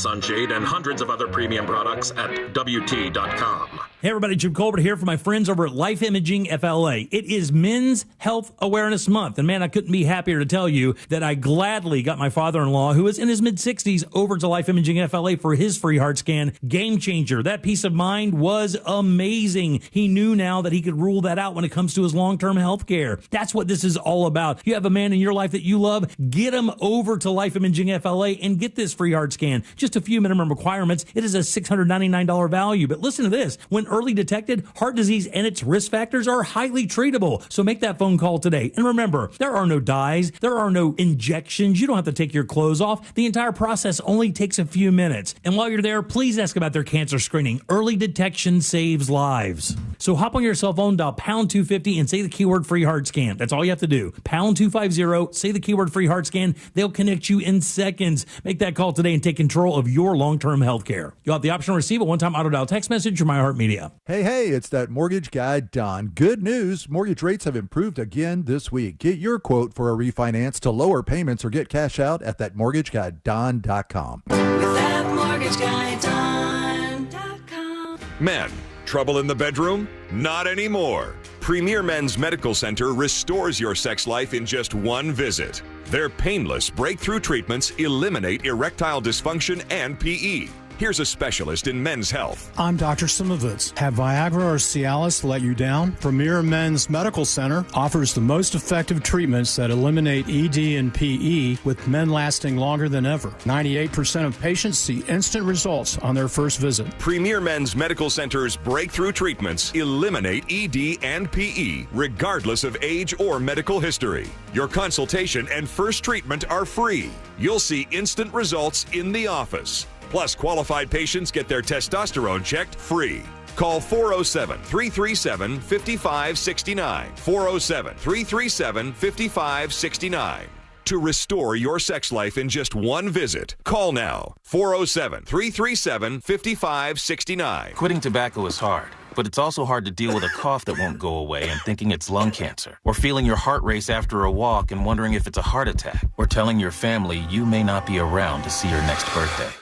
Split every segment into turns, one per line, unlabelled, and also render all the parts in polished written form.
sunshade, and hundreds of other premium products at WT.com.
Hey everybody, Jim Colbert here for my friends over at Life Imaging FLA. It is Men's Health Awareness Month, and man, I couldn't be happier to tell you that I gladly got my father-in-law, who is in his mid-60s, over to Life Imaging FLA for his free heart scan. Game changer. That peace of mind was amazing. He knew now that he could rule that out when it comes to his long-term health care. That's what this is all about. You have a man in your life that you love, get him over to Life Imaging FLA and get this free heart scan. Just a few minimum requirements. It is a $699 value. But listen to this. When early detected, heart disease and its risk factors are highly treatable. So make that phone call today. And remember, there are no dyes. There are no injections. You don't have to take your clothes off. The entire process only takes a few minutes. And while you're there, please ask about their cancer screening. Early detection saves lives. So hop on your cell phone, dial pound 250 and say the keyword free heart scan. That's all you have to do. Pound 250, say the keyword free heart scan. They'll connect you in seconds. Make that call today and take control of your long-term health care. You'll have the option to receive a one-time auto-dial text message from iHeartMedia.
Hey, it's that mortgage guy, Don. Good news. Mortgage rates have improved again this week. Get your quote for a refinance to lower payments or get cash out at thatmortgagguydon.com.
With thatmortgagguydon.com.
Men, trouble in the bedroom? Not anymore. Premier Men's Medical Center restores your sex life in just one visit. Their painless breakthrough treatments eliminate erectile dysfunction and PE. Here's a specialist in men's health.
I'm Dr. Simovitz. Have Viagra or Cialis let you down? Premier Men's Medical Center offers the most effective treatments that eliminate ED and PE, with men lasting longer than ever. 98% of patients see instant results on their first visit.
Premier Men's Medical Center's breakthrough treatments eliminate ED and PE, regardless of age or medical history. Your consultation and first treatment are free. You'll see instant results in the office. Plus, qualified patients get their testosterone checked free. Call 407-337-5569. 407-337-5569. To restore your sex life in just one visit, call now. 407-337-5569.
Quitting tobacco is hard, but it's also hard to deal with a cough that won't go away and thinking it's lung cancer, or feeling your heart race after a walk and wondering if it's a heart attack, or telling your family you may not be around to see your next birthday.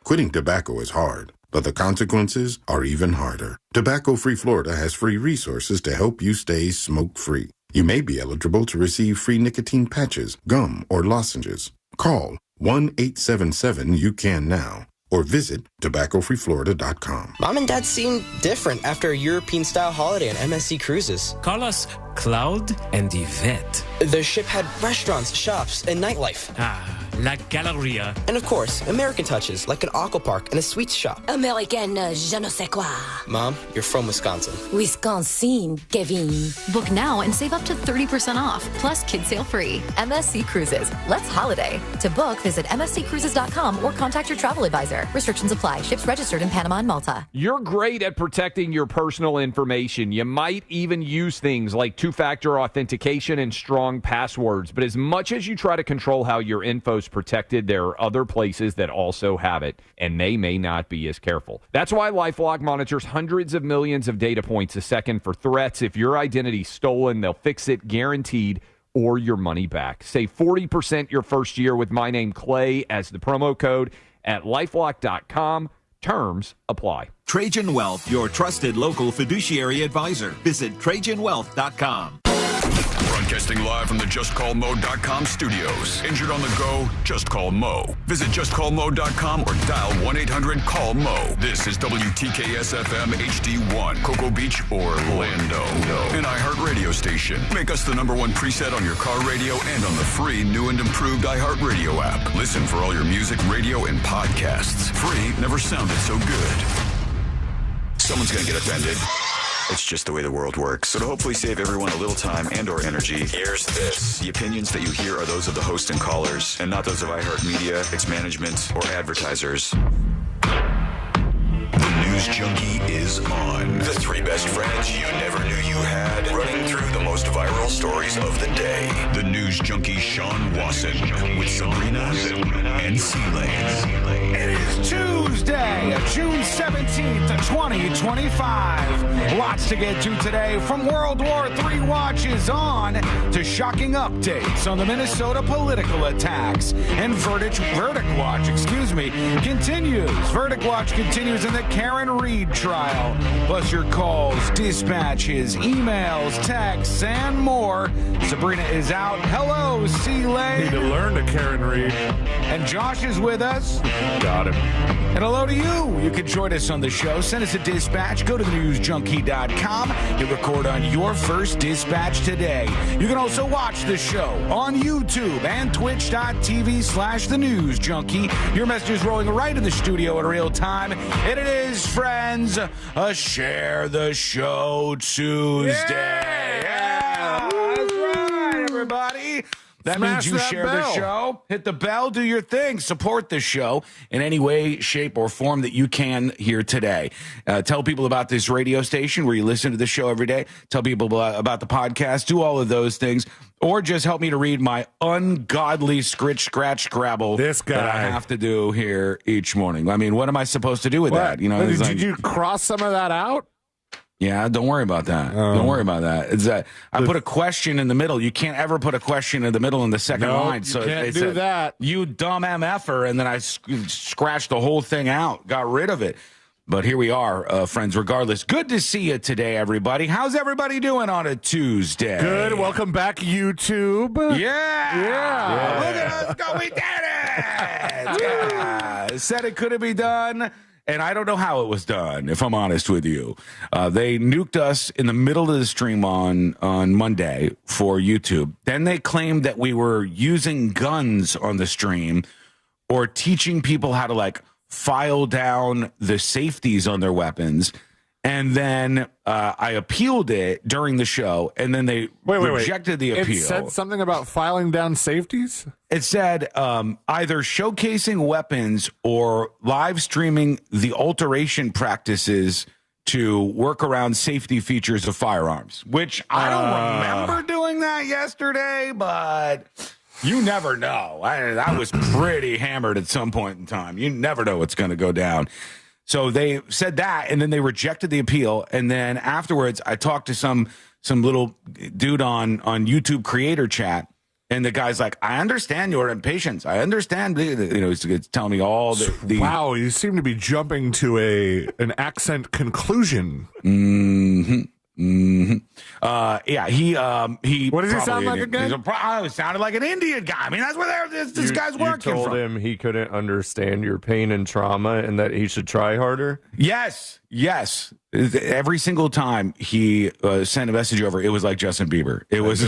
Quitting tobacco is hard, but the consequences are even harder. Tobacco-Free Florida has free resources to help you stay smoke-free. You may be eligible to receive free nicotine patches, gum, or lozenges. Call 1-877-YOU-CAN-NOW or visit tobaccofreeflorida.com.
Mom and Dad seem different after a European-style holiday on MSC Cruises.
Call us Cloud and Yvette.
The ship had restaurants, shops, and nightlife.
La Galleria.
And of course, American touches, like an aqua park and a sweets shop.
American je ne sais quoi.
Mom, you're from Wisconsin.
Wisconsin, Kevin.
Book now and save up to 30% off, plus kids sail free.
MSC Cruises. Let's holiday. To book, visit msccruises.com or contact your travel advisor. Restrictions apply. Ships registered in Panama and Malta.
You're great at protecting your personal information. You might even use things like two-factor authentication and strong passwords. But as much as you try to control how your info's protected, there are other places that also have it, and they may not be as careful. That's why LifeLock monitors hundreds of millions of data points a second for threats. If your identity's stolen, they'll fix it guaranteed, or your money back. Save 40% your first year with my name Clay as the promo code at lifelock.com. Terms apply.
Trajan Wealth, your trusted local fiduciary advisor. Visit TrajanWealth.com.
Broadcasting live from the JustCallMo.com studios. Injured on the go? Just call Mo. Visit JustCallMo.com or dial 1-800-CALL-MO. This is WTKS-FM HD1, Cocoa Beach, Orlando. An iHeart radio station. Make us the #1 preset on your car radio and on the free new and improved iHeart radio app. Listen for all your music, radio, and podcasts. Free never sounded so good.
Someone's going to get offended. It's just the way the world works. So to hopefully save everyone a little time and or energy, here's this. The opinions that you hear are those of the host and callers, and not those of iHeartMedia, its management, or advertisers.
The News Junkie is on. The 3 best friends you never knew you had, running through the most viral stories of the day. The News Junkie Sean Wasson with Sabrina and C-Lane.
It is Tuesday. Tuesday, June 17th, 2025. Lots to get to today, from World War III watches on to shocking updates on the Minnesota political attacks. And Verdict Watch, continues. Verdict Watch continues in the Karen Reed trial. Plus your calls, dispatches, emails, texts, and more. Sabrina is out. Hello, C-Lane.
Need to learn to Karen Reed.
And Josh is with us.
Got him.
And hello to you. You can join us on the show. Send us a dispatch. Go to thenewsjunkie.com. Hit record on your first dispatch today. You can also watch the show on YouTube and twitch.tv/thenewsjunkie. Your message is rolling right in the studio in real time. And it is, friends, a Share the Show Tuesday. Yeah, that's right, everybody. That means you share the show, hit the bell, do your thing, support the show in any way, shape, or form that you can here today. Tell people about this radio station where you listen to the show every day. Tell people about the podcast. Do all of those things. Or just help me to read my ungodly scratch-scrabble that I have to do here each morning. I mean, what am I supposed to do with that?
Did you cross some of that out?
Yeah, don't worry about that. Don't worry about that. It's that I put a question in the middle. You can't ever put a question in the middle in the second line. So
you can't do that.
You dumb MFer, and then I scratched the whole thing out, got rid of it. But here we are, friends, regardless. Good to see you today, everybody. How's everybody doing on a Tuesday?
Good. Welcome back, YouTube.
Yeah. Look at us go. We did it. Said it couldn't be done. And I don't know how it was done, if I'm honest with you. They nuked us in the middle of the stream on Monday for YouTube. Then they claimed that we were using guns on the stream or teaching people how to, file down the safeties on their weapons. And then I appealed it during the show, and then they rejected the appeal.
It said something about filing down safeties?
It said either showcasing weapons or live streaming the alteration practices to work around safety features of firearms, which I don't remember doing that yesterday, but you never know. I was pretty hammered at some point in time. You never know what's going to go down. So they said that, and then they rejected the appeal. And then afterwards, I talked to some little dude on YouTube creator chat, and the guy's like, "I understand your impatience. I understand." He's telling me all the.
Wow, you seem to be jumping to an accent conclusion.
Mm-hmm. Yeah, he.
What does he sound like again?
He sounded like an Indian guy. I mean, that's where this guy's working from.
You told him he couldn't understand your pain and trauma, and that he should try harder.
Yes. Every single time he sent a message over, it was like Justin Bieber. It was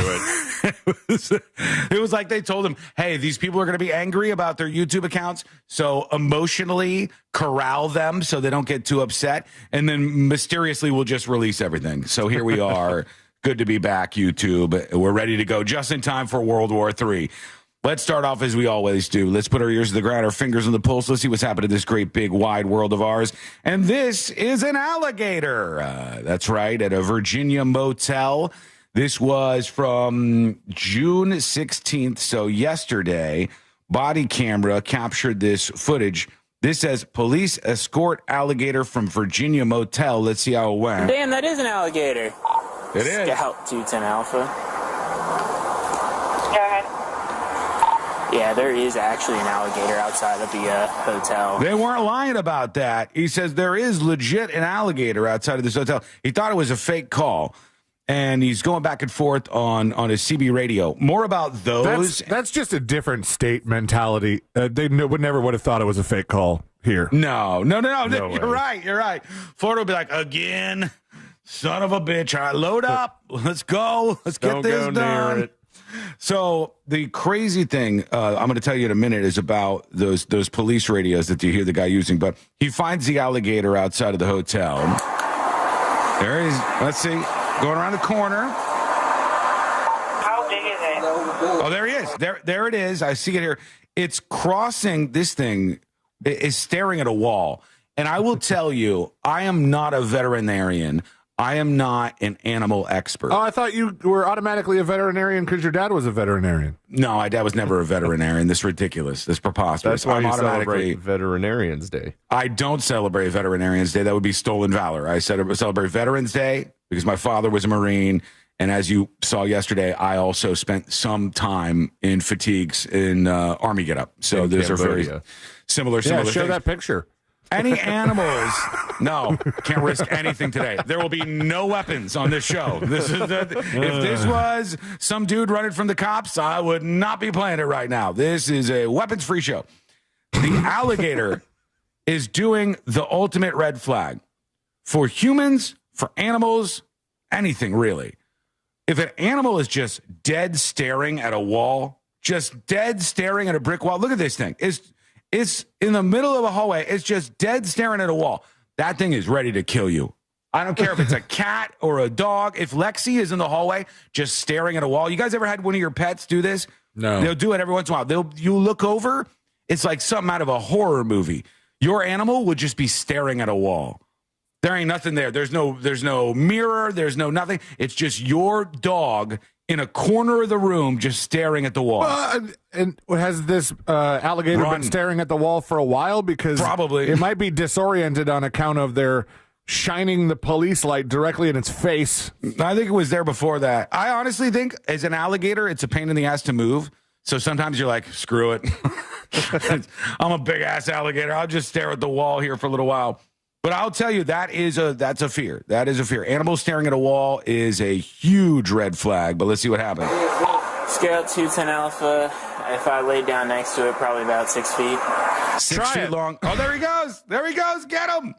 like they told him, "Hey, these people are going to be angry about their YouTube accounts, so emotionally corral them so they don't get too upset, and then mysteriously we'll just release everything." So here we are. Good to be back, YouTube. We're ready to go just in time for World War III. Let's start off as we always do. Let's put our ears to the ground, our fingers on the pulse. Let's see what's happening in this great, big, wide world of ours. And this is an alligator. That's right, at a Virginia motel. This was from June 16th, so yesterday. Body camera captured this footage. This says, "Police escort alligator from Virginia motel." Let's see how it went.
Damn, that is an alligator.
It is.
Scout 210 Alpha.
Go ahead.
Yeah, there is actually an alligator outside of the hotel.
They weren't lying about that. He says there is legit an alligator outside of this hotel. He thought it was a fake call, and he's going back and forth on his CB radio. More about those.
That's just a different state mentality. They would never have thought it was a fake call here.
No. You're right. Florida would be like, "Again, son of a bitch. All right, load up. Let's go. Let's get this done." So the crazy thing I'm going to tell you in a minute is about those police radios that you hear the guy using. But he finds the alligator outside of the hotel. There he is. Let's see. Going around the corner.
How big is it?
Oh, there he is. There it is. I see it here. It's crossing this thing. It is staring at a wall. And I will tell you, I am not a veterinarian. I am not an animal expert.
Oh, I thought you were automatically a veterinarian because your dad was a veterinarian.
No, my dad was never a veterinarian. This is ridiculous. This is preposterous.
That's why
I'm
you celebrate Veterinarians Day.
I don't celebrate Veterinarians Day. That would be stolen valor. I celebrate Veterans Day because my father was a Marine. And as you saw yesterday, I also spent some time in fatigues in Army getup. So those are very similar
Show
things.
that picture.
Any animals? No, can't risk anything today. There will be no weapons on this show. If this was some dude running from the cops, I would not be playing it right now. This is a weapons-free show. The alligator is doing the ultimate red flag for humans, for animals, anything really. If an animal is just dead staring at a wall, just dead staring at a brick wall, look at this thing. It's in the middle of a hallway. It's just dead staring at a wall. That thing is ready to kill you. I don't care if it's a cat or a dog. If Lexi is in the hallway just staring at a wall, you guys ever had one of your pets do this?
No.
They'll do it every once in a while. You look over, it's like something out of a horror movie. Your animal would just be staring at a wall. There ain't nothing there. There's no mirror. There's no nothing. It's just your dog in a corner of the room just staring at the wall.
And has this alligator been staring at the wall for a while? Because
probably
it might be disoriented on account of their shining the police light directly in its face.
I think it was there before that. I honestly think as an alligator, it's a pain in the ass to move. So sometimes you're like, screw it. I'm a big ass alligator. I'll just stare at the wall here for a little while. But I'll tell you, that's a fear. That is a fear. Animals staring at a wall is a huge red flag. But let's see what happens.
Scale 210 Alpha. If I laid down next to it, probably about 6 feet.
6 feet long. Oh, there he goes. There he goes. Get him.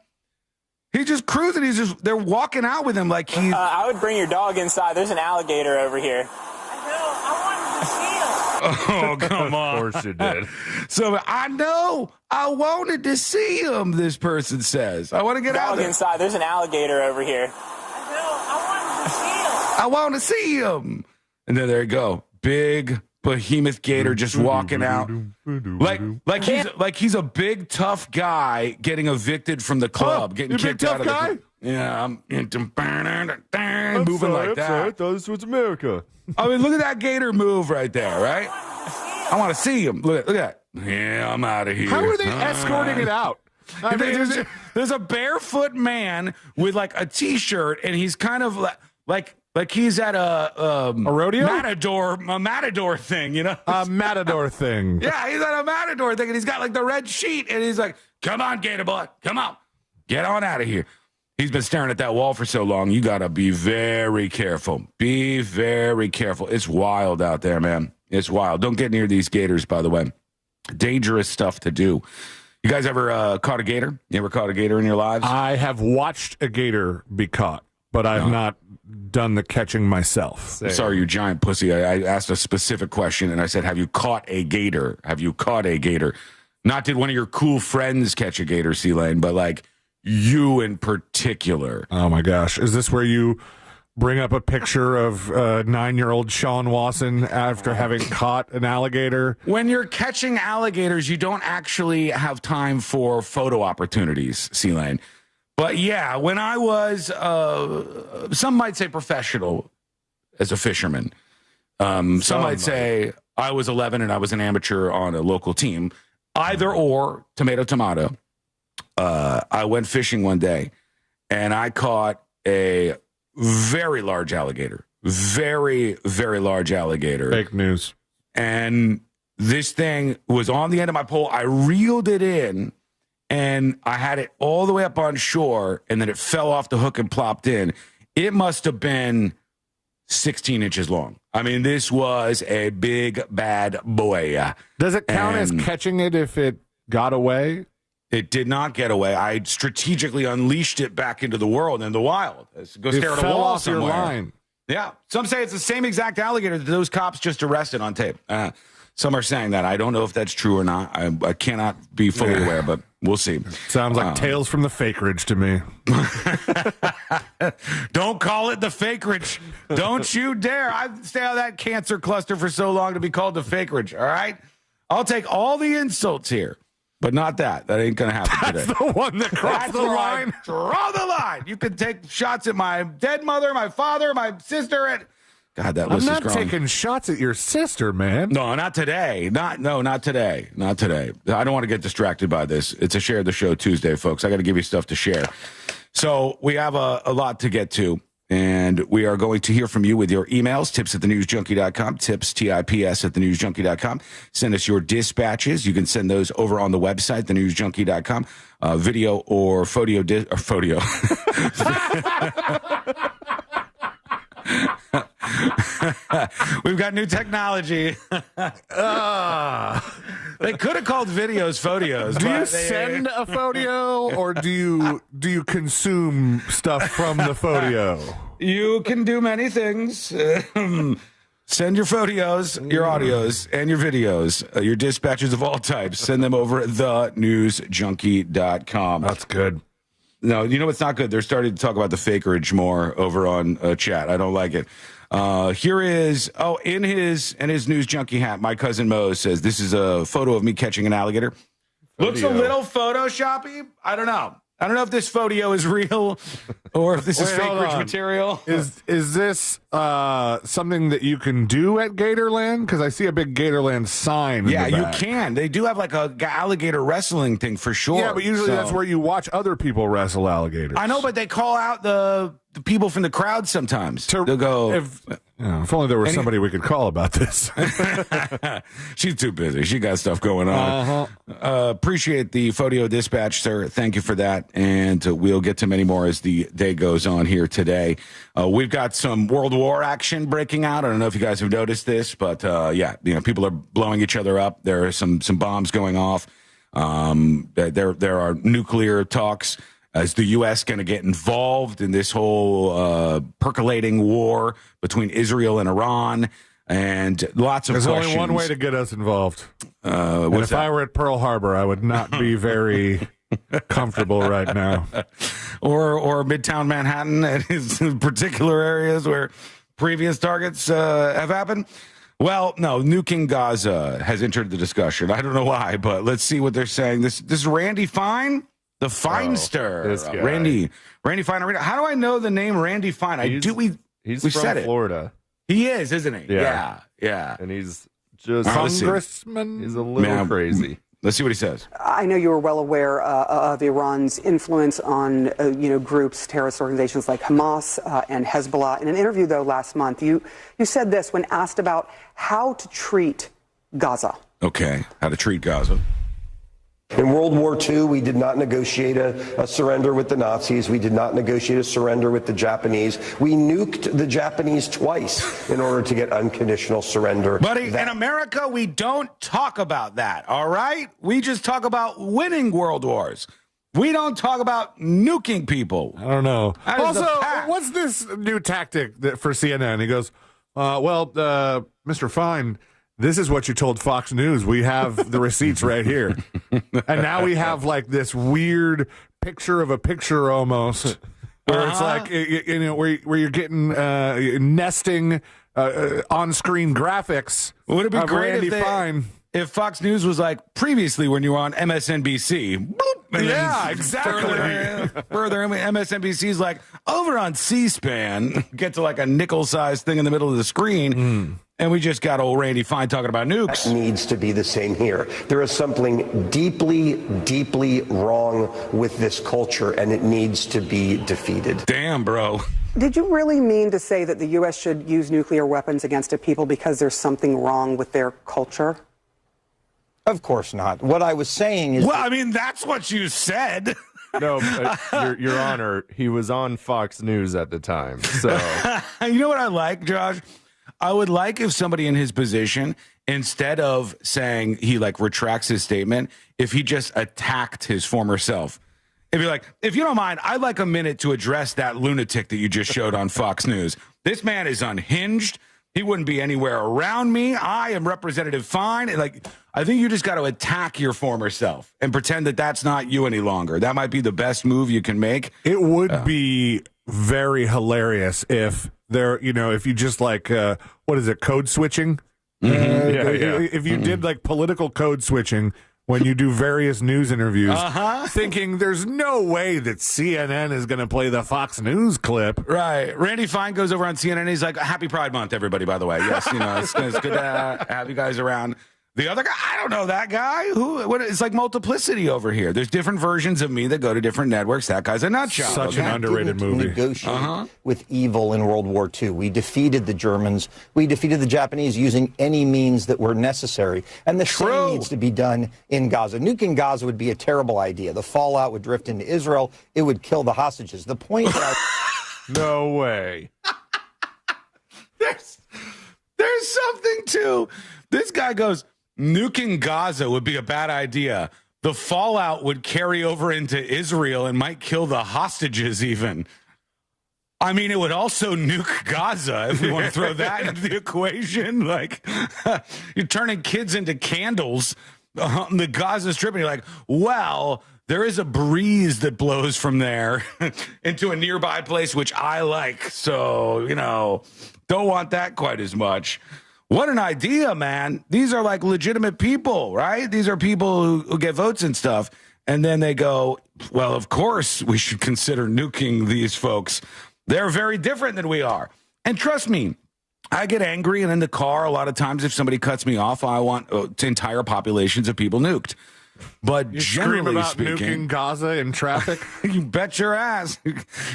He's just cruising. They're walking out with him like he's.
I would bring your dog inside. There's an alligator over here.
Oh, come on.
Of course you did.
So I know I wanted to see him, this person says. I want to get out there.
Inside. There's an alligator over here.
I want to see him. And then there you go. Big behemoth gator just walking out. Like he's a big tough guy getting evicted from the club, getting kicked out of the club. Yeah, I'm moving like that.
I thought this was America.
I mean, look at that gator move right there, right? I want to see him. Look at that. Yeah, I'm out of here.
How are they escorting it out? I mean,
there's a barefoot man with like a T-shirt, and he's kind of like he's at a
rodeo,
a matador thing, you know,
a matador thing.
Yeah, he's at a matador thing, and he's got like the red sheet, and he's like, "Come on, gator boy, come on, get on out of here." He's been staring at that wall for so long. You got to be very careful. Be very careful. It's wild out there, man. It's wild. Don't get near these gators, by the way. Dangerous stuff to do. You guys ever caught a gator? You ever caught a gator in your lives?
I have watched a gator be caught, but I've not done the catching myself.
Sorry, you giant pussy. I asked a specific question, and I said, have you caught a gator? Have you caught a gator? Not did one of your cool friends catch a gator, C-Lane, but like you in particular.
Oh, my gosh. Is this where you bring up a picture of 9-year-old Sean Wasson after having caught an alligator?
When you're catching alligators, you don't actually have time for photo opportunities, C-Lane. But yeah, when I was, some might say professional as a fisherman. Some might say I was 11 and I was an amateur on a local team. Either or, tomato, tomato. I went fishing one day and I caught a very large alligator. Very, very large alligator.
Fake news.
And this thing was on the end of my pole. I reeled it in and I had it all the way up on shore, and then it fell off the hook and plopped in. It must have been 16 inches long. I mean, this was a big, bad boy.
Does it count as catching it if it got away?
It did not get away. I strategically unleashed it back into the world, in the wild. Go stare at a wall somewhere.
Your line.
Yeah. Some say it's the same exact alligator that those cops just arrested on tape. Some are saying that. I don't know if that's true or not. I cannot be fully aware, but we'll see.
Sounds like Tales from the Fake Ridge to me.
Don't call it the Fake Ridge. Don't you dare. I've stayed out of that cancer cluster for so long to be called the Fake Ridge, all right? I'll take all the insults here. But not that. That ain't going to happen today.
That's the one that crossed the line.
Draw the line. You can take shots at my dead mother, my father, my sister. And God, that list is growing.
I'm not taking shots at your sister, man.
No, not today. Not today. Not today. I don't want to get distracted by this. It's a Share the Show Tuesday, folks. I got to give you stuff to share. So we have a lot to get to. And we are going to hear from you with your emails, tips@thenewsjunkie.com, tips, T-I-P-S, @thenewsjunkie.com. Send us your dispatches. You can send those over on the website, thenewsjunkie.com, video or photo. We've got new technology. They could have called videos photos.
Do you send a photo or do you consume stuff from the photo?
You can do many things. Send your photos, your audios, and your videos, your dispatches of all types. Send them over at thenewsjunkie.com.
That's good.
No, you know what's not good? They're starting to talk about the fakerage more over on chat. I don't like it. Here is, in his News Junkie hat, my cousin Mo says, this is a photo of me catching an alligator. Looks a little Photoshoppy. I don't know. I don't know if this photo is real or if this is fakerage material.
Is this something that you can do at Gatorland? Because I see a big Gatorland sign.
Yeah,
in the
you
back.
can. They do have like a alligator wrestling thing for sure.
Yeah, but usually that's where you watch other people wrestle alligators.
I know, but they call out the people from the crowd sometimes. They'll go.
If only there was somebody we could call about this.
She's too busy. She got stuff going on. Appreciate the photo dispatch, sir. Thank you for that. And we'll get to many more as the day goes on here today. We've got some World War action breaking out. I don't know if you guys have noticed this, but people are blowing each other up. There are some bombs going off. There are nuclear talks. Is the U.S. going to get involved in this whole percolating war between Israel and Iran? And lots of questions.
There's only one way to get us involved. And if I were at Pearl Harbor, I would not be very comfortable right now.
Or Midtown Manhattan and his particular areas where previous targets have happened. Well, no, nuking Gaza has entered the discussion. I don't know why, but let's see what they're saying. This is Randy Fine? The Finester, Randy Fine. How do I know the name Randy Fine?
He's from Florida.
He is, isn't he? Yeah.
And he's just
congressman.
He's a little crazy.
Let's see what he says.
I know you were well aware of Iran's influence on groups, terrorist organizations like Hamas and Hezbollah. In an interview, though, last month, you said this when asked about how to treat Gaza.
Okay, how to treat Gaza.
In World War II, we did not negotiate a surrender with the Nazis. We did not negotiate a surrender with the Japanese. We nuked the Japanese twice in order to get unconditional surrender.
Buddy, in America, we don't talk about that, all right? We just talk about winning world wars. We don't talk about nuking people.
I don't know. Also, what's this new tactic for CNN? He goes, Mr. Fine, this is what you told Fox News. We have the receipts right here. And now we have like this weird picture of a picture almost where it's like, where you're getting nesting on-screen graphics.
Would it be great
Randy Fine.
If Fox News was like previously when you were on MSNBC? Bloop,
yeah, exactly.
Further, MSNBC's like over on C-SPAN, get to like a nickel-sized thing in the middle of the screen. And we just got old Randy Fine talking about nukes.
That needs to be the same here. There is something deeply, deeply wrong with this culture, and it needs to be defeated.
Damn, bro.
Did you really mean to say that the U.S. should use nuclear weapons against a people because there's something wrong with their culture?
Of course not. What I was saying is...
Well, I mean, that's what you said.
No, Your Honor, he was on Fox News at the time. So
you know what I like, Josh? I would like if somebody in his position, instead of saying he like retracts his statement, if he just attacked his former self. If you're like, if you don't mind, I'd like a minute to address that lunatic that you just showed on Fox News. This man is unhinged. He wouldn't be anywhere around me. I am Representative Fine. Like, I think you just got to attack your former self and pretend that that's not you any longer. That might be the best move you can make.
It would be very hilarious if if you just like, what is it, code switching? If you did like political code switching when you do various news interviews, thinking there's no way that CNN is going to play the Fox News clip.
Right. Randy Fine goes over on CNN. He's like, "Happy Pride Month, everybody." By the way, yes, it's good to have you guys around. The other guy, I don't know that guy. It's like multiplicity over here. There's different versions of me that go to different networks. That guy's a nutjob.
Such an underrated movie.
Negotiate with evil in World War II. We defeated the Germans. We defeated the Japanese using any means that were necessary. And the same needs to be done in Gaza. Nuking Gaza would be a terrible idea. The fallout would drift into Israel. It would kill the hostages. The point that
No way.
There's something to this guy goes, nuking Gaza would be a bad idea. The fallout would carry over into Israel and might kill the hostages even. I mean, it would also nuke Gaza if we want to throw that into the equation. Like, you're turning kids into candles on the Gaza Strip, and you're like, well, there is a breeze that blows from there into a nearby place, which I like. So, don't want that quite as much. What an idea, man. These are like legitimate people, right? These are people who get votes and stuff. And then they go, well, of course we should consider nuking these folks. They're very different than we are. And trust me, I get angry, and in the car, a lot of times if somebody cuts me off, I want entire populations of people nuked. But
you
generally
scream about
speaking,
nuking Gaza in traffic?
You bet your ass.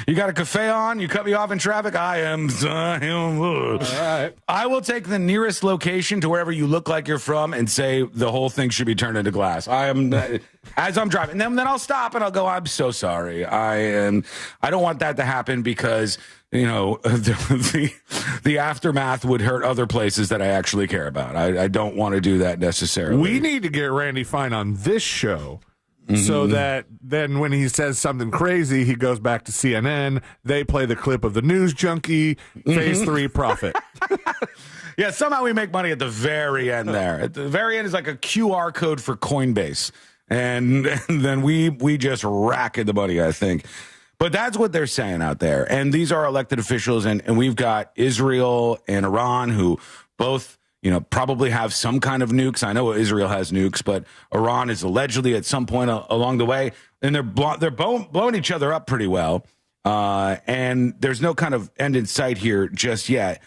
You got a cafe on, you cut me off in traffic, I am. All right. I will take the nearest location to wherever you look like you're from and say the whole thing should be turned into glass. I am, as I'm driving. And then I'll stop and I'll go, I'm so sorry. I don't want that to happen because, the aftermath would hurt other places that I actually care about. I don't want to do that necessarily.
We need to get Randy Fine on this show so that then when he says something crazy, he goes back to CNN. They play the clip of the news junkie, phase 3 profit.
Yeah, somehow we make money at the very end there. At the very end is like a QR code for Coinbase. And then we just rack in the money, I think. But that's what they're saying out there. And these are elected officials. And we've got Israel and Iran who both, probably have some kind of nukes. I know Israel has nukes, but Iran is allegedly at some point along the way. And they're blowing each other up pretty well. And there's no kind of end in sight here just yet.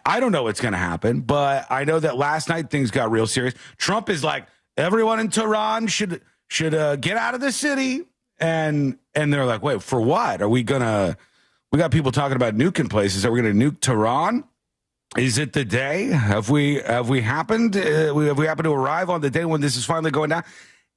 I don't know what's going to happen, but I know that last night things got real serious. Trump is like, everyone in Tehran should get out of the city. And they're like, wait, for what? We got people talking about nuking places. Are we going to nuke Tehran? Is it the day? Have we happened to arrive on the day when this is finally going down?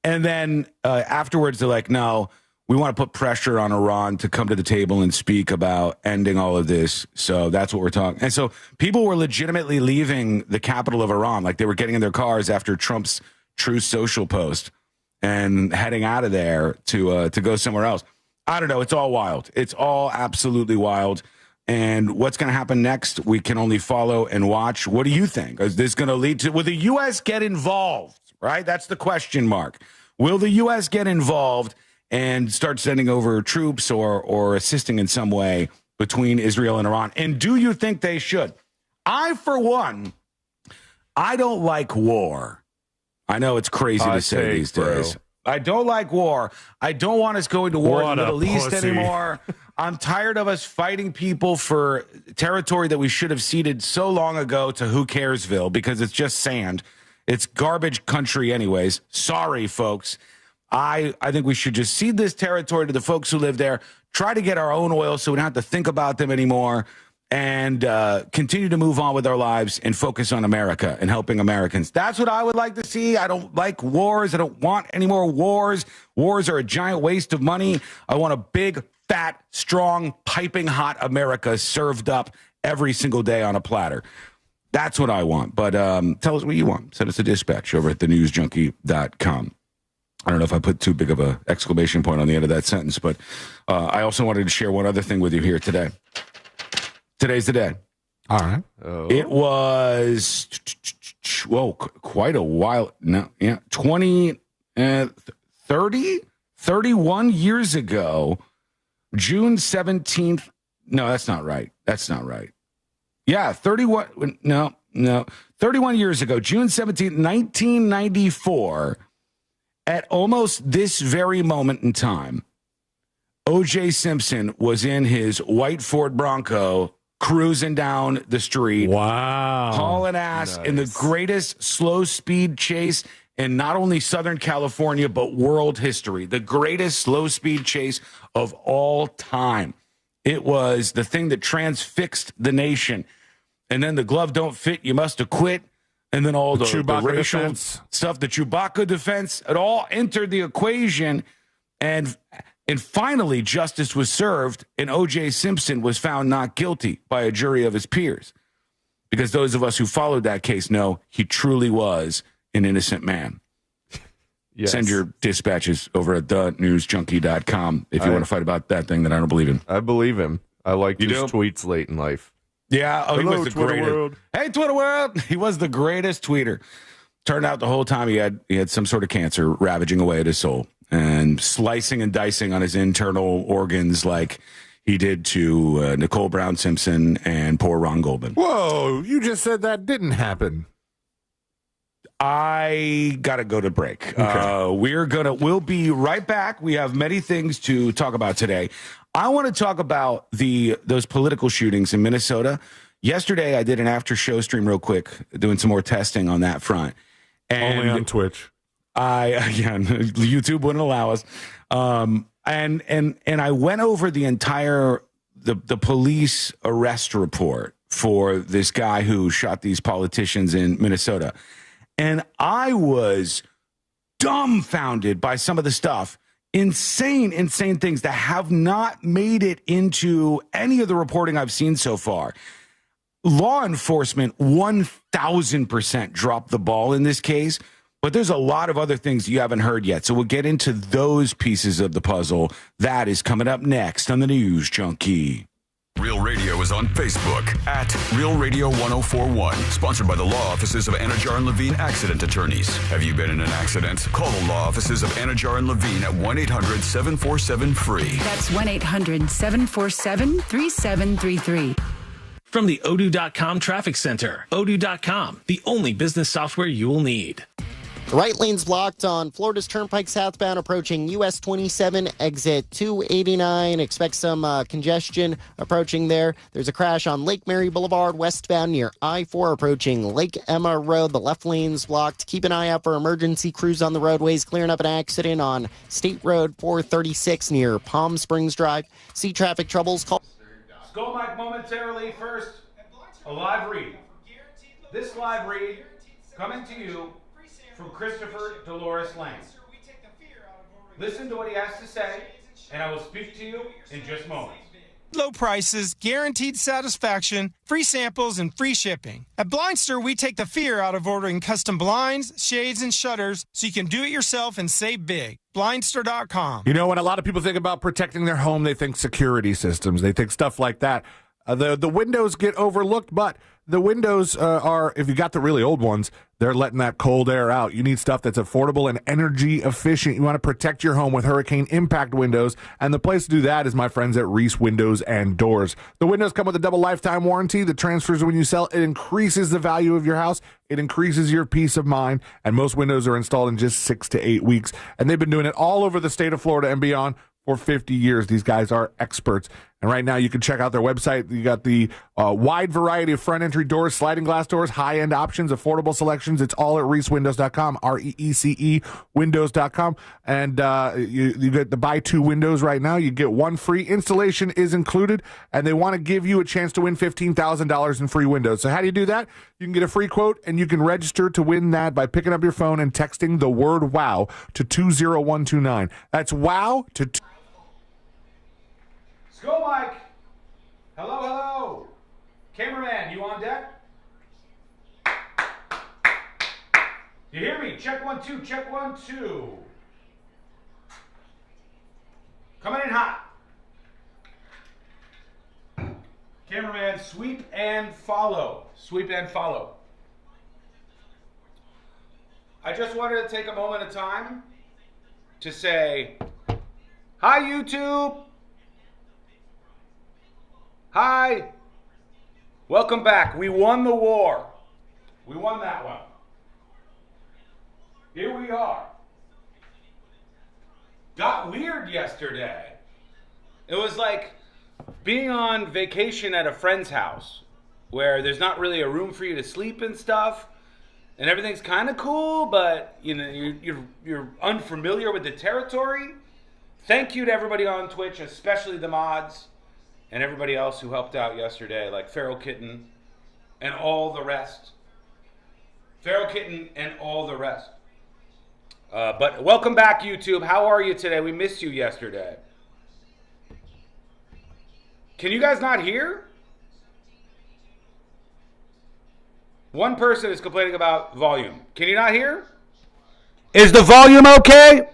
And then afterwards, they're like, no, we want to put pressure on Iran to come to the table and speak about ending all of this. So that's what we're talking. And so people were legitimately leaving the capital of Iran. Like they were getting in their cars after Trump's Truth Social post and heading out of there to go somewhere else. I don't know. It's all wild. It's all absolutely wild. And what's going to happen next, we can only follow and watch. What do you think? Is this going to lead to, will the U.S. get involved, right? That's the question mark. Will the U.S. get involved and start sending over troops or assisting in some way between Israel and Iran? And do you think they should? I, for one, I don't like war. I know it's crazy to say these days. I don't like war. I don't want us going to war in the Middle East anymore. I'm tired of us fighting people for territory that we should have ceded so long ago to who caresville because it's just sand. It's garbage country anyways. Sorry, folks. I think we should just cede this territory to the folks who live there, try to get our own oil so we don't have to think about them anymore, and continue to move on with our lives and focus on America and helping Americans. That's what I would like to see. I don't like wars. I don't want any more wars. Wars are a giant waste of money. I want a big, fat, strong, piping hot America served up every single day on a platter. That's what I want. But tell us what you want. Send us a dispatch over at thenewsjunkie.com. I don't know if I put too big of an exclamation point on the end of that sentence, but I also wanted to share one other thing with you here today. Today's the day.
All right.
It was, quite a while. No, yeah, 31 years ago, June 17th. No, that's not right. Yeah, 31 years ago, June 17th, 1994, At almost this very moment in time, O.J. Simpson was in his white Ford Bronco cruising down the street.
Wow.
Hauling ass in the greatest slow speed chase in not only Southern California, but world history. The greatest slow speed chase of all time. It was the thing that transfixed the nation. And then the glove don't fit, you must have quit. And then all the racial defense stuff, the Chewbacca defense, it all entered the equation. And finally, justice was served, and O.J. Simpson was found not guilty by a jury of his peers. Because those of us who followed that case know he truly was an innocent man. Yes. Send your dispatches over at thenewsjunkie.com if you want to fight about that thing that I don't believe in.
I believe him. I like his tweets late in life.
Yeah,
Hello,
he was the
Twitter
greatest.
world.
Hey, Twitter world. He was the greatest tweeter. Turned out the whole time he had some sort of cancer ravaging away at his soul and slicing and dicing on his internal organs like he did to Nicole Brown Simpson and poor Ron Goldman.
Whoa, you just said that didn't happen.
I got to go to break.
Okay.
We'll be right back. We have many things to talk about today. I want to talk about those political shootings in Minnesota. Yesterday, I did an after show stream real quick, doing some more testing on that front. And
only on Twitch.
YouTube wouldn't allow us. And I went over the entire the police arrest report for this guy who shot these politicians in Minnesota. And I was dumbfounded by some of the stuff. Insane things that have not made it into any of the reporting I've seen so far. Law enforcement 1,000% dropped the ball in this case, but there's a lot of other things you haven't heard yet. So we'll get into those pieces of the puzzle. That is coming up next on the News Junkie.
Real Radio is on Facebook at Real Radio 1041. Sponsored by the law offices of Anajar and Levine Accident Attorneys. Have you been in an accident? Call the law offices of Anajar and Levine at 1-800-747-FREE.
That's 1-800-747-3733.
From the Odoo.com Traffic Center. Odoo.com, the only business software you will need.
The right lane's blocked on Florida's Turnpike southbound approaching US 27, exit 289. Expect some congestion approaching there. There's a crash on Lake Mary Boulevard westbound near I-4 approaching Lake Emma Road. The left lane's blocked. Keep an eye out for emergency crews on the roadways, clearing up an accident on State Road 436 near Palm Springs Drive. See traffic troubles, call.
Go Mike momentarily. First, a live read. This live read coming to you from Christopher Dolores Lane. Listen to what he has to say, and I will speak to you in just moments.
Low prices, guaranteed satisfaction, free samples, and free shipping. At Blindster, we take the fear out of ordering custom blinds, shades, and shutters so you can do it yourself and save big. Blindster.com.
You know, when a lot of people think about protecting their home, they think security systems. They think stuff like that. The windows get overlooked, but the windows are, if you got the really old ones, they're letting that cold air out. You need stuff that's affordable and energy efficient. You want to protect your home with hurricane impact windows, and the place to do that is my friends at Reese Windows and Doors. The windows come with a double lifetime warranty that transfers when you sell. It increases the value of your house. It increases your peace of mind, and most windows are installed in just 6 to 8 weeks, and they've been doing it all over the state of Florida and beyond for 50 years. These guys are experts. And right now you can check out their website. You got the wide variety of front entry doors, sliding glass doors, high-end options, affordable selections. It's all at reecewindows.com, REECE windows.com. And you get the buy two windows right now. You get one free. Installation is included, and they want to give you a chance to win $15,000 in free windows. So how do you do that? You can get a free quote, and you can register to win that by picking up your phone and texting the word WOW to 20129. That's WOW to
Go, Mike. Hello. Cameraman, you on deck? You hear me? Check 1, 2. Check 1, 2. Coming in hot. Cameraman, sweep and follow. Sweep and follow. I just wanted to take a moment of time to say, hi, YouTube. Hi. Welcome back. We won the war. We won that one. Here we are.
got weird yesterday. It was like being on vacation at a friend's house where there's not really a room for you to sleep and stuff, and everything's kind of cool, but you know you're unfamiliar with the territory. Thank you to everybody on Twitch, especially the mods and everybody else who helped out yesterday, like Feral Kitten and all the rest. Feral Kitten and all the rest. But welcome back, YouTube. How are you today? We missed you yesterday. Can you guys not hear? One person is complaining about volume. Can you not hear? Is the volume okay?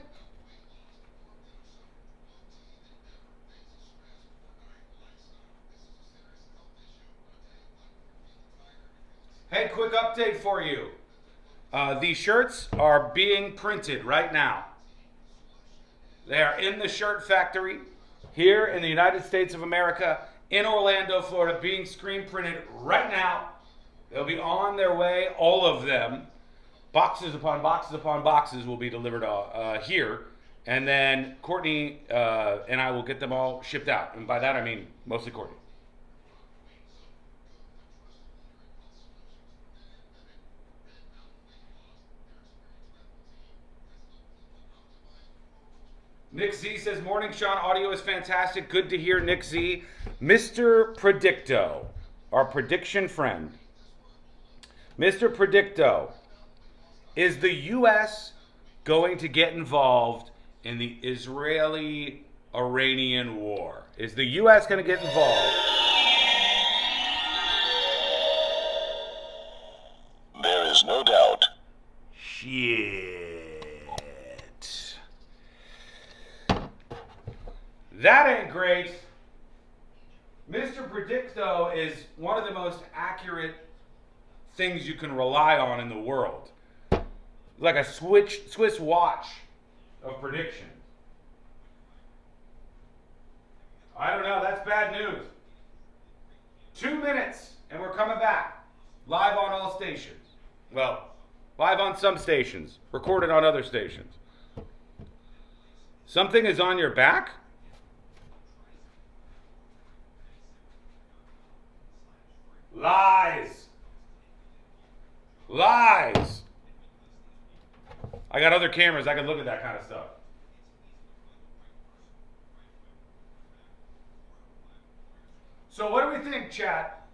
Hey, quick update for you. These shirts are being printed right now. They are in the shirt factory here in the United States of America, in Orlando, Florida, being screen printed right now. They'll be on their way, all of them. Boxes upon boxes upon boxes will be delivered here. And then Courtney and I will get them all shipped out. And by that, I mean mostly Courtney. Nick Z says, morning, Sean. Audio is fantastic. Good to hear, Nick Z. Mr. Predicto, our prediction friend. Mr. Predicto, is the U.S. going to get involved in the Israeli-Iranian war? Is the U.S. going to get involved?
There is no doubt.
Shit. That ain't great. Mr. Predicto is one of the most accurate things you can rely on in the world. Like a Swiss watch of prediction. I don't know, that's bad news. 2 minutes and we're coming back. Live on all stations. Well, live on some stations. Recorded on other stations. Something is on your back? Lies. Lies. I got other cameras. I can look at that kind of stuff. So what do we think, chat?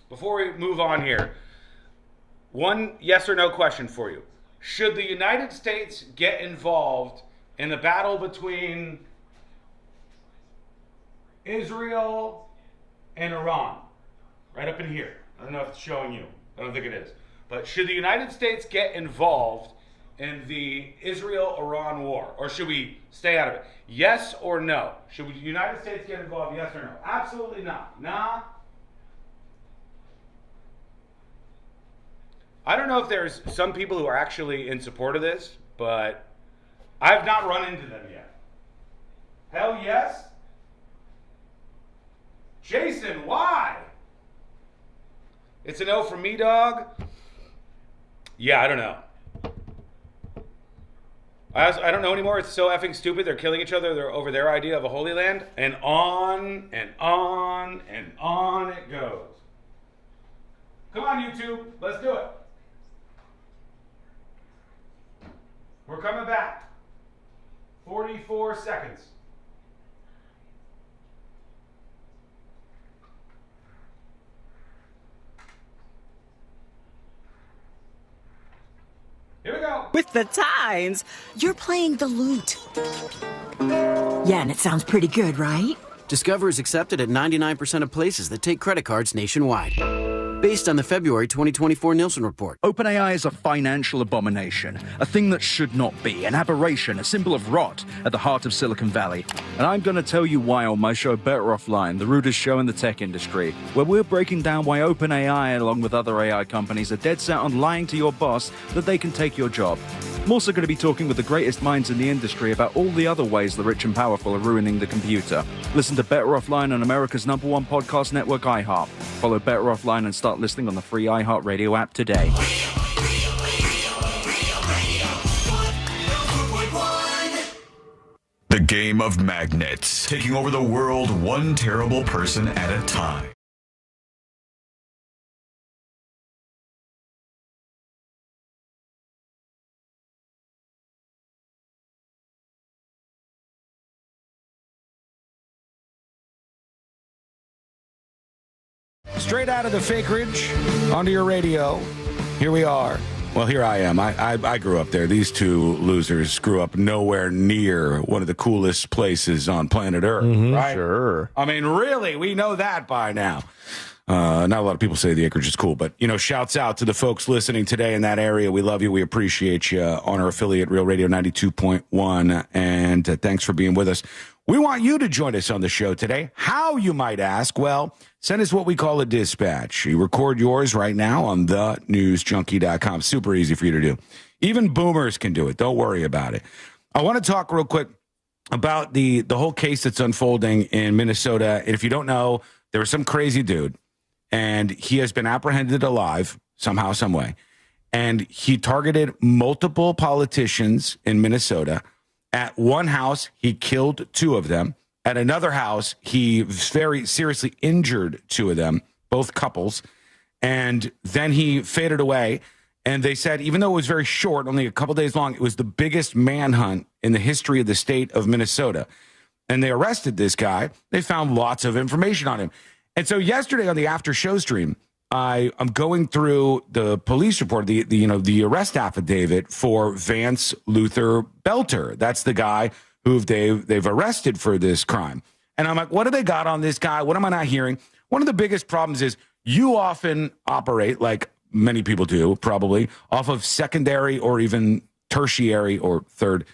Before we move on here, one yes or no question for you. Should the United States get involved in the battle between Israel and Iran? Right up in here. I don't know if it's showing you. I don't think it is. But should the United States get involved in the Israel-Iran war? Or should we stay out of it? Yes or no? Should the United States get involved? Yes or no? Absolutely not. Nah. I don't know if there's some people who are actually in support of this, but I've not run into them yet. Hell yes? Jason, why? It's a no from me, dog. Yeah, I don't know. I don't know anymore. It's so effing stupid. They're killing each other. They're over their idea of a holy land. And on and on and on it goes. Come on, YouTube. Let's do it. We're coming back. 44 seconds. Here we go.
With the Times, you're playing the lute. Yeah, and it sounds pretty good, right?
Discover is accepted at 99% of places that take credit cards nationwide. Based on the February 2024 Nielsen report.
OpenAI is a financial abomination, a thing that should not be, an aberration, a symbol of rot at the heart of Silicon Valley. And I'm going to tell you why on my show Better Offline, the rudest show in the tech industry, where we're breaking down why OpenAI, along with other AI companies, are dead set on lying to your boss that they can take your job. I'm also going to be talking with the greatest minds in the industry about all the other ways the rich and powerful are ruining the computer. Listen to Better Offline on America's #1 podcast network, iHeart. Follow Better Offline and start listening on the free iHeartRadio app today.
game of magnets, taking over the world one terrible person at a time.
Straight out of the fake ridge onto your radio. Here we are. Well, here I am. I grew up there. These two losers grew up nowhere near one of the coolest places on planet Earth. Right?
Sure.
I mean, really, we know that by now. Not a lot of people say the acreage is cool, but, shouts out to the folks listening today in that area. We love you. We appreciate you on our affiliate, Real Radio 92.1, and thanks for being with us. We want you to join us on the show today. How, you might ask? Well, send us what we call a dispatch. You record yours right now on thenewsjunkie.com. Super easy for you to do. Even boomers can do it. Don't worry about it. I want to talk real quick about the whole case that's unfolding in Minnesota. And if you don't know, there was some crazy dude, and he has been apprehended alive somehow, some way. And he targeted multiple politicians in Minnesota. At one house, he killed 2 of them. At another house, he very seriously injured 2 of them, both couples. And then he faded away. And they said, even though it was very short, only a couple days long, it was the biggest manhunt in the history of the state of Minnesota. And they arrested this guy. They found lots of information on him. And so yesterday on the after show stream, I'm going through the police report, the arrest affidavit for Vance Luther Belter. That's the guy who they've arrested for this crime. And I'm like, what do they got on this guy? What am I not hearing? One of the biggest problems is you often operate, like many people do probably, off of secondary or even tertiary or third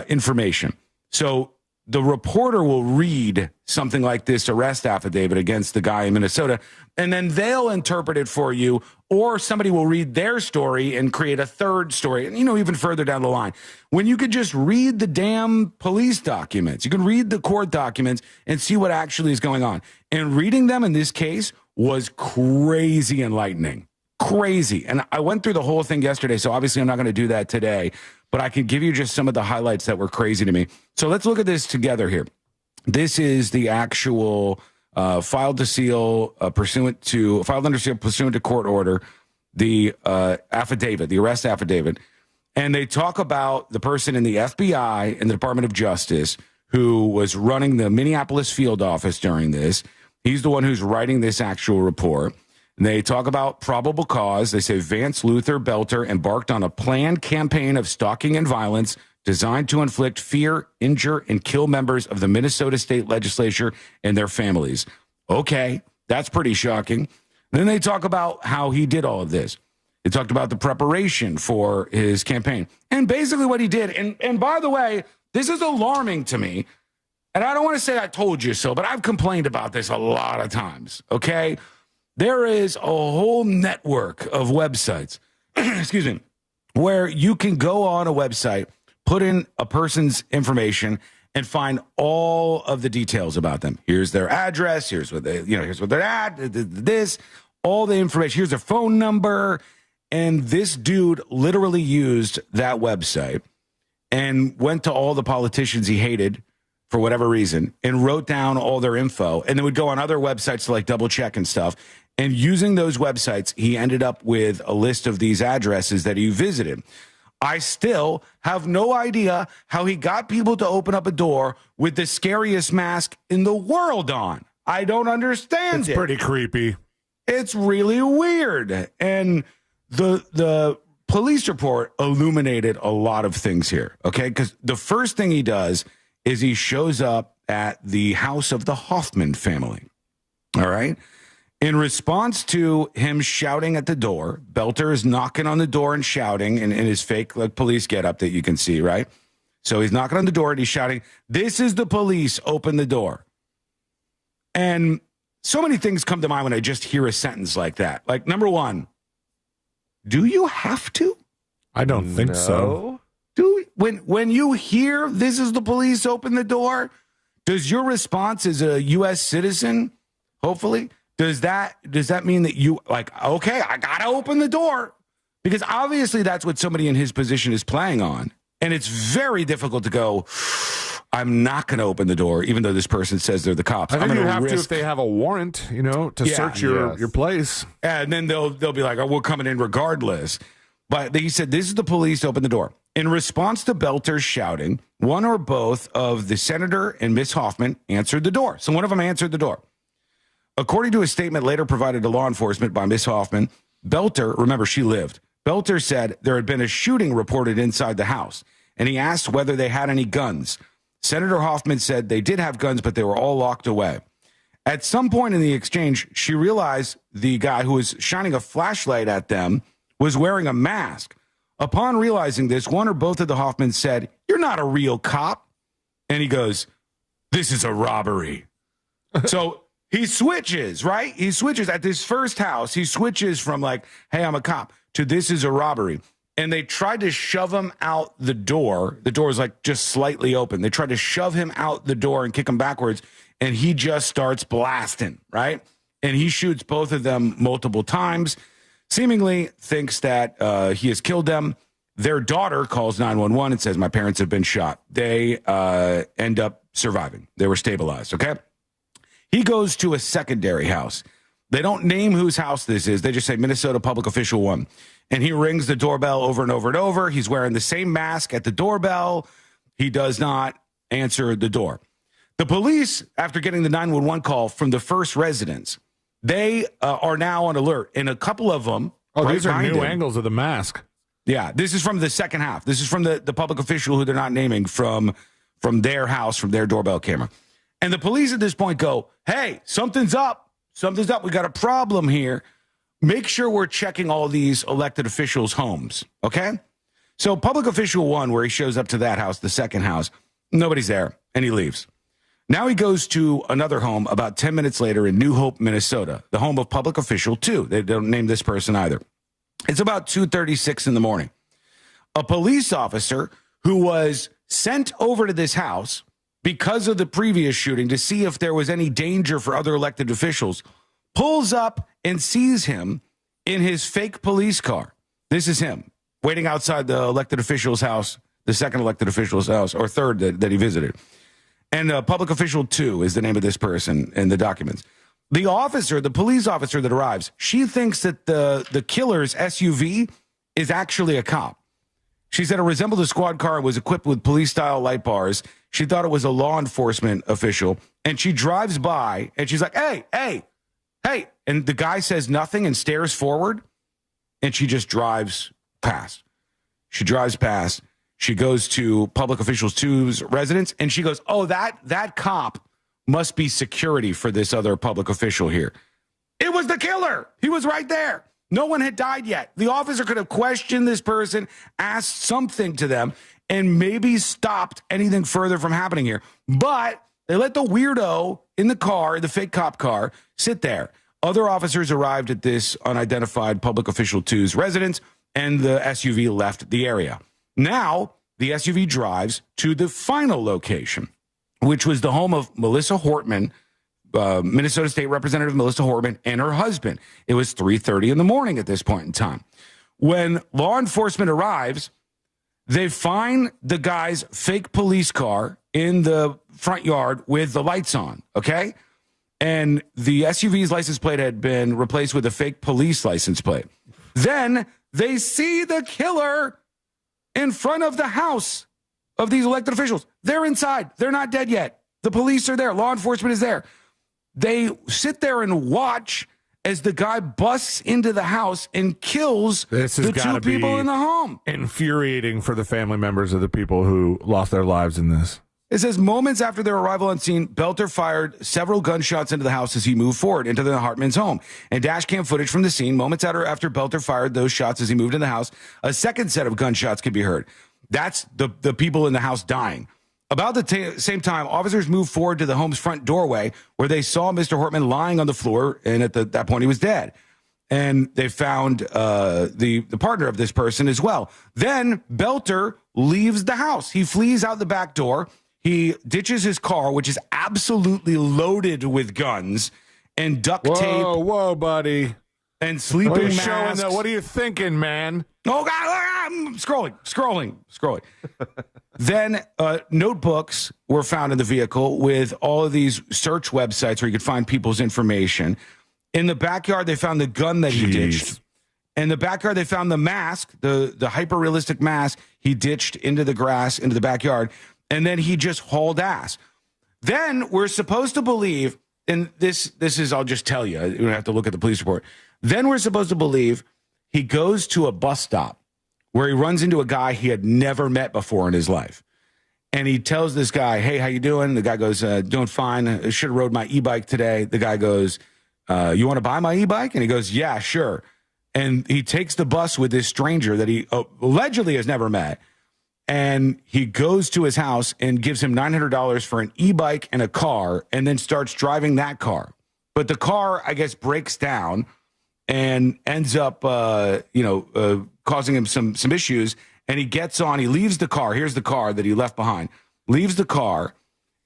information. So the reporter will read something like this arrest affidavit against the guy in Minnesota, and then they'll interpret it for you, or somebody will read their story and create a third story, and even further down the line. When you could just read the damn police documents, you can read the court documents and see what actually is going on. And reading them in this case was crazy enlightening. Crazy. And I went through the whole thing yesterday, so obviously I'm not going to do that today, but I can give you just some of the highlights that were crazy to me. So let's look at this together here. This is the actual filed under seal pursuant to court order, the affidavit, the arrest affidavit. And they talk about the person in the FBI and the Department of Justice who was running the Minneapolis field office during this. He's the one who's writing this actual report. And they talk about probable cause. They say Vance Luther Belter embarked on a planned campaign of stalking and violence designed to inflict fear, injure, and kill members of the Minnesota State Legislature and their families. Okay, that's pretty shocking. Then they talk about how he did all of this. They talked about the preparation for his campaign and basically what he did. And by the way, this is alarming to me. And I don't want to say I told you so, but I've complained about this a lot of times, okay? There is a whole network of websites, excuse me, where you can go on a website, put in a person's information, and find all of the details about them. Here's their address. Here's what here's what they're at. This, all the information. Here's their phone number. And this dude literally used that website and went to all the politicians he hated for whatever reason and wrote down all their info, and then would go on other websites to double check and stuff. And using those websites, he ended up with a list of these addresses that he visited. I still have no idea how he got people to open up a door with the scariest mask in the world on. I don't understand it.
It's pretty creepy.
It's really weird. And the police report illuminated a lot of things here, okay? Because the first thing he does is he shows up at the house of the Hoffman family, all right? In response to him shouting at the door, Belter is knocking on the door and shouting in his fake police getup that you can see, right? So he's knocking on the door and he's shouting, "This is the police, open the door." And so many things come to mind when I just hear a sentence like that. Like, number one, do you have to?
I don't think so.
When you hear "this is the police, open the door," does your response as a U.S. citizen, hopefully, does that mean that you okay, I gotta open the door? Because obviously that's what somebody in his position is playing on. And it's very difficult to go, I'm not going to open the door, even though this person says they're the cops.
I think
I'm
you
gonna
have to
risk
if they have a warrant, to search your place.
And then they'll be like, oh, we're coming in regardless. But he said, this is the police to open the door. In response to Belter's shouting, one or both of the senator and Miss Hoffman answered the door. So one of them answered the door. According to a statement later provided to law enforcement by Miss Hoffman, Belter, remember, she lived. Belter said there had been a shooting reported inside the house, and he asked whether they had any guns. Senator Hoffman said they did have guns, but they were all locked away. At some point in the exchange, she realized the guy who was shining a flashlight at them was wearing a mask. Upon realizing this, one or both of the Hoffmans said, "You're not a real cop." And he goes, "This is a robbery." So he switches, right? He switches at this first house. He switches from like, "Hey, I'm a cop," to "This is a robbery." And they tried to shove him out the door. The door is like just slightly open. They tried to shove him out the door and kick him backwards. And he just starts blasting, right? And he shoots both of them multiple times, seemingly thinks that he has killed them. Their daughter calls 911 and says, "My parents have been shot." They end up surviving. They were stabilized, okay? He goes to a secondary house. They don't name whose house this is. They just say Minnesota Public Official 1. And he rings the doorbell over and over and over. He's wearing the same mask at the doorbell. He does not answer the door. The police, after getting the 911 call from the first residents, they are now on alert. And a couple of them...
Oh, these are new angles of the mask.
Yeah, this is from the second half. This is from the public official who they're not naming from their house, from their doorbell camera. And the police at this point go, "Hey, something's up. Something's up. We got a problem here. Make sure we're checking all these elected officials' homes." Okay? So public official 1, where he shows up to that house, the second house, nobody's there, and he leaves. Now he goes to another home about 10 minutes later in New Hope, Minnesota, the home of public official 2. They don't name this person either. It's about 2:36 in the morning. A police officer who was sent over to this house because of the previous shooting to see if there was any danger for other elected officials pulls up and sees him in his fake police car. This is him waiting outside the elected official's house, the second elected official's house, or third that he visited. And public official 2 is the name of this person in the documents. The police officer that arrives, she thinks that the killer's SUV is actually a cop. She said it resembled a squad car and was equipped with police-style light bars. She thought it was a law enforcement official. And she drives by, and she's like, "Hey, hey, hey." And the guy says nothing and stares forward, and she just drives past. She drives past. She goes to public officials 2's residence, and she goes, "Oh, that cop must be security for this other public official here." It was the killer. He was right there. No one had died yet. The officer could have questioned this person, asked something to them, and maybe stopped anything further from happening here. But they let the weirdo in the car, the fake cop car, sit there. Other officers arrived at this unidentified public official 2's residence, and the SUV left the area. Now, the SUV drives to the final location, which was the home of Melissa Hortman, Minnesota State Representative Melissa Hortman, and her husband. It was 3:30 in the morning at this point in time. When law enforcement arrives, they find the guy's fake police car in the front yard with the lights on, okay? And the SUV's license plate had been replaced with a fake police license plate. Then they see the killer in front of the house of these elected officials. They're inside. They're not dead yet. The police are there. Law enforcement is there. They sit there and watch as the guy busts into the house and kills the 2 people in the home.
Infuriating for the family members of the people who lost their lives in this.
It says, moments after their arrival on scene, Belter fired several gunshots into the house as he moved forward into the Hartman's home. And dash cam footage from the scene, moments after Belter fired those shots as he moved in the house, a second set of gunshots could be heard. That's the people in the house dying. About the same time, officers moved forward to the home's front doorway where they saw Mr. Hortman lying on the floor, and at that point he was dead. And they found the partner of this person as well. Then Belter leaves the house. He flees out the back door. He ditches his car, which is absolutely loaded with guns and duct tape.
Whoa, buddy.
And sleeping masks.
What are you thinking, man?
Oh, God, I'm scrolling. Then notebooks were found in the vehicle with all of these search websites where you could find people's information. In the backyard, they found the gun that he ditched. In the backyard, they found the mask, the hyper-realistic mask he ditched into the grass, into the backyard, and then he just hauled ass. Then we're supposed to believe, and this is, I'll just tell you, you don't have to look at the police report. Then we're supposed to believe he goes to a bus stop where he runs into a guy he had never met before in his life. And he tells this guy, hey, how you doing? The guy goes, doing fine. I should have rode my e-bike today. The guy goes, you want to buy my e-bike? And he goes, yeah, sure. And he takes the bus with this stranger that he allegedly has never met. And he goes to his house and gives him $900 for an e-bike and a car, and then starts driving that car. But the car, I guess, breaks down and ends up, causing him some issues. And he gets on, he leaves the car. Here's the car that he left behind. Leaves the car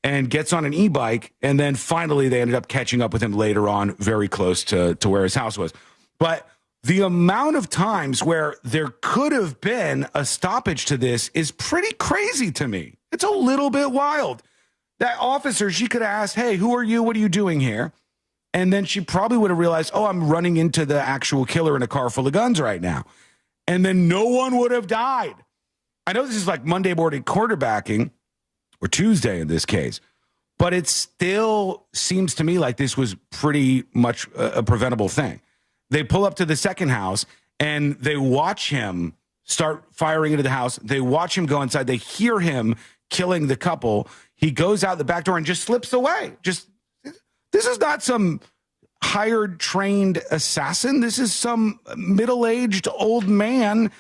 and gets on an e-bike. And then finally they ended up catching up with him later on, very close to where his house was. But the amount of times where there could have been a stoppage to this is pretty crazy to me. It's a little bit wild. That officer, she could have asked, hey, who are you? What are you doing here? And then she probably would have realized, oh, I'm running into the actual killer in a car full of guns right now. And then no one would have died. I know this is like Monday morning quarterbacking, or Tuesday in this case, but it still seems to me like this was pretty much a preventable thing. They pull up to the second house and they watch him start firing into the house. They watch him go inside. They hear him killing the couple. He goes out the back door and just slips away. This is not some hired, trained assassin. This is some middle-aged old man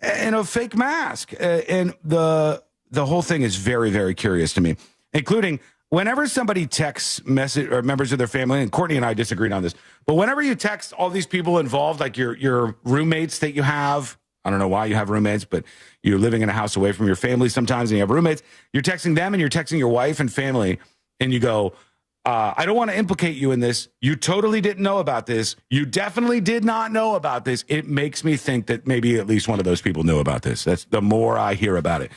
in a fake mask. And the whole thing is very, very curious to me, including whenever somebody texts message or members of their family, and Courtney and I disagreed on this, but whenever you text all these people involved, like your roommates that you have, I don't know why you have roommates, but you're living in a house away from your family sometimes and you have roommates, you're texting them and you're texting your wife and family and you go, I don't want to implicate you in this. You totally didn't know about this. You definitely did not know about this. It makes me think that maybe at least one of those people knew about this. That's the more I hear about it.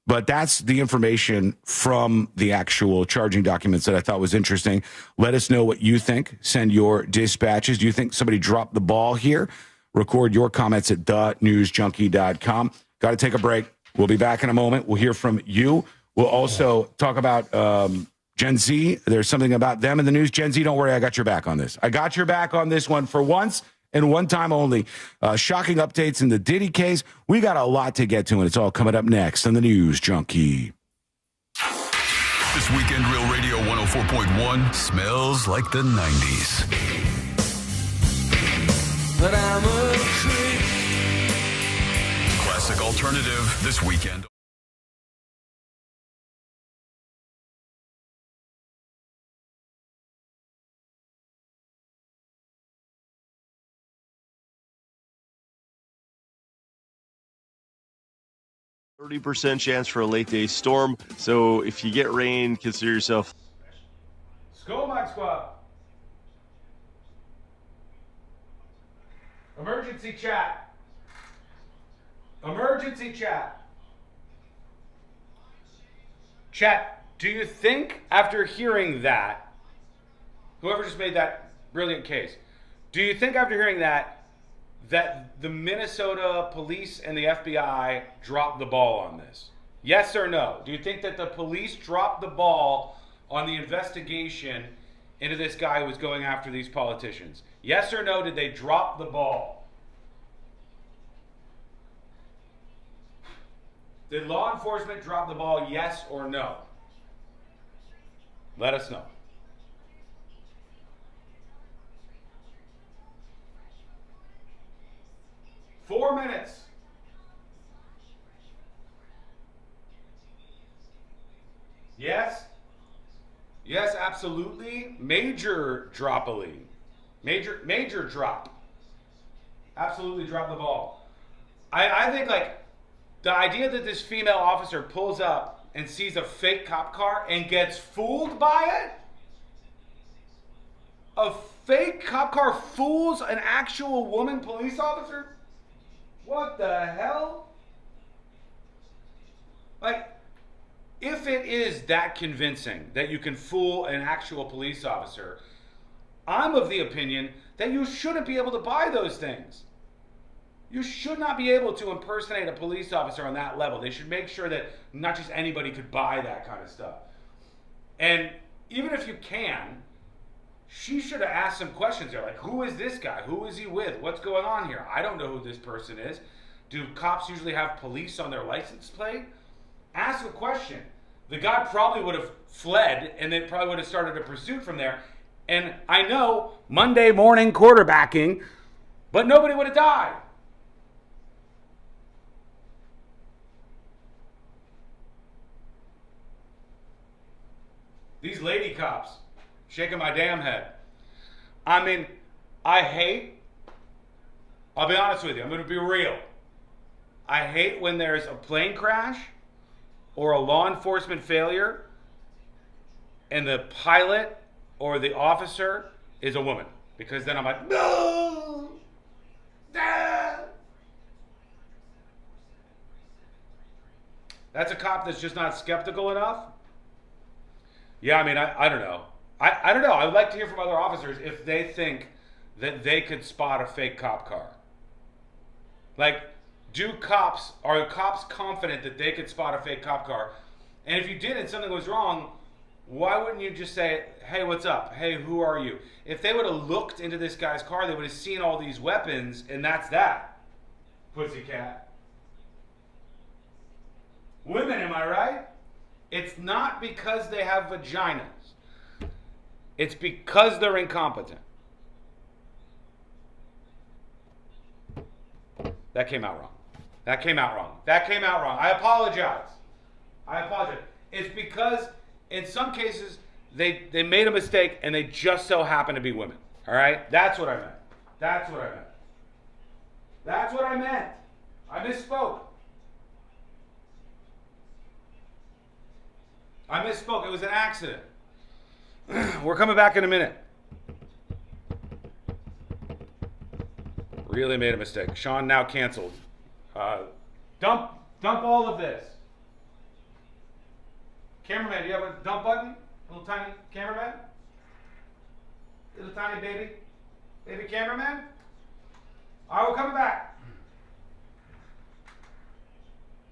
But that's the information from the actual charging documents that I thought was interesting. Let us know what you think. Send your dispatches. Do you think somebody dropped the ball here? Record your comments at thenewsjunkie.com. Got to take a break. We'll be back in a moment. We'll hear from you. We'll also talk about Gen Z. There's something about them in the news. Gen Z, don't worry. I got your back on this. I got your back on this one for once. And one time only. Shocking updates in the Diddy case. We got a lot to get to, and it's all coming up next on the News Junkie.
This weekend, Real Radio 104.1 smells like the 90s. But I'm a creep. Classic alternative this weekend.
%30 chance for a late day storm. So if you get rain, consider yourself.
Skull Mike Squad. Emergency chat. Emergency chat. Chat, do you think after hearing that, whoever just made that brilliant case, do you think after hearing that the Minnesota police and the FBI dropped the ball on this? Yes or no? Do you think that the police dropped the ball on the investigation into this guy who was going after these politicians? Yes or no, did they drop the ball? Did law enforcement drop the ball, yes or no? Let us know. Four minutes. Yes? Yes, absolutely. Major droppily. Major drop. Absolutely drop the ball. I think, like, the idea that this female officer pulls up and sees a fake cop car and gets fooled by it? A fake cop car fools an actual woman police officer? What the hell? Like, if it is that convincing that you can fool an actual police officer, I'm of the opinion that you shouldn't be able to buy those things. You should not be able to impersonate a police officer on that level. They should make sure that not just anybody could buy that kind of stuff. And even if you can, she should have asked some questions there, like, who is this guy? Who is he with? What's going on here? I don't know who this person is. Do cops usually have police on their license plate? Ask a question. The guy probably would have fled, and they probably would have started a pursuit from there. And I know, Monday morning quarterbacking, but nobody would have died. These lady cops shaking my damn head. I mean, I'll be honest with you, I'm going to be real. I hate when there's a plane crash or a law enforcement failure and the pilot or the officer is a woman. Because then I'm like, no! That's a cop that's just not skeptical enough. Yeah, I mean, I don't know. I don't know. I would like to hear from other officers if they think that they could spot a fake cop car. Like, are cops confident that they could spot a fake cop car? And if you did and something was wrong, why wouldn't you just say, hey, what's up? Hey, who are you? If they would have looked into this guy's car, they would have seen all these weapons, and that's that. Pussycat. Women, am I right? It's not because they have vaginas. It's because they're incompetent. That came out wrong. I apologize. It's because in some cases they made a mistake and they just so happen to be women. All right? That's what I meant. I misspoke. It was an accident. We're coming back in a minute. Really made a mistake. Sean now canceled. Dump all of this. Cameraman, do you have a dump button? Little tiny cameraman? Little tiny baby cameraman? All right, we're coming back.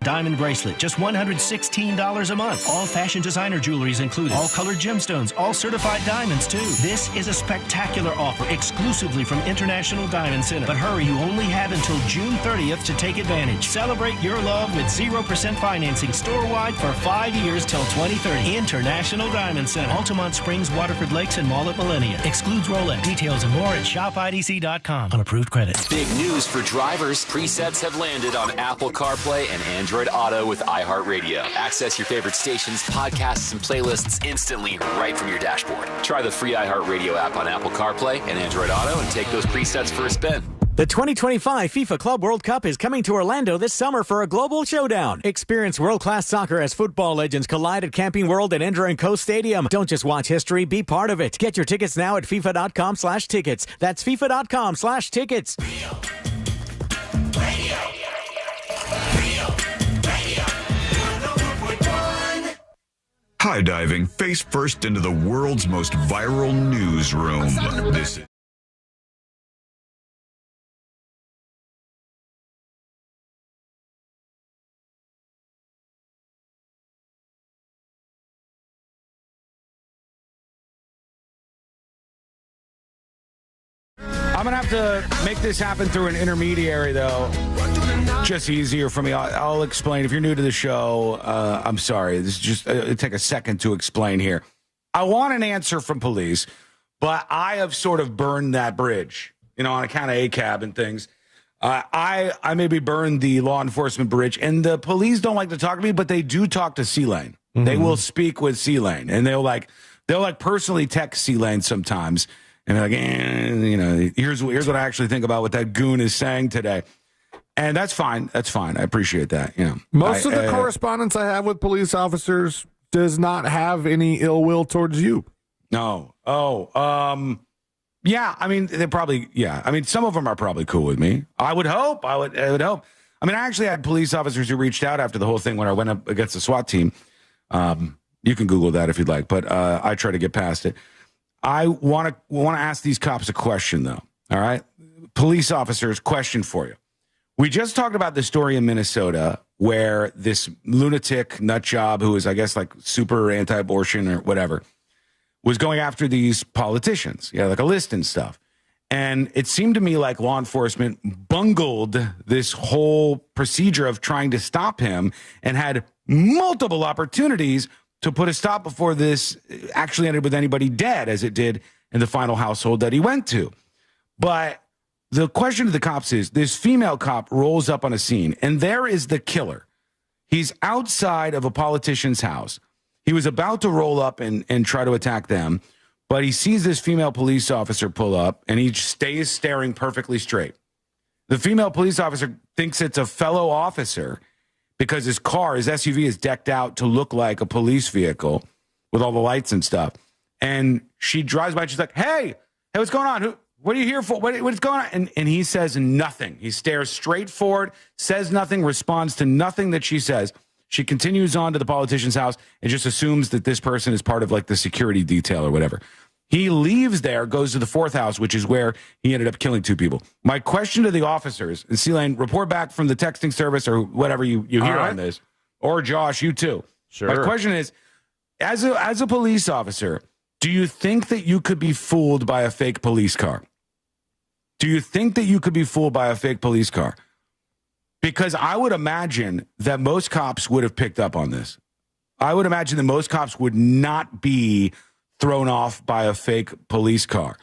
Diamond bracelet, just $116 a month. All fashion designer jewelry is included. All colored gemstones, all certified diamonds too. This is a spectacular offer exclusively from International Diamond Center. But hurry, you only have until June 30th to take advantage. Celebrate your love with 0% financing store-wide for 5 years till 2030. International Diamond Center. Altamont Springs, Waterford Lakes, and Mall at Millennia. Excludes Rolex. Details and more at shopidc.com on approved credit.
Big news for drivers. Presets have landed on Apple CarPlay and Android Auto with iHeartRadio. Access your favorite stations, podcasts, and playlists instantly right from your dashboard. Try the free iHeartRadio app on Apple CarPlay and Android Auto and take those presets for a spin.
The 2025 FIFA Club World Cup is coming to Orlando this summer for a global showdown. Experience world-class soccer as football legends collide at Camping World and Ender & Co Stadium. Don't just watch history, be part of it. Get your tickets now at FIFA.com/tickets. That's FIFA.com/tickets.
High diving face first into the world's most viral newsroom. This is
I'm going to have to make this happen through an intermediary, though. Just easier for me. I'll explain. If you're new to the show, I'm sorry. This is just it'll take a second to explain here. I want an answer from police, but I have sort of burned that bridge, on account of ACAB and things. I maybe burned the law enforcement bridge, and the police don't like to talk to me, but they do talk to C-Lane. Mm-hmm. They will speak with C-Lane, and they'll personally text C-Lane sometimes. And they're like, here's what I actually think about what that goon is saying today. And that's fine. That's fine. I appreciate that.
Most of the correspondence I have with police officers does not have any ill will towards you.
No. Yeah. I mean, some of them are probably cool with me. I would hope. I would hope. I mean, I actually had police officers who reached out after the whole thing when I went up against the SWAT team. You can Google that if you'd like, but I try to get past it. I want to ask these cops a question, though. All right, police officers, question for you. We just talked about the story in Minnesota where this lunatic nut job who is, I guess, like super anti-abortion or whatever, was going after these politicians. Yeah, like a list and stuff. And it seemed to me like law enforcement bungled this whole procedure of trying to stop him and had multiple opportunities to put a stop before this actually ended with anybody dead, as it did in the final household that he went to. But the question to the cops is, this female cop rolls up on a scene, and there is the killer. He's outside of a politician's house. He was about to roll up and try to attack them, but he sees this female police officer pull up, and he stays staring perfectly straight. The female police officer thinks it's a fellow officer because his car, his SUV, is decked out to look like a police vehicle with all the lights and stuff. And she drives by, and she's like, hey, what's going on? What are you here for? What's going on? And he says nothing. He stares straight forward, says nothing, responds to nothing that she says. She continues on to the politician's house and just assumes that this person is part of like the security detail or whatever. He leaves there, goes to the fourth house, which is where he ended up killing two people. My question to the officers, and C-Lane, report back from the texting service or whatever you hear on this, or Josh, you too.
Sure.
My question is, as a police officer, do you think that you could be fooled by a fake police car? Do you think that you could be fooled by a fake police car? Because I would imagine that most cops would have picked up on this. I would imagine that most cops would not be thrown off by a fake police car.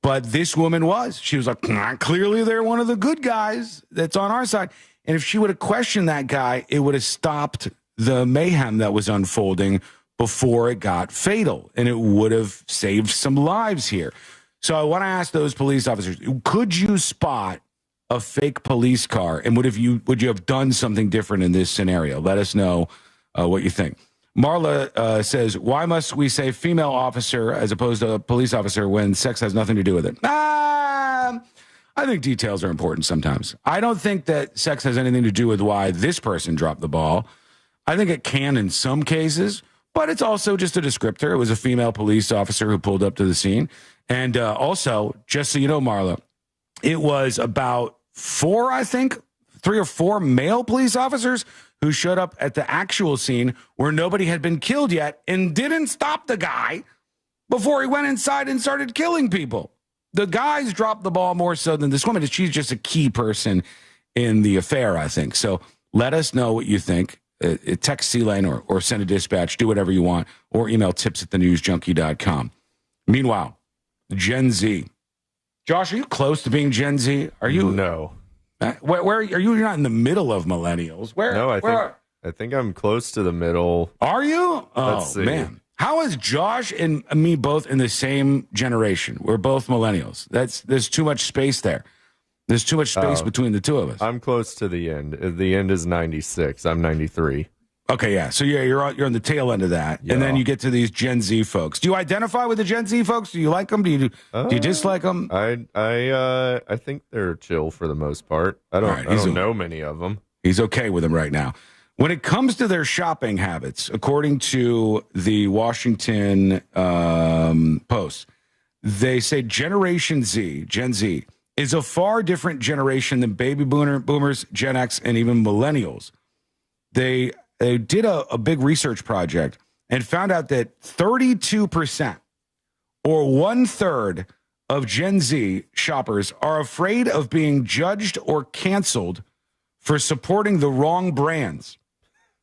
But this woman was. She was like, clearly they're one of the good guys that's on our side. And if she would have questioned that guy, it would have stopped the mayhem that was unfolding before it got fatal. And it would have saved some lives here. So I want to ask those police officers, could you spot a fake police car? And would you have done something different in this scenario? Let us know what you think. Marla says, why must we say female officer as opposed to a police officer when sex has nothing to do with it? I think details are important sometimes. I don't think that sex has anything to do with why this person dropped the ball. I think it can in some cases, but it's also just a descriptor. It was a female police officer who pulled up to the scene. And also, just so you know, Marla, it was about 3 or 4 male police officers who showed up at the actual scene where nobody had been killed yet and didn't stop the guy before he went inside and started killing people. The guys dropped the ball more so than this woman. She's just a key person in the affair, I think. So let us know what you think. Text C-Lane or send a dispatch. Do whatever you want. Or email tips@thenewsjunkie.com. Meanwhile, Gen Z. Josh, are you close to being Gen Z? Are you?
No.
Where are you? You're not in the middle of millennials. Where?
No, I think I'm close to the middle.
Are you?
Let's see.
Man. How is Josh and me both in the same generation? We're both millennials. There's too much space there. There's too much space between the two of us.
I'm close to the end. The end is 96. I'm 93.
Okay, yeah. So you're on the tail end of that,
yeah.
And then you get to these Gen Z folks. Do you identify with the Gen Z folks? Do you like them? Do you dislike them?
I think they're chill for the most part. I don't know many of them.
He's okay with them right now. When it comes to their shopping habits, according to the Washington Post, they say Generation Z, Gen Z, is a far different generation than baby boomers, Gen X, and even millennials. They did a big research project and found out that 32% or 1/3 of Gen Z shoppers are afraid of being judged or canceled for supporting the wrong brands,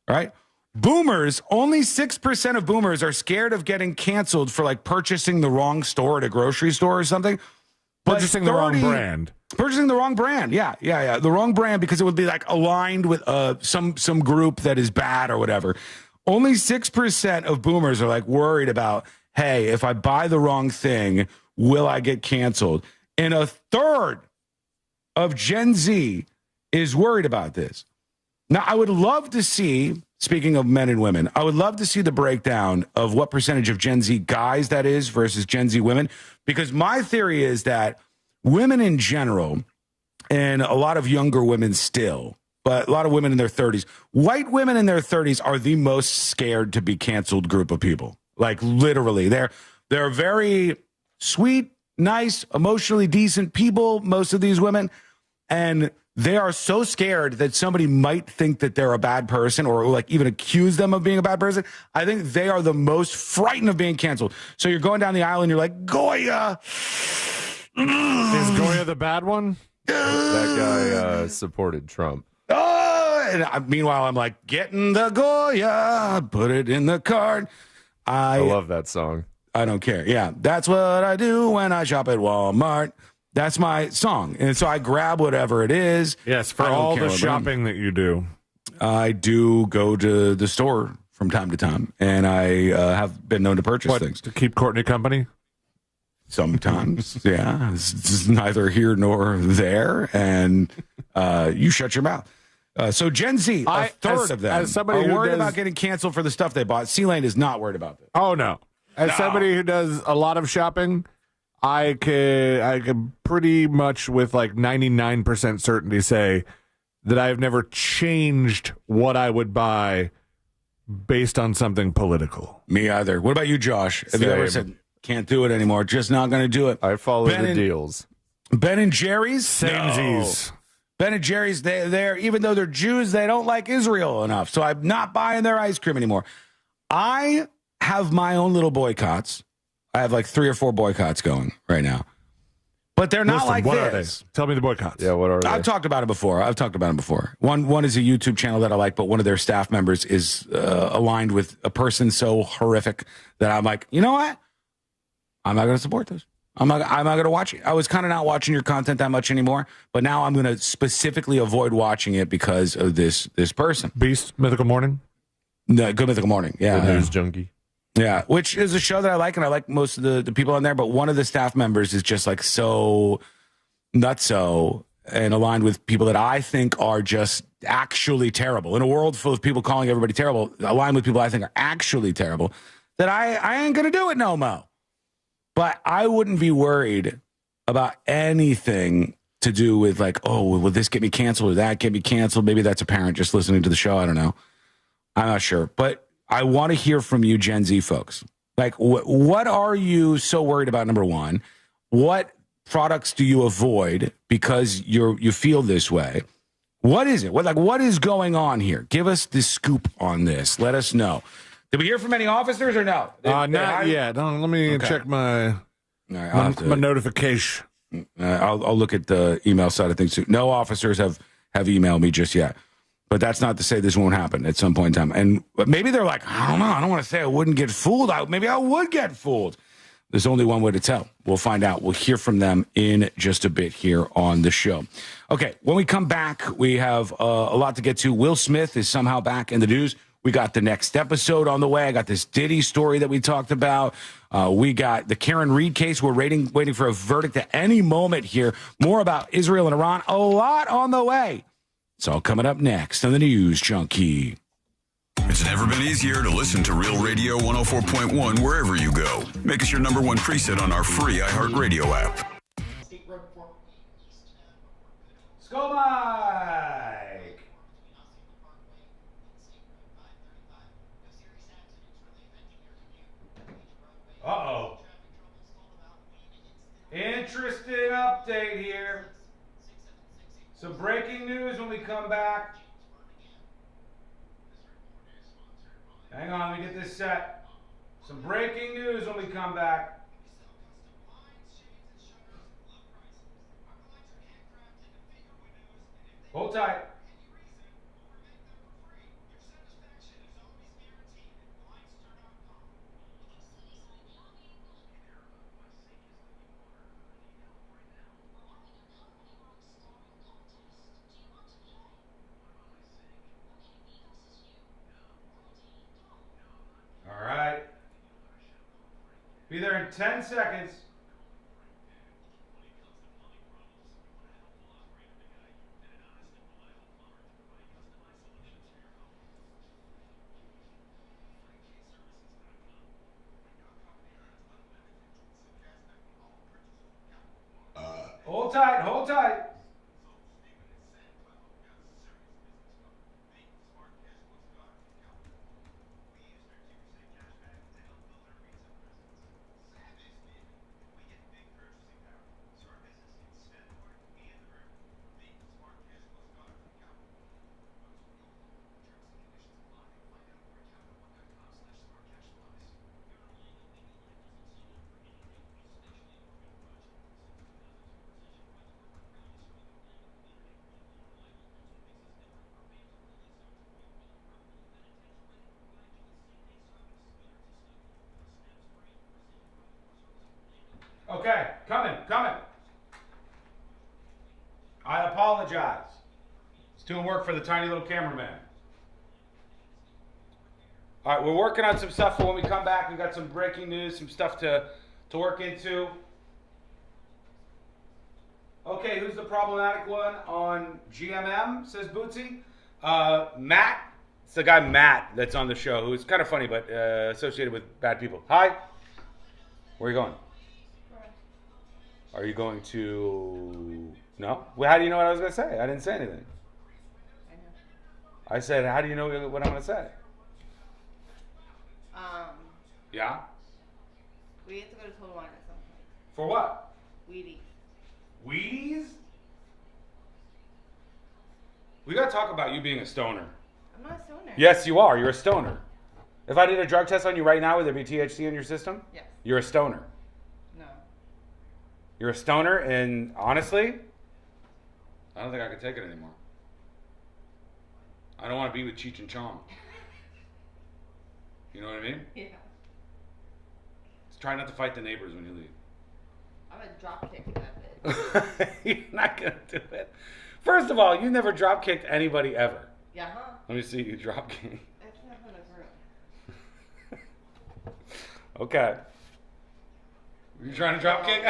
right? Boomers, only 6% of boomers are scared of getting canceled for like purchasing the wrong store at a grocery store or something.
Purchasing the wrong brand.
Purchasing the wrong brand. Yeah. The wrong brand because it would be like aligned with some group that is bad or whatever. Only 6% of boomers are like worried about, hey, if I buy the wrong thing, will I get canceled? And 1/3 of Gen Z is worried about this. Now, I would love to see, speaking of men and women, I would love to see the breakdown of what percentage of Gen Z guys that is versus Gen Z women, because my theory is that women in general, and a lot of younger women still, but a lot of women in their 30s. White women in their 30s are the most scared to be canceled group of people. Like literally, they're very sweet, nice, emotionally decent people, most of these women, and they are so scared that somebody might think that they're a bad person or like even accuse them of being a bad person. I think they are the most frightened of being canceled. So you're going down the aisle and you're like, Goya.
Is Goya the bad one?
That guy supported Trump.
Meanwhile, I'm like, getting the Goya, put it in the cart.
I love that song.
I don't care. Yeah, that's what I do when I shop at Walmart. That's my song. And so I grab whatever it is.
Yes, for all the shopping that you do.
I do go to the store from time to time, and I have been known to purchase things.
To keep Courtney company?
Sometimes, yeah. It's neither here nor there, and you shut your mouth. So Gen Z, a third of them are worried about getting canceled for the stuff they bought. C-Lane is not worried about this.
Oh, no. As somebody who does a lot of shopping, I could pretty much with like 99% certainty say that I have never changed what I would buy based on something political.
Me either. What about you, Josh? Have you ever said, can't do it anymore, just not going to do it?
I follow the deals.
Ben and Jerry's?
Samesies.
No. Ben and Jerry's, they're even though they're Jews, they don't like Israel enough. So I'm not buying their ice cream anymore. I have my own little boycotts. I have like 3 or 4 boycotts going right now. But they're not like
what
this.
Are they? Tell me the boycotts.
Yeah, what are they?
I've talked about it before. One is a YouTube channel that I like, but one of their staff members is aligned with a person so horrific that I'm like, you know what? I'm not going to support this. I'm not going to watch it. I was kind of not watching your content that much anymore, but now I'm going to specifically avoid watching it because of this person.
Beast, Mythical Morning?
No, Good Mythical Morning. Yeah.
The News Junkie.
Yeah, which is a show that I like, and I like most of the people on there, but one of the staff members is just like so nutso and aligned with people that I think are just actually terrible. In a world full of people calling everybody terrible, aligned with people I think are actually terrible, that I ain't going to do it no mo. But I wouldn't be worried about anything to do with like, oh, will this get me canceled or that get me canceled? Maybe that's a parent just listening to the show. I don't know. I'm not sure. But I want to hear from you, Gen Z folks. Like, what are you so worried about, number one? What products do you avoid because you feel this way? What is it? What is going on here? Give us the scoop on this. Let us know. Did we hear from any officers or no?
Not yet. Let me check my notification.
I'll look at the email side of things too. No officers have emailed me just yet. But that's not to say this won't happen at some point in time. And maybe they're like, I don't know. I don't want to say I wouldn't get fooled. Maybe I would get fooled. There's only one way to tell. We'll find out. We'll hear from them in just a bit here on the show. Okay, when we come back, we have a lot to get to. Will Smith is somehow back in the news. We got the next episode on the way. I got this Diddy story that we talked about. We got the Karen Reed case. We're waiting for a verdict at any moment here. More about Israel and Iran. A lot on the way. It's all coming up next on the News Junkie.
It's never been easier to listen to Real Radio 104.1 wherever you go. Make us your number one preset on our free iHeartRadio app.
Let's go, Mike. Uh-oh. Interesting update here. Some breaking news when we come back. Hang on, let me get this set. Some breaking news when we come back. Hold tight. All right. Be there in 10 seconds. Hold tight, hold tight. Okay, coming. I apologize. It's doing work for the tiny little cameraman. All right, we're working on some stuff for when we come back. We've got some breaking news, some stuff to work into. Okay, who's the problematic one on GMM, says Bootsy? Matt. It's the guy Matt that's on the show, who's kind of funny, but associated with bad people. Hi. Where are you going? Are you going to... No? Well, how do you know what I was going to say? I didn't say anything. I said, how do you know what I'm going to say? Yeah?
We have to go to Total Wine at some point.
For what?
Wheaties.
Wheaties? We got to talk about you being a stoner.
I'm not a stoner.
Yes, you are. You're a stoner. If I did a drug test on you right now, would there be THC in your system?
Yes.
You're a stoner.
No.
You're a stoner, and honestly, I don't think I could take it anymore. I don't want to be with Cheech and Chong. You know what I mean?
Yeah.
Just try not to fight the neighbors when you leave.
I'm going to drop kick that bitch.
You're not going to do it. First of all, you never drop kicked anybody ever.
Yeah, huh?
Let me see you drop kick.
I can't put a room.
Okay. You trying to drop kick?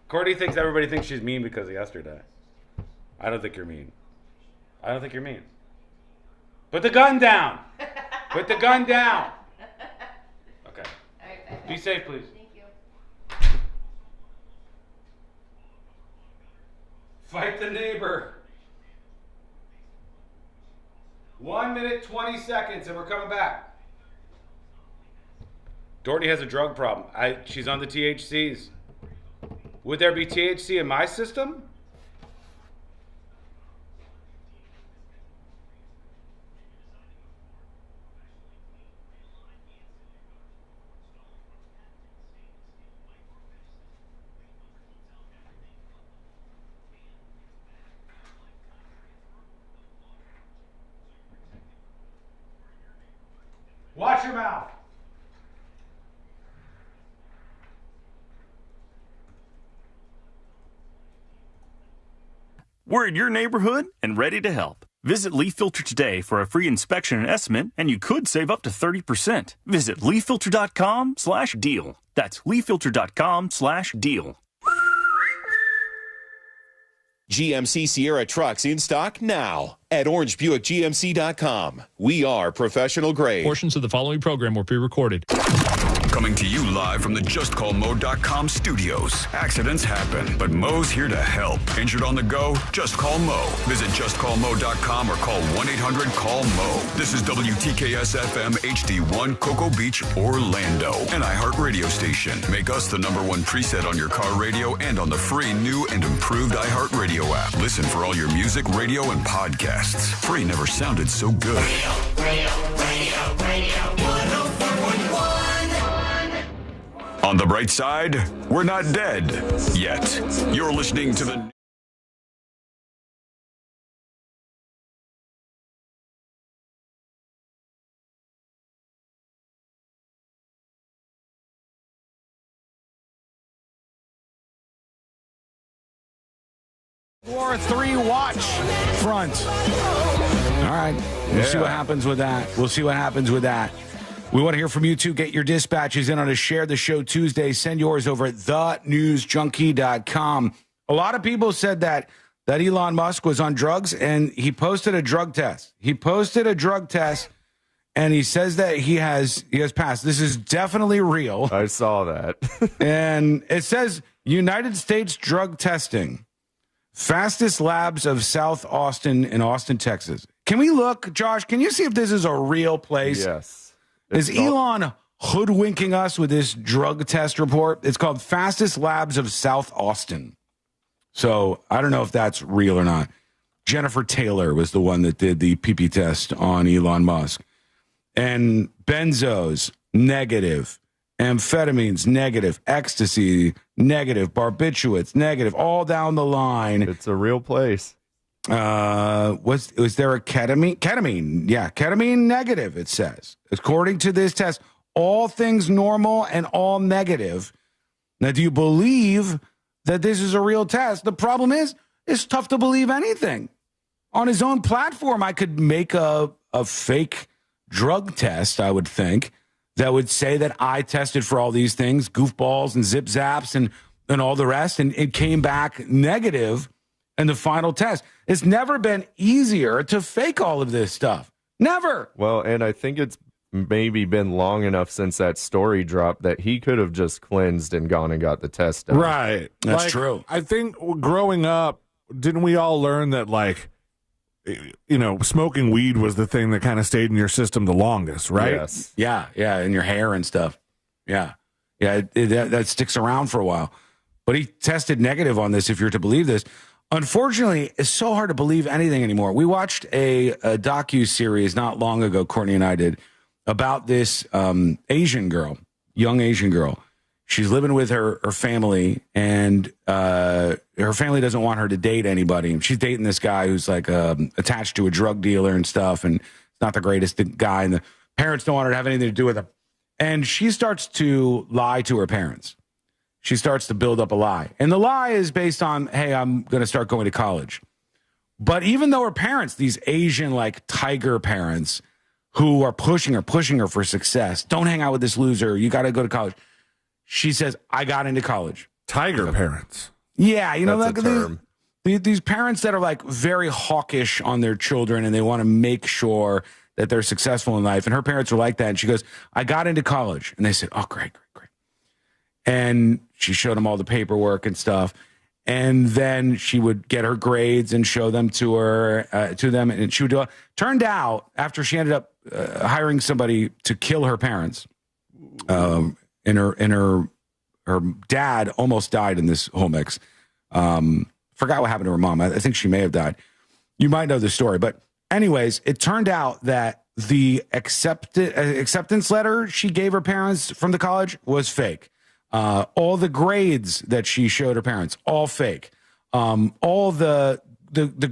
Courtney thinks everybody thinks she's mean because of yesterday. I don't think you're mean. I don't think you're mean. Put the gun down. Put the gun down. Okay. Be safe, please.
Thank you.
Fight the neighbor. 1 minute, 20 seconds, and we're coming back. Dorothy has a drug problem. She's on the THCs. Would there be THC in my system? Watch your mouth.
We're in your neighborhood and ready to help. Visit Leaf Filter today for a free inspection and estimate, and you could save up to 30%. Visit leaffilter.com/deal. That's leaffilter.com/deal.
GMC Sierra trucks in stock now at orangebuickgmc.com. We are professional grade.
Portions of the following program were pre-recorded.
Coming to you live from the JustCallMo.com studios. Accidents happen, but Mo's here to help. Injured on the go? Just call Mo. Visit JustCallMo.com or call 1-800-CALL-MO. This is WTKS-FM HD1 Cocoa Beach, Orlando. An iHeart radio station. Make us the #1 preset on your car radio and on the free new and improved iHeart radio app. Listen for all your music, radio, and podcasts. Free never sounded so good. Radio 104.1. On the bright side, we're not dead yet. You're listening to the...
War 3 watch front. All right. We'll see what happens with that. We want to hear from you, too. Get your dispatches in on a Share the Show Tuesday. Send yours over at thenewsjunkie.com. A lot of people said that Elon Musk was on drugs, and he posted a drug test. And he says that he has passed. This is definitely real.
I saw that.
And it says United States drug testing. Fastest labs of South Austin in Austin, Texas. Can we look, Josh? Can you see if this is a real place?
Yes.
Is Elon hoodwinking us with this drug test report? It's called Fastest Labs of South Austin. So I don't know if that's real or not. Jennifer Taylor was the one that did the PP test on Elon Musk. And benzos, negative. Amphetamines, negative. Ecstasy, negative. Barbiturates, negative. All down the line.
It's a real place.
Was there a ketamine? Yeah, ketamine negative, it says. According to this test, all things normal and all negative. Now, do you believe that this is a real test? The problem is, it's tough to believe anything. On his own platform, I could make a fake drug test, I would think, that would say that I tested for all these things, goofballs and zip zaps and all the rest, and it came back negative in the final test. It's never been easier to fake all of this stuff. Never.
Well, and I think it's maybe been long enough since that story dropped that he could have just cleansed and gone and got the test done.
Right.
That's true.
I think growing up, didn't we all learn that, like, you know, smoking weed was the thing that kind of stayed in your system the longest, right?
Yes.
Yeah, in your hair and stuff. Yeah, that sticks around for a while. But he tested negative on this, if you're to believe this. Unfortunately, it's so hard to believe anything anymore. We watched a docu-series not long ago, Courtney and I did, about this Asian girl, young Asian girl. She's living with her family, and her family doesn't want her to date anybody. She's dating this guy who's like attached to a drug dealer and stuff, and it's not the greatest guy, and the parents don't want her to have anything to do with him. And she starts to lie to her parents. She starts to build up a lie. And the lie is based on, hey, I'm going to start going to college. But even though her parents, these Asian, like, tiger parents who are pushing her for success, don't hang out with this loser, you got to go to college. She says, I got into college.
Tiger parents.
Yeah, you know,
That's a term.
These parents that are like very hawkish on their children and they want to make sure that they're successful in life. And her parents are like that. And she goes, I got into college. And they said, oh, great. And she showed them all the paperwork and stuff. And then she would get her grades and show them to them. And she would do it. Turned out, after she ended up hiring somebody to kill her parents, and her dad almost died in this whole mix. Forgot what happened to her mom. I think she may have died. You might know the story. But anyways, it turned out that the acceptance letter she gave her parents from the college was fake. All the grades that she showed her parents, all fake. All the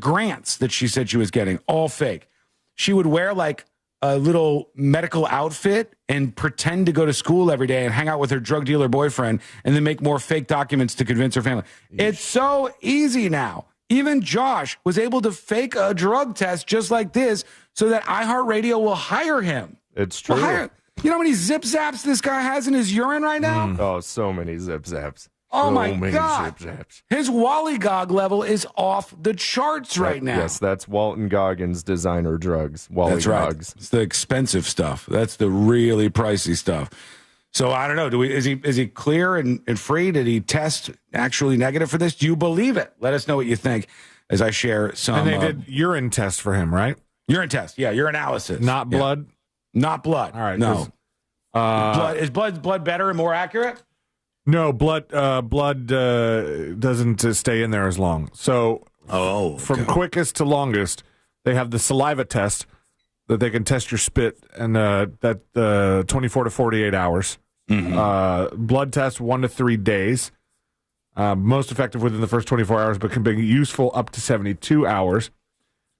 grants that she said she was getting, all fake. She would wear like a little medical outfit and pretend to go to school every day and hang out with her drug dealer boyfriend and then make more fake documents to convince her family. It's so easy now. Even Josh was able to fake a drug test just like this so that iHeartRadio will hire him.
It's true.
You know how many zip zaps this guy has in his urine right now?
Oh, so many zip zaps.
Oh,
so
my
many
God.
Zip zaps.
His Wallygog level is off the charts right now.
Yes, that's Walton Goggins designer drugs.
That's right.
Wallygog's.
It's the expensive stuff. That's the really pricey stuff. So I don't know. Is he clear and free? Did he test actually negative for this? Do you believe it? Let us know what you think as I share some.
And they did urine test for him, right?
Urine test. Yeah, urinalysis.
Not blood?
Yeah. Not blood.
All right.
No. Is blood better and more accurate?
No, blood doesn't stay in there as long. So from quickest to longest, they have the saliva test that they can test your spit, and that 24 to 48 hours. Mm-hmm. Blood test 1 to 3 days. Most effective within the first 24 hours, but can be useful up to 72 hours.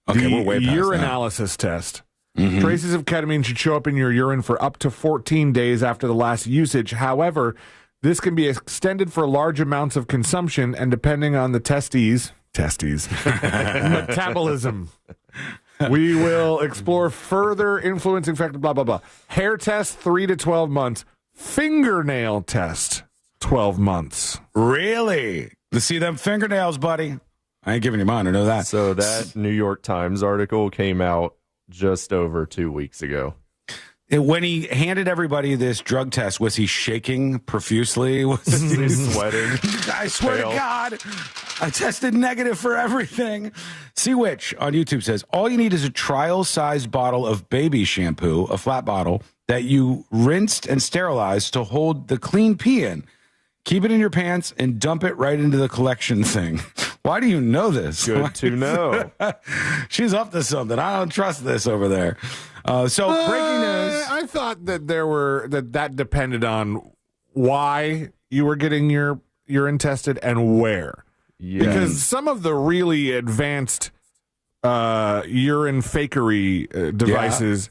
Okay,
the
we're way past
urinalysis test.
Mm-hmm.
Traces of ketamine should show up in your urine for up to 14 days after the last usage. However, this can be extended for large amounts of consumption, and depending on the testes, metabolism. We will explore further influencing factors, blah, blah, blah. Hair test, 3 to 12 months. Fingernail test, 12 months.
Really? To see them fingernails, buddy. I ain't giving you mine, I know that.
So that New York Times article came out just over 2 weeks ago.
When he handed everybody this drug test, was he shaking profusely? Was
he sweating?
I swear to God, I tested negative for everything. See Which on YouTube says, all you need is a trial-sized bottle of baby shampoo, a flat bottle, that you rinsed and sterilized to hold the clean pee in. Keep it in your pants and dump it right into the collection thing. Why do you know this?
Good to know.
She's up to something. I don't trust this over there. So breaking news.
I thought that that depended on why you were getting your urine tested and where.
Yeah.
Because some of the really advanced urine fakery devices,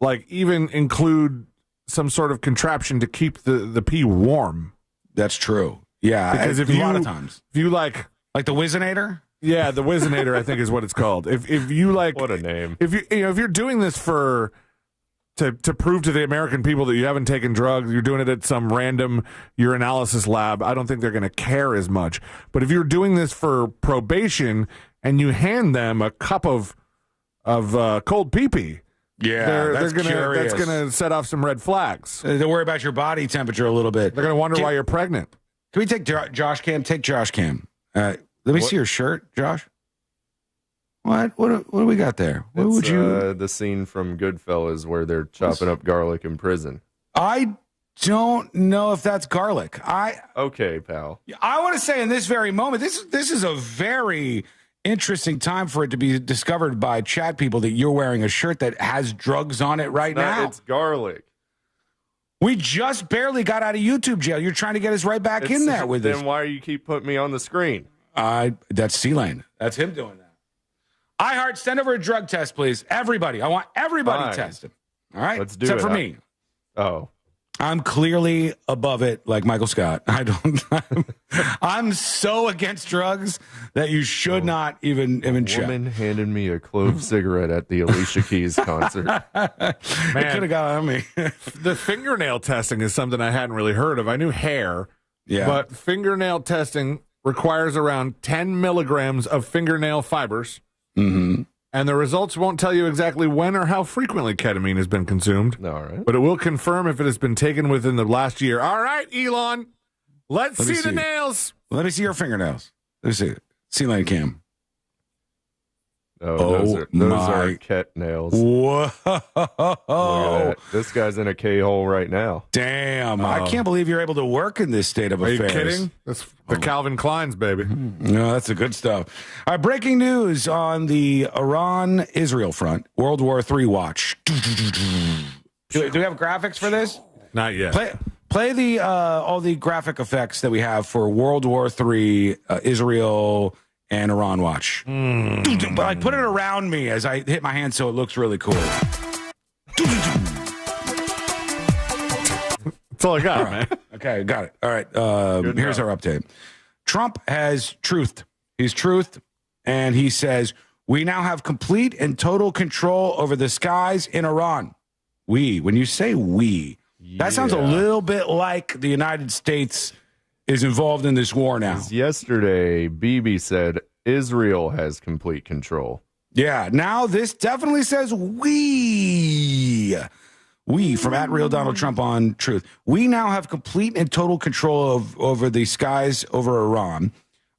like even include some sort of contraption to keep the pee warm.
That's true. Yeah,
because
a lot of times,
if you like
the Wizinator.
Yeah, the Wizinator, I think is what it's called. If you like,
what a name.
If you're doing this to prove to the American people that you haven't taken drugs, you're doing it at some random urinalysis lab, I don't think they're going to care as much. But if you're doing this for probation and you hand them a cup of cold pee-pee, that's gonna set off some red flags.
They worry about your body temperature a little bit.
They're gonna wonder why you're pregnant.
Can we take Josh Cam? Take Josh Cam. Let me see your shirt, Josh. What do we got there? What
it's,
would you?
The scene from Goodfellas where they're chopping up garlic in prison.
I don't know if that's garlic.
Okay, pal.
I want to say in this very moment, this is a very interesting time for it to be discovered by chat people that you're wearing a shirt that has drugs on it now.
It's garlic.
We just barely got out of YouTube jail. You're trying to get us right back in there with this.
Then why do you keep putting me on the screen?
That's C-Lane. That's him doing that. iHeart, send over a drug test, please. Everybody. I want everybody tested. All right?
Let's do
Except
it.
for me.
Oh.
I'm clearly above it like Michael Scott. I'm so against drugs that you should not even check.
Woman handed me a clove cigarette at the Alicia Keys concert.
Man, it could have got on me.
The fingernail testing is something I hadn't really heard of. I knew hair, but fingernail testing requires around 10 milligrams of fingernail fibers.
Mm-hmm.
And the results won't tell you exactly when or how frequently ketamine has been consumed.
All right.
But it will confirm if it has been taken within the last year. All right, Elon. Let's see the nails.
Let me see your fingernails. Let me see it. C-Lane Cam.
Those are cat nails.
Whoa.
Look at that. This guy's in a K-hole right now.
Damn. I can't believe you're able to work in this state of affairs.
Are you kidding? That's the Calvin Kleins, baby.
No, that's the good stuff. All right, breaking news on the Iran-Israel front. World War III watch. Do we have graphics for this?
Not yet.
Play the all the graphic effects that we have for World War III, Israel and Iran watch. But I put it around me as I hit my hand so it looks really cool.
That's all I got, man.
Okay, got it. All right, here's our update. Trump has truthed. He's truthed, and he says, we now have complete and total control over the skies in Iran. When you say we, that sounds a little bit like the United States is involved in this war now.
Yesterday, Bibi said Israel has complete control.
Yeah, now this definitely says we from @RealDonaldTrump on Truth. We now have complete and total control over the skies over Iran.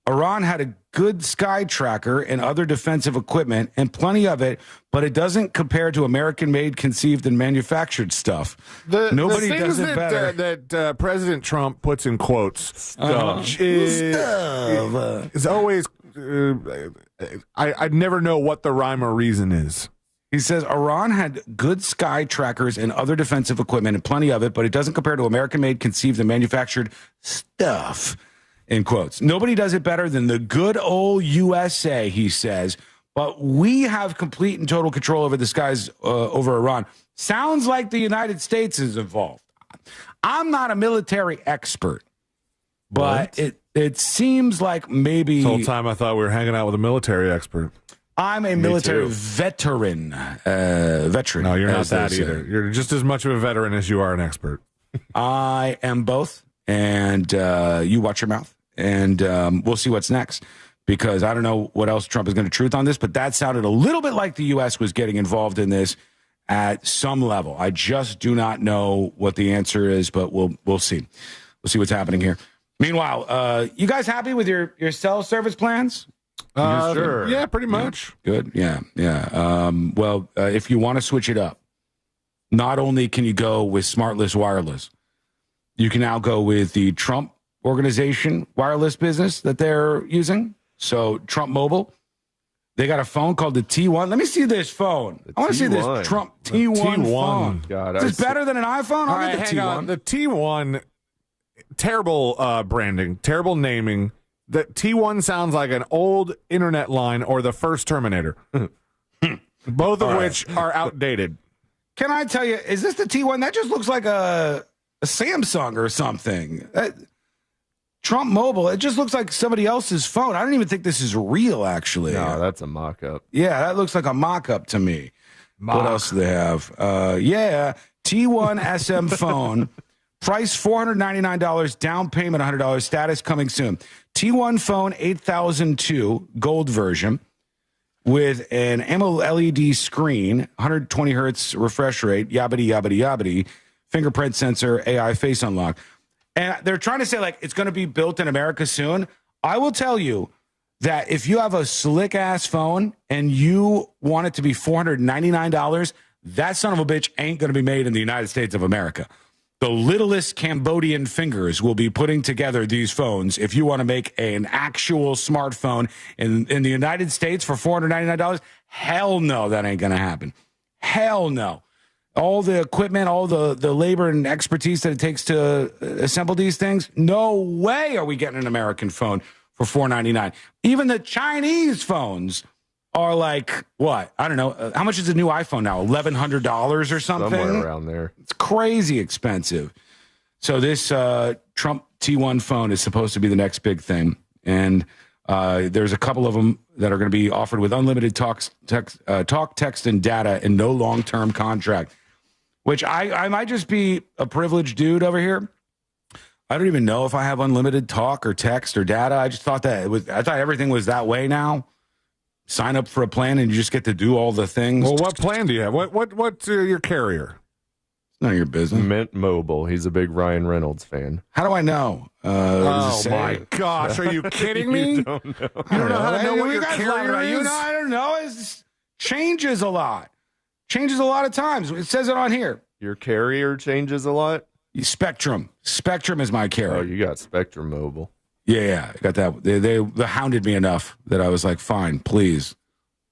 Iran had a good sky tracker and other defensive equipment, and plenty of it, but it doesn't compare to American-made, conceived, and manufactured stuff. Nobody does it better.
That President Trump puts in quotes is always. I'd never know what the rhyme or reason is.
He says Iran had good sky trackers and other defensive equipment, and plenty of it, but it doesn't compare to American-made, conceived, and manufactured stuff. In quotes. Nobody does it better than the good old USA, he says, but we have complete and total control over the skies over Iran. Sounds like the United States is involved. I'm not a military expert, but it seems like maybe...
This whole time I thought we were hanging out with a military expert.
I'm a military veteran.
No, you're not that either. You're just as much of a veteran as you are an expert.
I am both, and you watch your mouth. And we'll see what's next, because I don't know what else Trump is going to truth on this, but that sounded a little bit like the U.S. was getting involved in this at some level. I just do not know what the answer is, but we'll see. We'll see what's happening here. Meanwhile, you guys happy with your cell service plans?
Sure. Yeah, pretty much.
Good. Yeah. Well, if you want to switch it up, not only can you go with Smartless Wireless, you can now go with the Trump organization wireless business that they're using. So Trump Mobile, they got a phone called the T1. Let me see this phone. I want to see this Trump T1 phone.
God,
is this better than an iPhone?
All right, hang on. The T1, terrible branding, terrible naming. The T1 sounds like an old internet line or the first Terminator, both of which are outdated.
Can I tell you, is this the T1? That just looks like a Samsung or something. Trump Mobile, it just looks like somebody else's phone. I don't even think this is real, actually.
No, that's a mock-up.
Yeah, that looks like a mock-up to me. What else do they have? T1 SM phone, price $499, down payment $100, status coming soon. T1 phone 8002, gold version, with an AMOLED screen, 120 hertz refresh rate, yabbity, yabbity, yabbity, fingerprint sensor, AI face unlock. And they're trying to say, like, it's going to be built in America soon. I will tell you that if you have a slick-ass phone and you want it to be $499, that son of a bitch ain't going to be made in the United States of America. The littlest Cambodian fingers will be putting together these phones if you want to make an actual smartphone in the United States for $499. Hell no, that ain't going to happen. Hell no. All the equipment, all the labor and expertise that it takes to assemble these things, no way are we getting an American phone for $499. Even the Chinese phones are like, what? I don't know. How much is a new iPhone now? $1,100 or something?
Somewhere around there.
It's crazy expensive. So this Trump T1 phone is supposed to be the next big thing. And there's a couple of them that are going to be offered with unlimited talk, text, and data and no long-term contract, which I might just be a privileged dude over here. I don't even know if I have unlimited talk or text or data. I just thought I thought everything was that way now. Sign up for a plan and you just get to do all the things.
Well, what plan do you have? What's your carrier?
It's none of your business.
Mint Mobile. He's a big Ryan Reynolds fan.
How do I know?
Oh my gosh, are you kidding me?
You don't know.
You don't know how to know what your carrier is?
I don't know. It changes a lot. Changes a lot of times. It says it on here.
Your carrier changes a lot?
Spectrum. Spectrum is my carrier.
Oh, you got Spectrum Mobile. Yeah,
I got that. They hounded me enough that I was like, fine, please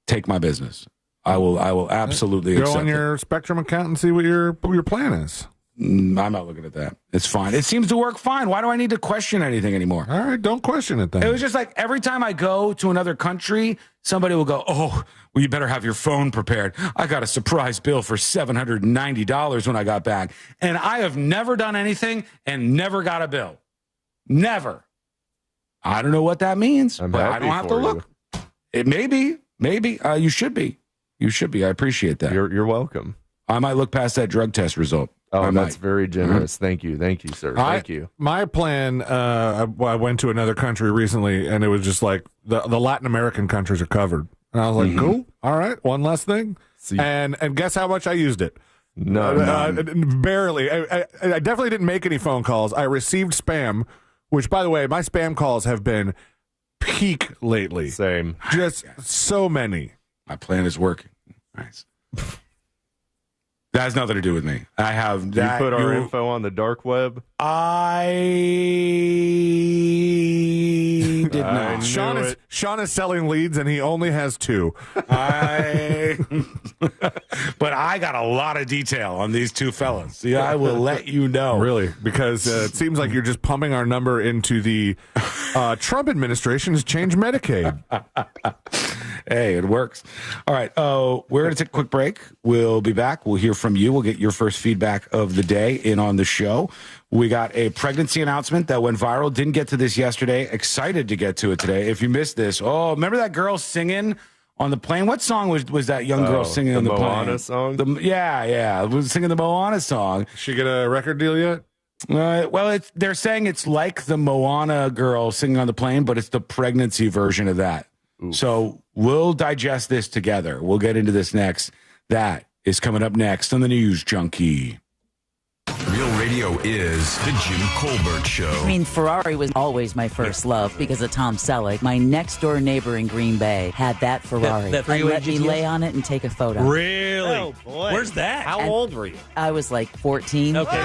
take my business. I will absolutely
go
accept
on your Spectrum account and see what your plan is.
I'm not looking at that. It's fine. It seems to work fine. Why do I need to question anything anymore?
All right, don't question it then.
It was just like every time I go to another country, somebody will go, oh, well, you better have your phone prepared. I got a surprise bill for $790 when I got back. And I have never done anything and never got a bill. Never. I don't know what that means, but I don't have to look. It may be. Maybe. You should be. You should be. I appreciate that.
You're welcome.
I might look past that drug test result.
Oh, that's very generous. Thank you. Thank you, sir. Thank you.
My plan, I went to another country recently, and it was just like the Latin American countries are covered. And I was like, cool. All right, one less thing. And guess how much I used it?
None.
Barely. I definitely didn't make any phone calls. I received spam, which, by the way, my spam calls have been peak lately.
Same.
Just so many.
My plan is working. Nice. That has nothing to do with me. I have that.
You put our info on the dark web?
I did not.
Sean is selling leads, and he only has 2.
But I got a lot of detail on these 2 fellas. See, I will let you know.
Really? Because it seems like you're just pumping our number into the Trump administration has changed Medicaid.
Hey, it works. All right. We're going to take a quick break. We'll be back. We'll hear from you. We'll get your first feedback of the day in on the show. We got a pregnancy announcement that went viral. Didn't get to this yesterday. Excited to get to it today. If you missed this, remember that girl singing on the plane? What song was that young girl singing on the plane?
The Moana song?
Yeah. Was singing the Moana song.
She get a record deal yet?
Well, they're saying it's like the Moana girl singing on the plane, but it's the pregnancy version of that. Oof. So we'll digest this together. We'll get into this next. That is coming up next on the News Junkie.
Real Radio is the Jim Colbert Show.
I mean, Ferrari was always my first love because of Tom Selleck. My next door neighbor in Green Bay had that Ferrari.
That
and let me lay on it and take a photo.
Really?
Oh, boy.
Where's that?
How old were you? I was like 14.
Okay, 14.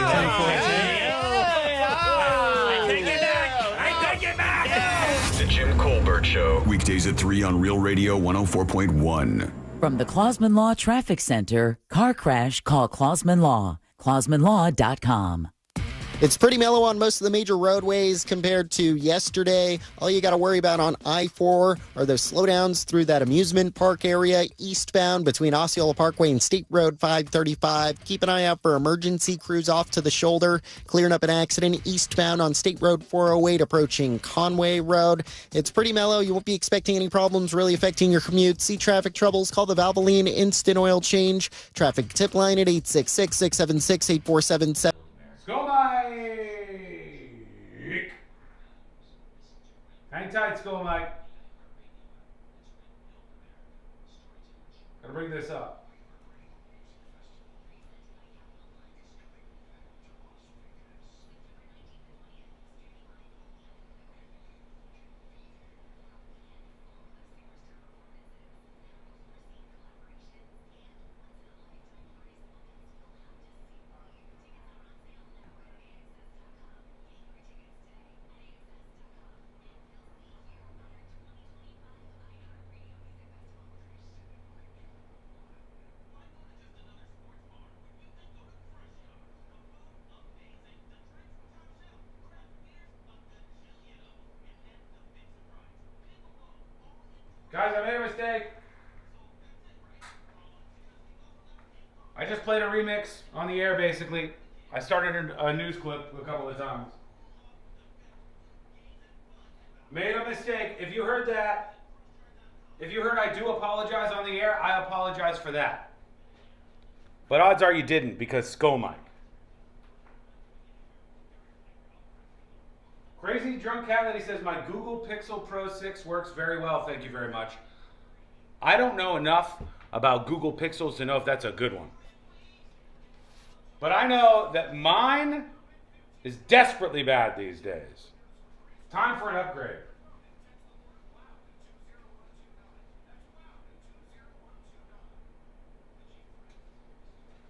The Jim Colbert Show. Weekdays at 3 on Real Radio 104.1.
From the Clausman Law Traffic Center, car crash, call Clausman Law. ClausmanLaw.com.
It's pretty mellow on most of the major roadways compared to yesterday. All you got to worry about on I-4 are those slowdowns through that amusement park area eastbound between Osceola Parkway and State Road 535. Keep an eye out for emergency crews off to the shoulder, clearing up an accident eastbound on State Road 408 approaching Conway Road. It's pretty mellow. You won't be expecting any problems really affecting your commute. See traffic troubles? Call the Valvoline Instant Oil Change. Traffic tip line at 866-676-8477.
Go, Mike! Hang tight, Skull Mike. Gotta bring this up. Guys, I made a mistake. I just played a remix on the air, basically. I started a news clip a couple of times. Made a mistake. If you heard that, if you heard I do apologize on the air, I apologize for that. But odds are you didn't, because Skull Mike. Crazy Drunk Cat Lady says, my Google Pixel Pro 6 works very well. Thank you very much. I don't know enough about Google Pixels to know if that's a good one. But I know that mine is desperately bad these days. Time for an upgrade.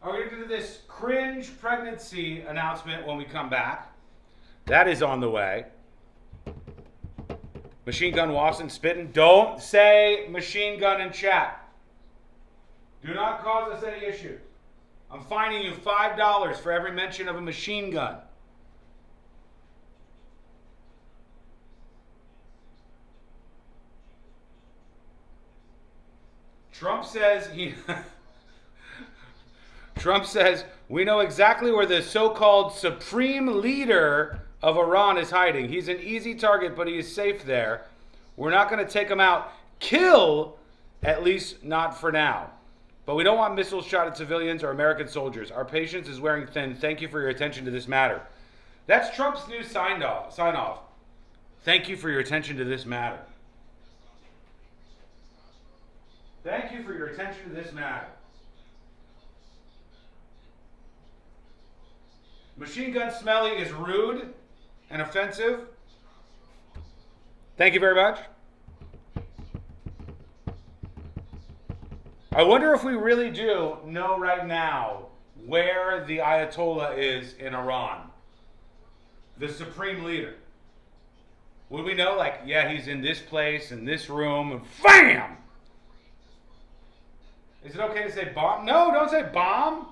We're going to do this cringe pregnancy announcement when we come back. That is on the way. Machine gun Watson spitting. Don't say machine gun in chat. Do not cause us any issues. I'm fining you $5 for every mention of a machine gun. Trump says Trump says we know exactly where the so-called supreme leader of Iran is hiding. He's an easy target, but he is safe there. We're not going to take him out. Kill, at least not for now. But we don't want missiles shot at civilians or American soldiers. Our patience is wearing thin. Thank you for your attention to this matter. That's Trump's new sign off. Thank you for your attention to this matter. Thank you for your attention to this matter. Machine gun smelly is rude and offensive. Thank you very much. I wonder if we really do know right now where the Ayatollah is in Iran. The supreme leader. Would we know, like, yeah, he's in this place, in this room, and bam! Is it okay to say bomb? No, don't say bomb.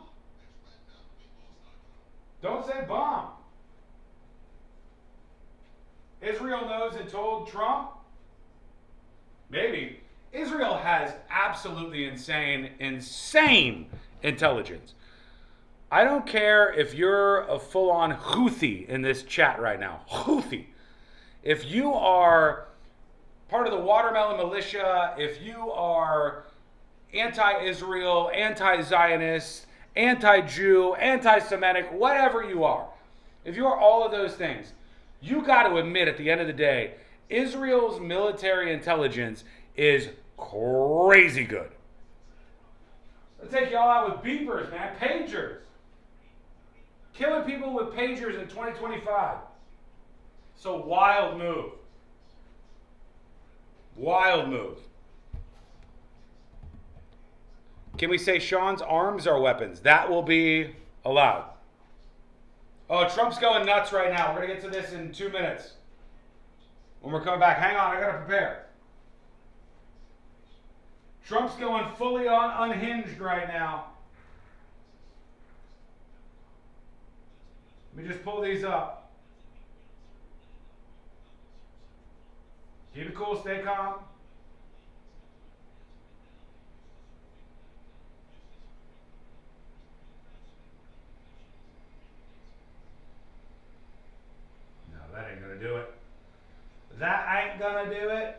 Don't say bomb. Israel knows and told Trump? Maybe. Israel has absolutely insane intelligence. I don't care if you're a full-on Houthi in this chat right now. Houthi. If you are part of the watermelon militia, if you are anti-Israel, anti-Zionist, anti-Jew, anti-Semitic, whatever you are, if you are all of those things, you got to admit at the end of the day, Israel's military intelligence is crazy good. Let's take y'all out with beepers, man. Pagers. Killing people with pagers in 2025. So wild move. Wild move. Can we say Sean's arms are weapons? That will be allowed. Oh, Trump's going nuts right now. We're going to get to this in 2 minutes. When we're coming back. Hang on, I got to prepare. Trump's going fully on unhinged right now. Let me just pull these up. Keep it cool, stay calm. No, that ain't gonna do it. That ain't gonna do it.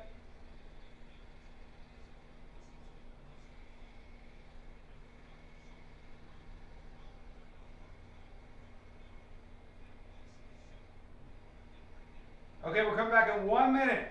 Okay, we'll come back in 1 minute.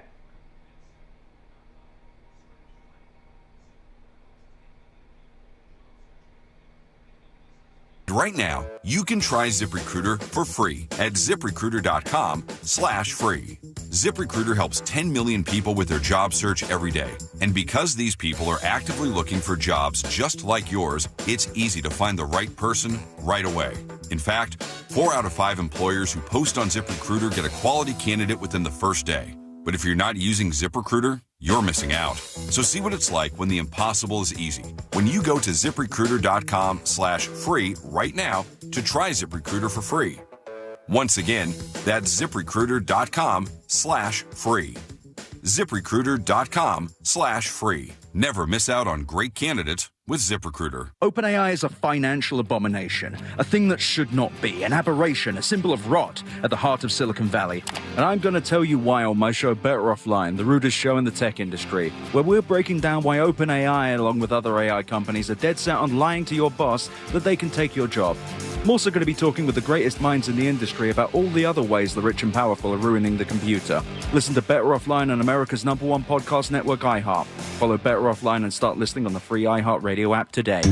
Right now, you can try ZipRecruiter for free at ZipRecruiter.com/free. ZipRecruiter helps 10 million people with their job search every day. And because these people are actively looking for jobs just like yours, it's easy to find the right person right away. In fact, 4 out of 5 employers who post on ZipRecruiter get a quality candidate within the first day. But if you're not using ZipRecruiter, you're missing out. So see what it's like when the impossible is easy. When you go to ZipRecruiter.com/free right now to try ZipRecruiter for free. Once again, that's ZipRecruiter.com/free. ZipRecruiter.com/free. Never miss out on great candidates with ZipRecruiter.
OpenAI is a financial abomination, a thing that should not be, an aberration, a symbol of rot at the heart of Silicon Valley. And I'm going to tell you why on my show Better Offline, the rudest show in the tech industry, where we're breaking down why OpenAI, along with other AI companies, are dead set on lying to your boss that they can take your job. I'm also going to be talking with the greatest minds in the industry about all the other ways the rich and powerful are ruining the computer. Listen to Better Offline on America's #1 podcast network, iHeart. Follow Better Offline and start listening on the free iHeart Radio app today.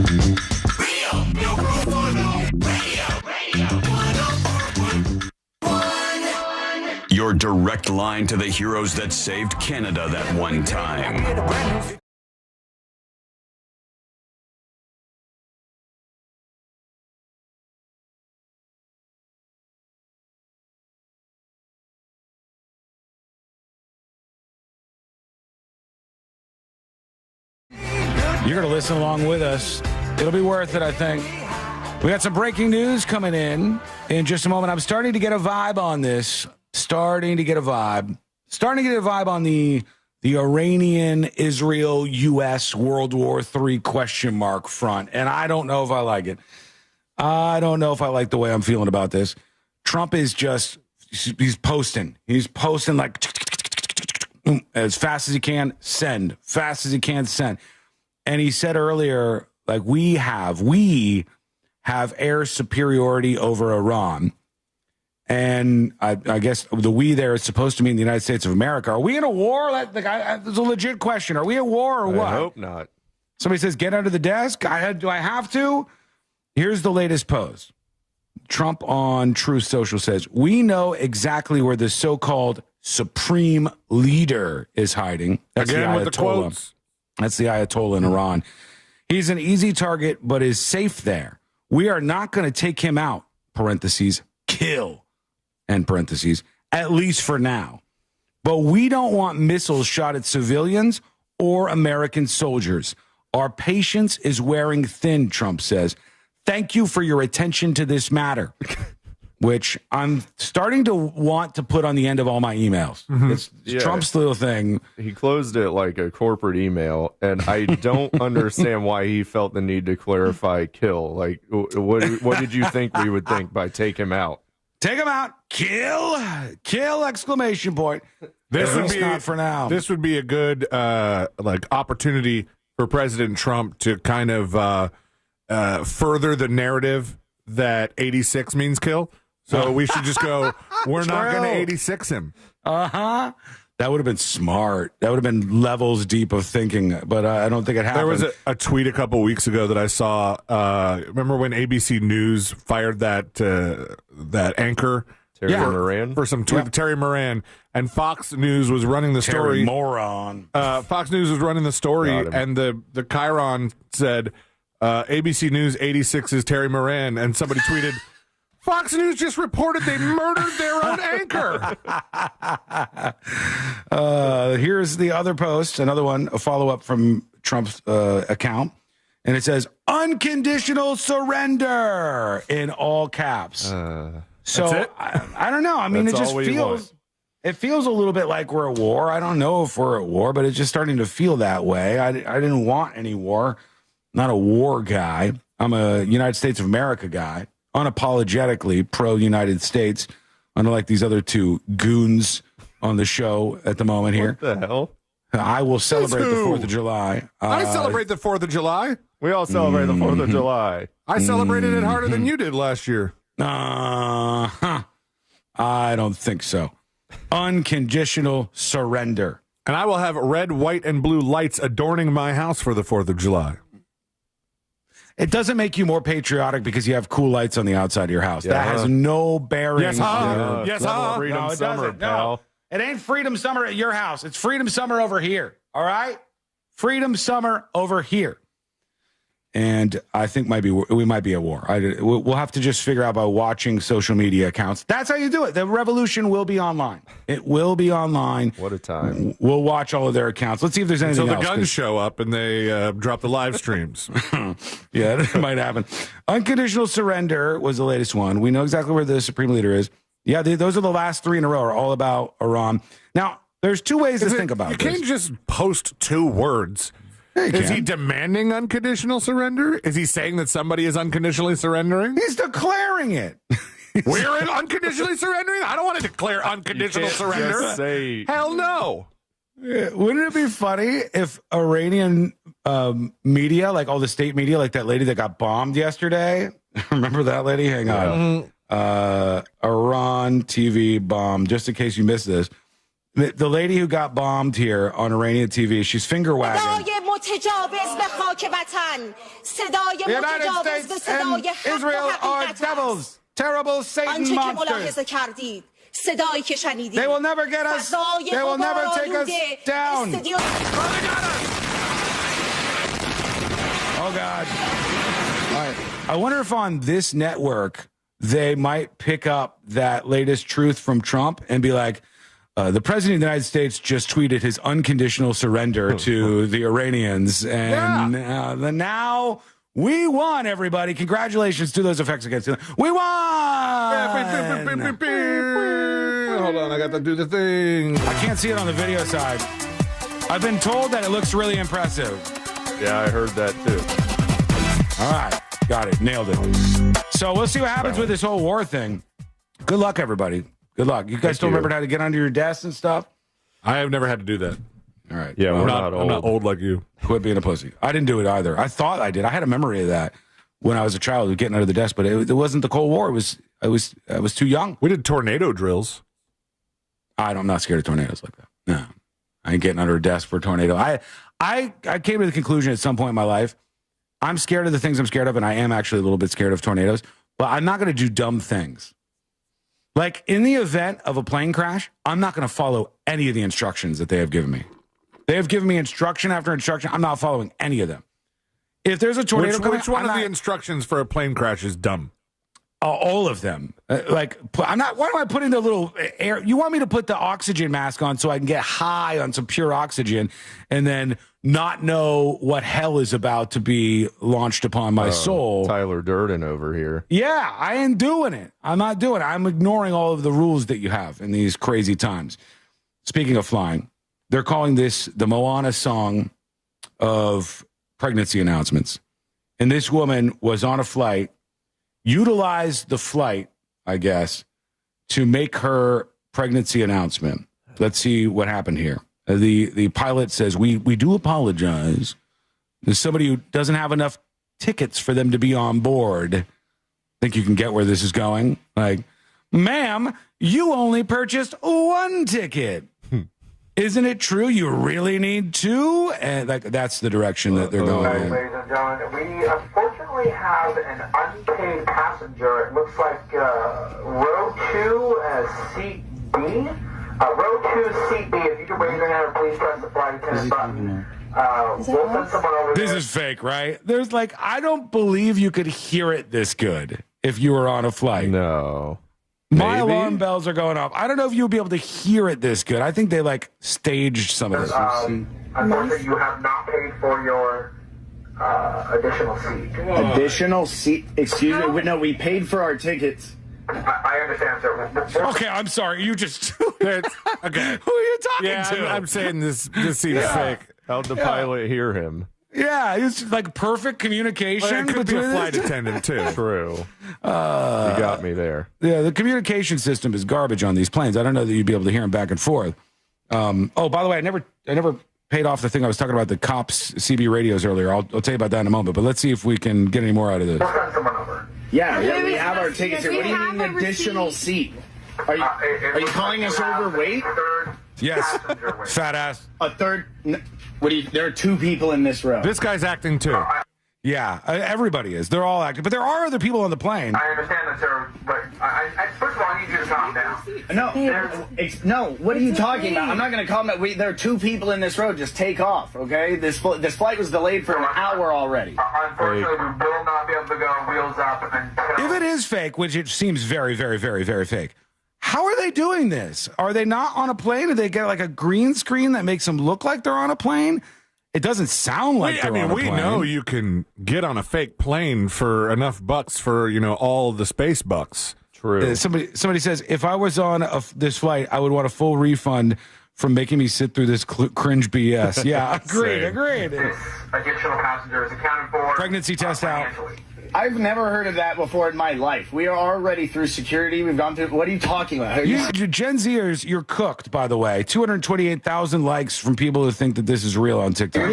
Your direct line to the heroes that saved Canada that one time.
You're going to listen along with us. It'll be worth it, I think. We got some breaking news coming in just a moment. I'm starting to get a vibe on this. Starting to get a vibe on the Iranian, Israel, U.S. World War III question mark front. And I don't know if I like it. I don't know if I like the way I'm feeling about this. Trump is just, he's posting. He's posting like as fast as he can, send. Fast as he can, send. And he said earlier, like, we have air superiority over Iran. And I guess the we there is supposed to mean the United States of America. Are we in a war? That's a legit question. Are we at war or what?
I hope not.
Somebody says, get under the desk. Do I have to? Here's the latest post. Trump on Truth Social says, we know exactly where the so-called supreme leader is hiding. That's
Again,
the
with the quotes.
That's the Ayatollah in Iran. He's an easy target, but is safe there. We are not going to take him out, parentheses, kill, end parentheses, at least for now. But we don't want missiles shot at civilians or American soldiers. Our patience is wearing thin, Trump says. Thank you for your attention to this matter, which I'm starting to want to put on the end of all my emails.
Mm-hmm.
It's Trump's little thing.
He closed it like a corporate email, and I don't understand why he felt the need to clarify kill. Like, what did you think we would think by take him out?
Take him out, kill, exclamation point.
This would be
not for now.
This would be a good opportunity for President Trump to kind of further the narrative that 86 means kill. So we should just go, we're not going to 86 him.
Uh-huh. That would have been smart. That would have been levels deep of thinking, but I don't think it happened.
There was a tweet a couple weeks ago that I saw. Remember when ABC News fired that anchor?
Terry Moran?
For some tweet, Terry Moran. And Fox News was running the story.
Terry Moron.
Fox News was running the story, and the Chiron said, ABC News 86 is Terry Moran, and somebody tweeted, Fox News just reported they murdered their own anchor.
Here's the other post, another one, a follow-up from Trump's account, and it says, unconditional surrender in all caps. So I don't know. I mean,
That's
it just
all we
feels
want.
it feels a little bit like we're at war. I don't know if we're at war, but it's just starting to feel that way. I didn't want any war. Not a war guy. I'm a United States of America guy, unapologetically pro-United States, unlike these other two goons on the show at the moment here.
What the hell?
I will celebrate the 4th of July.
I celebrate the 4th of July.
We all celebrate the 4th of July.
I celebrated it harder than you did last year.
I don't think so. Unconditional surrender.
And I will have red, white, and blue lights adorning my house for the 4th of July.
It doesn't make you more patriotic because you have cool lights on the outside of your house.
Yeah,
that has no bearing.
Yes, huh? Yes, huh?
Freedom
No, it
Summer,
doesn't.
pal.
No, it ain't Freedom Summer at your house. It's Freedom Summer over here. All right? Freedom Summer over here. And I think we might be at war. We'll have to just figure out by watching social media accounts. That's how you do it. The revolution will be online. It will be online.
What a time.
We'll watch all of their accounts. Let's see if there's anything
So
else.
the guns show up and they drop the live streams.
Yeah, that might happen. Unconditional surrender was the latest one. We know exactly where the Supreme Leader is. Yeah, those are the last three in a row, are all about Iran. Now, there's two ways to think about
this.
this.
You can't just post two words. Is he demanding unconditional surrender? Is he saying that somebody is unconditionally surrendering?
He's declaring it.
We're unconditionally surrendering? I don't want to declare unconditional surrender.
Just say,
hell no.
Wouldn't it be funny if Iranian media, like all the state media, like that lady that got bombed yesterday? Remember that lady? Hang on. Iran TV bomb, just in case you missed this. The lady who got bombed here on Iranian TV, she's finger wagging. The United States and Israel are devils, terrible Satan monsters. They will never get us. They will never take us down. Oh, God. All right. I wonder if on this network they might pick up that latest truth from Trump and be like, the president of the United States just tweeted his unconditional surrender to the Iranians. And now we won, everybody. Congratulations to those effects against them. We won!
Hold on, I got to do the thing.
I can't see it on the video side. I've been told that it looks really impressive.
Yeah, I heard that too.
All right. Got it. Nailed it. So we'll see what happens with this whole war thing. Good luck, everybody. Good luck. You guys still remembered how to get under your desk and stuff?
I have never had to do that.
All right.
Yeah,
I'm not old like you.
Quit being a pussy. I didn't do it either. I thought I did. I had a memory of that when I was a child, getting under the desk, but it wasn't the Cold War. I was too young.
We did tornado drills.
I'm not scared of tornadoes like that. No. I ain't getting under a desk for a tornado. I came to the conclusion at some point in my life, I'm scared of the things I'm scared of, and I am actually a little bit scared of tornadoes, but I'm not going to do dumb things. Like, in the event of a plane crash, I'm not going to follow any of the instructions that they have given me. They have given me instruction after instruction. I'm not following any of them. If there's a tornado coming,
which one of the instructions for a plane crash is dumb?
All of them. I'm not. Why am I putting the little air? You want me to put the oxygen mask on so I can get high on some pure oxygen and then not know what hell is about to be launched upon my soul?
Tyler Durden over here.
Yeah, I ain't doing it. I'm not doing it. I'm ignoring all of the rules that you have in these crazy times. Speaking of flying, they're calling this the Moana song of pregnancy announcements. And this woman was on a flight, utilized the flight, I guess, to make her pregnancy announcement. Let's see what happened here. The pilot says, we do apologize. There's somebody who doesn't have enough tickets for them to be on board. Think you can get where this is going? Like, ma'am, you only purchased one ticket. Isn't it true you really need two? And that's the direction that they're going in.
Ladies and gentlemen, we unfortunately have an unpaid passenger. It looks like row 2, seat B. Row 2, seat B. If you could raise your hand, please press the flight attendant button. We'll send someone over
This
there.
is fake, right? There's I don't believe you could hear it this good if you were on a flight.
No.
My
Maybe?
alarm bells are going off. I don't know if you would be able to hear it this good. I think they staged some of this.
Unfortunately, you have not paid for your additional seat.
Additional seat? Excuse me? No, we paid for our tickets.
I understand, sir.
Okay, I'm sorry. You just
Okay.
Who are you talking
Yeah,
to?
I'm saying this seems fake.
How'd the pilot hear him?
Yeah, it's like perfect communication.
Well, it could be a
between
flight
this.
attendant too.
True. You got me there.
Yeah, the communication system is garbage on these planes. I don't know that you'd be able to hear them back and forth. Oh, by the way, I never paid off the thing I was talking about, the cops CB radios earlier. I'll tell you about that in a moment. But let's see if we can get any more out of this.
We'll send someone over.
Yeah, we have our tickets here. What do you need an additional seat? Are you calling us overweight?
Yes, fat ass.
A third? What do you? There are two people in this row.
This guy's acting too.
Yeah, everybody is. They're all acting, but there are other people on the plane.
I understand that, sir, but first of all, I need you to calm down.
No, what are you talking about? I'm not going to calm down. There are two people in this row. Just take off, okay? This flight was delayed for an hour already.
Unfortunately, we will not be able to go wheels up until...
If it is fake, which it seems very, very, very, very fake, how are they doing this? Are they not on a plane? Do they get like a green screen that makes them look like they're on a plane? It doesn't sound like they're on a plane.
We know you can get on a fake plane for enough bucks for, all the space bucks.
True.
Somebody says, if I was on this flight, I would want a full refund from making me sit through this cringe BS. Yeah, agreed.
This additional passenger is accounted for.
Pregnancy test out.
I've never heard of that before in my life. We are already through security. We've gone through. What are you talking about?
You Gen Zers, you're cooked, by the way. 228,000 likes from people who think that this is real on TikTok.
Okay,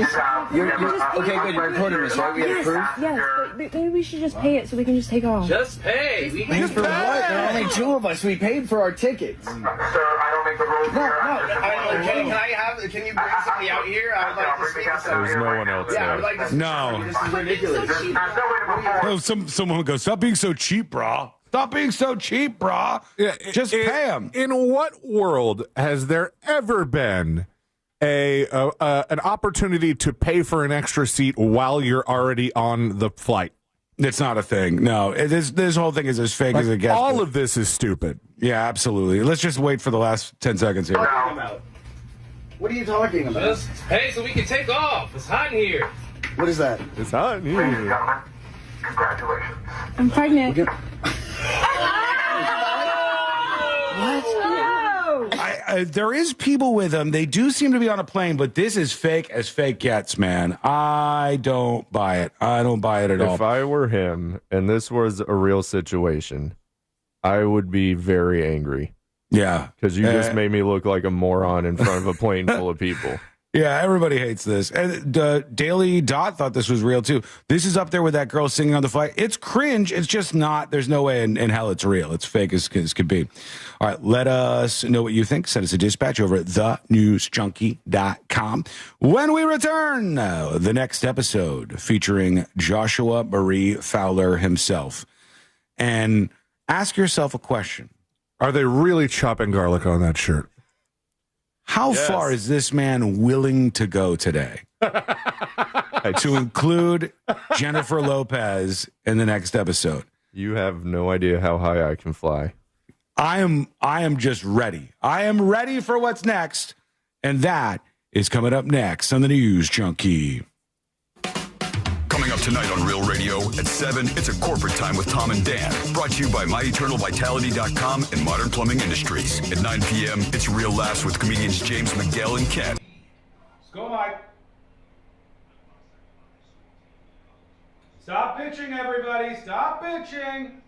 good. You're recording this, right? We have proof?
Yes, but maybe we should just pay it so we can just take off.
Just pay. We paid for what? There are only two of us. We paid for our tickets.
Sir, I don't make the rules here.
Can you bring somebody out here? I would like to speak to somebody.
There's no one else
Yeah, I would
there.
like to
No.
This is ridiculous.
There's no way to move forward.
Oh, someone would go, stop being so cheap, brah. Stop being so cheap, brah. Just pay them.
In what world has there ever been an opportunity to pay for an extra seat while you're already on the flight?
It's not a thing. No, this whole thing is as fake as it gets.
All of this is stupid.
Yeah, absolutely. Let's just wait for the last 10 seconds here.
What are you talking about?
Just pay so we can take off. It's hot in here.
What is that?
It's hot in here.
Congratulations.
I'm pregnant.
There is people with them. They do seem to be on a plane, but this is fake as fake gets, man. I don't buy it. I don't buy it at all.
If I were him and this was a real situation, I would be very angry.
Yeah.
Because you just made me look like a moron in front of a plane full of people.
Yeah, everybody hates this. And Daily Dot thought this was real, too. This is up there with that girl singing on the flight. It's cringe. It's just not. There's no way in hell it's real. It's fake as could be. All right, let us know what you think. Send us a dispatch over at thenewsjunkie.com. When we return, the next episode featuring Joshua Marie Fowler himself. And ask yourself a question.
Are they really chopping garlic on that shirt?
How far is this man willing to go today to include Jennifer Lopez in the next episode?
You have no idea how high I can fly.
I am just ready. I am ready for what's next, and that is coming up next on the News Junkie.
Coming up tonight on Real Radio at 7, it's a corporate time with Tom and Dan. Brought to you by MyEternalVitality.com and Modern Plumbing Industries. At 9 p.m., it's Real Laughs with comedians James McGill and Ken.
Let's go, Mike. Stop bitching, everybody. Stop bitching.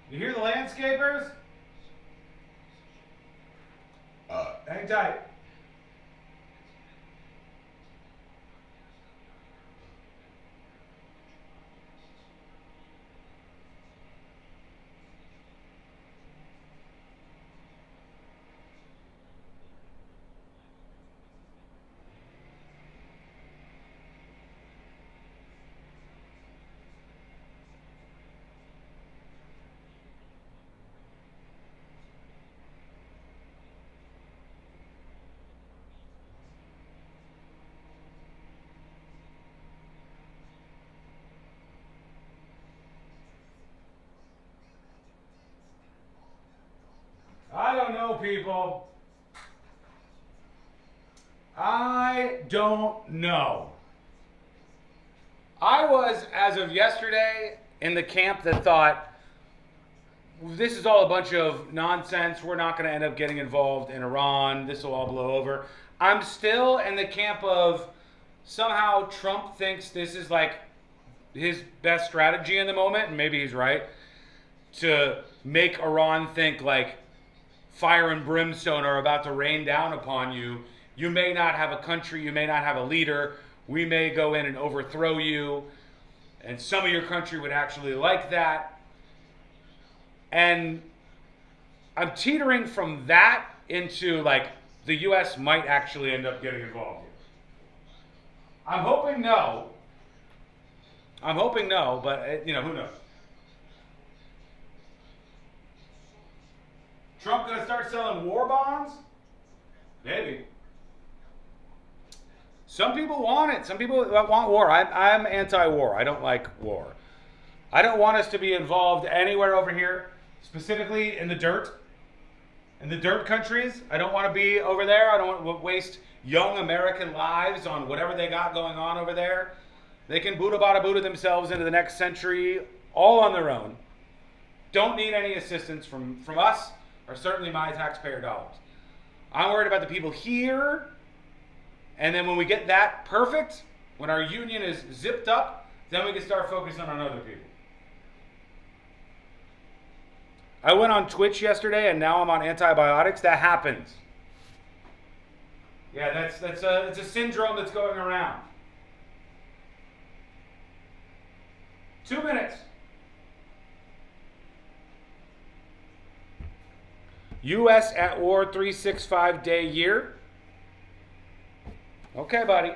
You hear the landscapers? Hang tight. people. I don't know. I was, as of yesterday, in the camp that thought, this is all a bunch of nonsense. We're not going to end up getting involved in Iran. This will all blow over. I'm still in the camp of somehow Trump thinks this is like his best strategy in the moment, and maybe he's right, to make Iran think like fire and brimstone are about to rain down upon you. You may not have a country, you may not have a leader. We may go in and overthrow you, and some of your country would actually like that. And I'm teetering from that into like the U.S. might actually end up getting involved here. I'm hoping no, but you know, who knows? Trump gonna start selling war bonds? Maybe. Some people want it. Some people want war. I'm anti-war. I don't like war. I don't want us to be involved anywhere over here, specifically in the dirt. In the dirt countries, I don't want to be over there. I don't want to waste young American lives on whatever they got going on over there. They can Buddha Bada Buddha themselves into the next century all on their own. Don't need any assistance from us, or certainly my taxpayer dollars. I'm worried about the people here. And then when we get that perfect, when our union is zipped up, then we can start focusing on other people. I went on Twitch yesterday, and now I'm on antibiotics. That happens. Yeah, it's a syndrome that's going around. 2 minutes. U.S. at war 365 day year. Okay, buddy.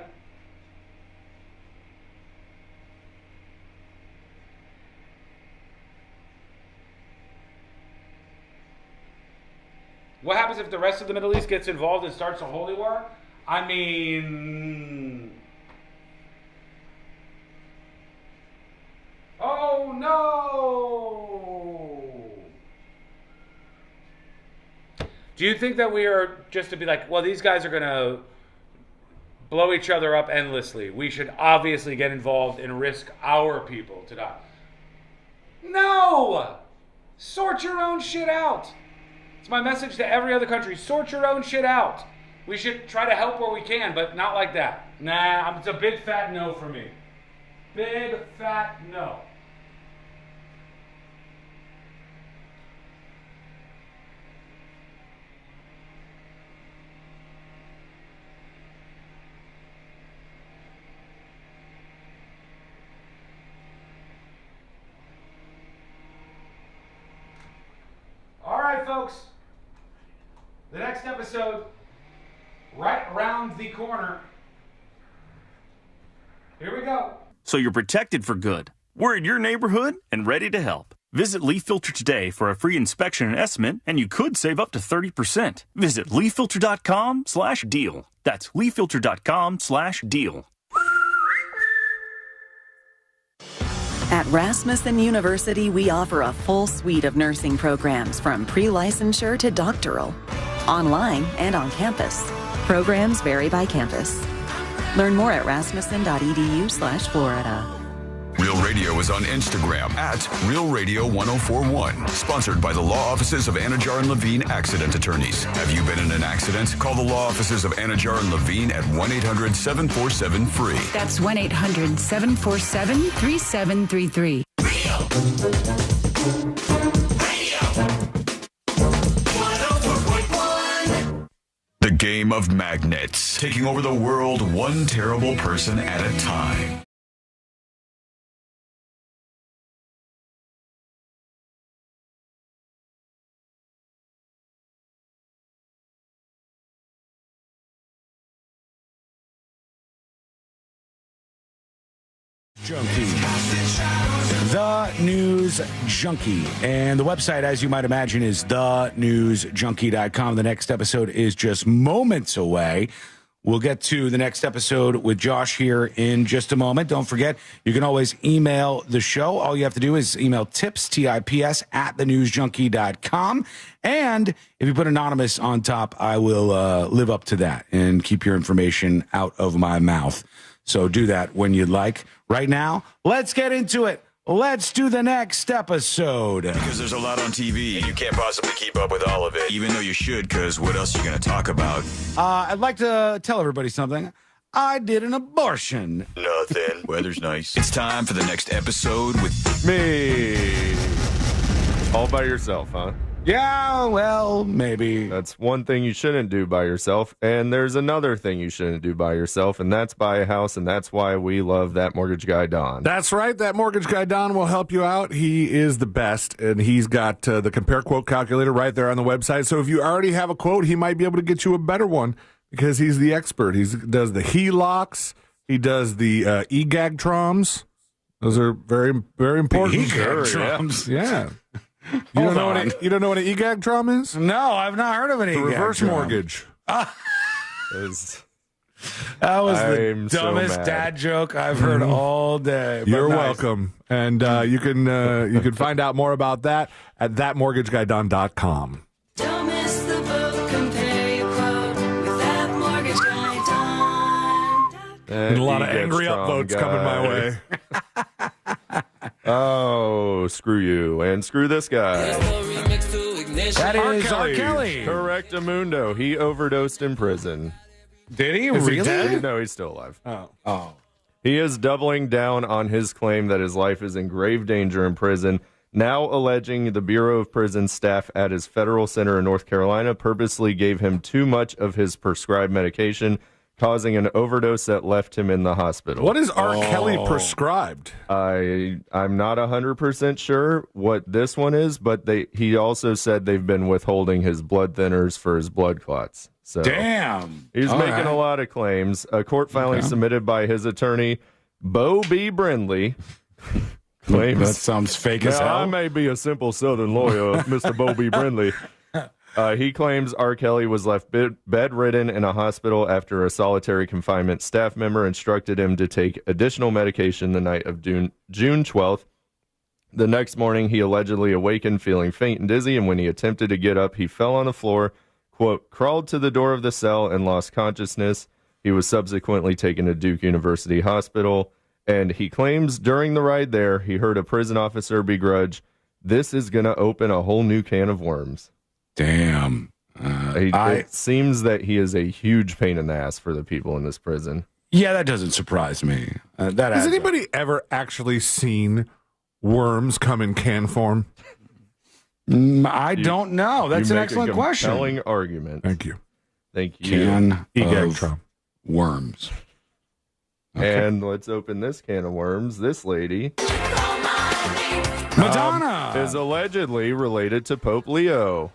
What happens if the rest of the Middle East gets involved and starts a holy war? I mean... Oh, no! Do you think that we are just to be like, well, these guys are going to blow each other up endlessly. We should obviously get involved and risk our people to die. No! Sort your own shit out. It's my message to every other country. Sort your own shit out. We should try to help where we can, but not like that. Nah, it's a big fat no for me. Big fat no. All right, folks. The next episode, right around the corner. Here we go.
So you're protected for good. We're in your neighborhood and ready to help. Visit Leaf Filter today for a free inspection and estimate, and you could save up to 30%. Visit leaffilter.com/deal. That's leaffilter.com/deal.
At Rasmussen University, we offer a full suite of nursing programs from pre-licensure to doctoral, online and on campus. Programs vary by campus. Learn more at rasmussen.edu/Florida.
Real Radio is on Instagram at Real Radio 1041. Sponsored by the law offices of Anajar and Levine Accident Attorneys. Have you been in an accident? Call the law offices of Anajar and Levine at 1-800-747-FREE.
That's 1-800-747-3733.
The game of magnets. Taking over the world one terrible person at a time.
Junkie. The News Junkie. And the website, as you might imagine, is thenewsjunkie.com. The next episode is just moments away. We'll get to the next episode with Josh here in just a moment. Don't forget, you can always email the show. All you have to do is email tips, T-I-P-S, @thenewsjunkie.com. And if you put anonymous on top, I will live up to that and keep your information out of my mouth. So do that when you'd like. Right now, let's get into it. Let's do the next episode.
Because there's a lot on TV, and you can't possibly keep up with all of it, even though you should, because what else are you going to talk about?
I'd like to tell everybody something. I did an abortion.
Nothing. Weather's nice. It's time for the next episode with
me. All by yourself, huh?
Yeah, well, maybe.
That's one thing you shouldn't do by yourself, and there's another thing you shouldn't do by yourself, and that's buy a house, and that's why we love That Mortgage Guy Don.
That's right. That Mortgage Guy Don will help you out. He is the best, and he's got the compare quote calculator right there on the website. So if you already have a quote, he might be able to get you a better one because he's the expert. He does the HELOCs. He does the EGAG troms. Those are very, very important.
EGAG troms?
Yeah. You don't know what an EGAG trom is?
No, I've not heard of an EGAG
reverse
trom.
mortgage.
That was the dumbest dad joke I've heard all day.
You're welcome. And you can find out more about that at thatmortgageguydon.com.
Don't miss the boat, compare your quote with That Mortgage Guy Don.
And a lot of angry upvotes coming my way.
Oh, screw you. And screw this guy.
That is R. Kelly.
Correctamundo. He overdosed in prison.
Did he?
Is
Really?
he dead? No, he's still alive.
Oh.
He is doubling down on his claim that his life is in grave danger in prison, now alleging the Bureau of Prison staff at his federal center in North Carolina purposely gave him too much of his prescribed medication, causing an overdose that left him in the hospital.
What is R. Kelly prescribed?
I'm not 100% sure what this one is, but he also said they've been withholding his blood thinners for his blood clots. So
damn.
He's making a lot of claims. A court filing submitted by his attorney, Bo B. Brindley, claims...
That sounds fake as hell.
I may be a simple Southern lawyer, Mr. Bo B. Brindley. He claims R. Kelly was left bedridden in a hospital after a solitary confinement staff member instructed him to take additional medication the night of June 12th. The next morning, he allegedly awakened feeling faint and dizzy, and when he attempted to get up, he fell on the floor, quote, crawled to the door of the cell and lost consciousness. He was subsequently taken to Duke University Hospital, and he claims during the ride there, he heard a prison officer begrudge, "This is going to open a whole new can of worms."
Damn.
It seems that he is a huge pain in the ass for the people in this prison.
Yeah, that doesn't surprise me.
Has anybody ever actually seen worms come in can form?
I don't know. That's an excellent question.
Compelling argument.
Thank you.
Thank you.
Can
of
of worms.
Okay. And let's open this can of worms. This lady,
Madonna,
is allegedly related to Pope Leo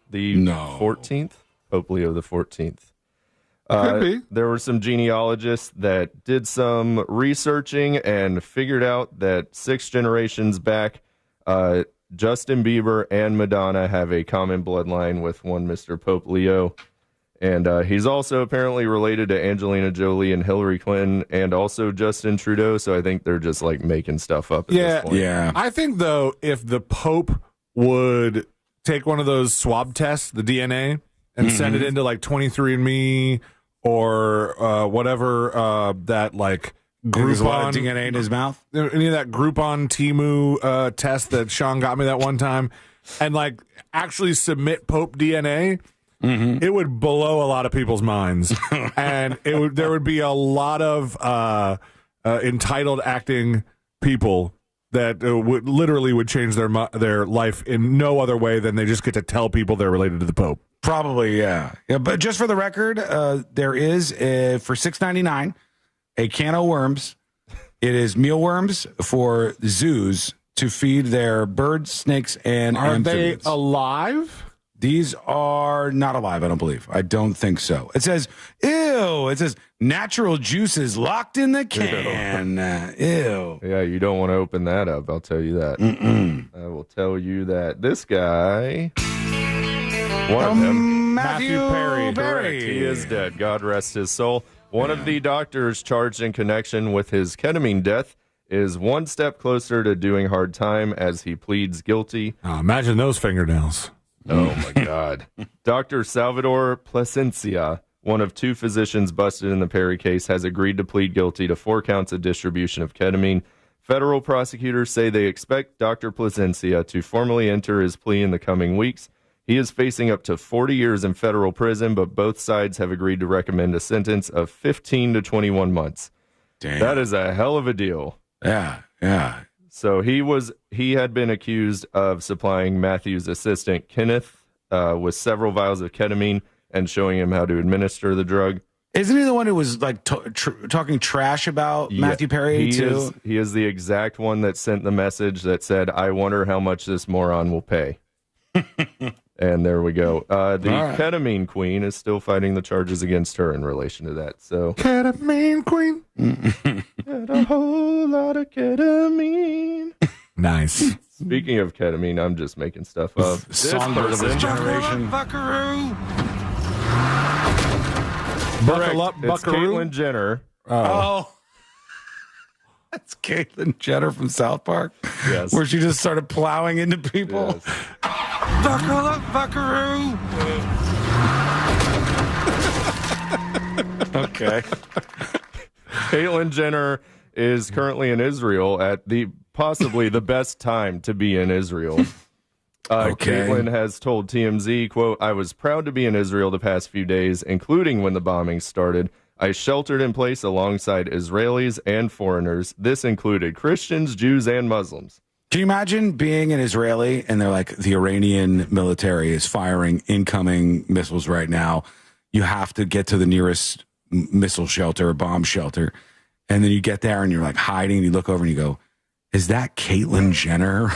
the 14th. Pope Leo the 14th.
Could be.
There were some genealogists that did some researching and figured out that 6 generations back, Justin Bieber and Madonna have a common bloodline with one Mr. Pope Leo. And he's also apparently related to Angelina Jolie and Hillary Clinton and also Justin Trudeau. So I think they're just like making stuff up at this point.
Yeah.
I think, though, if the Pope would take one of those swab tests, the DNA, and send it into like 23andMe or whatever that like Groupon
DNA in his mouth,
any of that Groupon Temu test that Sean got me that one time, and like actually submit Pope DNA, it would blow a lot of people's minds, and there would be a lot of entitled acting people that would change their life in no other way than they just get to tell people they're related to the Pope.
Probably, yeah. But just for the record, there is for $6.99 a can of worms. It is mealworms for zoos to feed their birds, snakes, and amphibians.
Are they alive?
These are not alive, I don't believe. I don't think so. It says, ew. It says, natural juices locked in the can. Ew.
Yeah, you don't want to open that up. I'll tell you that. I will tell you that. This guy, one of them,
Matthew Perry.
Correct. He is dead. God rest his soul. One of the doctors charged in connection with his ketamine death is one step closer to doing hard time as he pleads guilty.
Oh, imagine those fingernails.
Oh, my God. Dr. Salvador Plasencia, one of two physicians busted in the Perry case, has agreed to plead guilty to 4 counts of distribution of ketamine. Federal prosecutors say they expect Dr. Plasencia to formally enter his plea in the coming weeks. He is facing up to 40 years in federal prison, but both sides have agreed to recommend a sentence of 15 to 21 months.
Damn.
That is a hell of a deal.
Yeah.
So he had been accused of supplying Matthew's assistant, Kenneth, with several vials of ketamine and showing him how to administer the drug.
Isn't he the one who was like talking trash about Matthew Perry too?
He is the exact one that sent the message that said, "I wonder how much this moron will pay." And there we go. The ketamine queen is still fighting the charges against her in relation to that. So
ketamine queen.
Got a whole lot of ketamine.
Nice.
Speaking of ketamine, I'm just making stuff up.
Songbird of his generation.
Buckle up,
It's
buckaroo.
Caitlyn Jenner.
Oh. That's Caitlyn Jenner from South Park?
Yes.
Where she just started plowing into people?
Yes.
Buckle up, buckaroo. Okay.
Caitlyn Jenner is currently in Israel at possibly the best time to be in Israel. Caitlyn has told TMZ, quote, "I was proud to be in Israel the past few days, including when the bombings started. I sheltered in place alongside Israelis and foreigners. This included Christians, Jews, and Muslims."
Can you imagine being an Israeli and they're like, the Iranian military is firing incoming missiles right now. You have to get to the nearest missile shelter or bomb shelter. And then you get there and you're like hiding and you look over and you go, is that Caitlyn Jenner?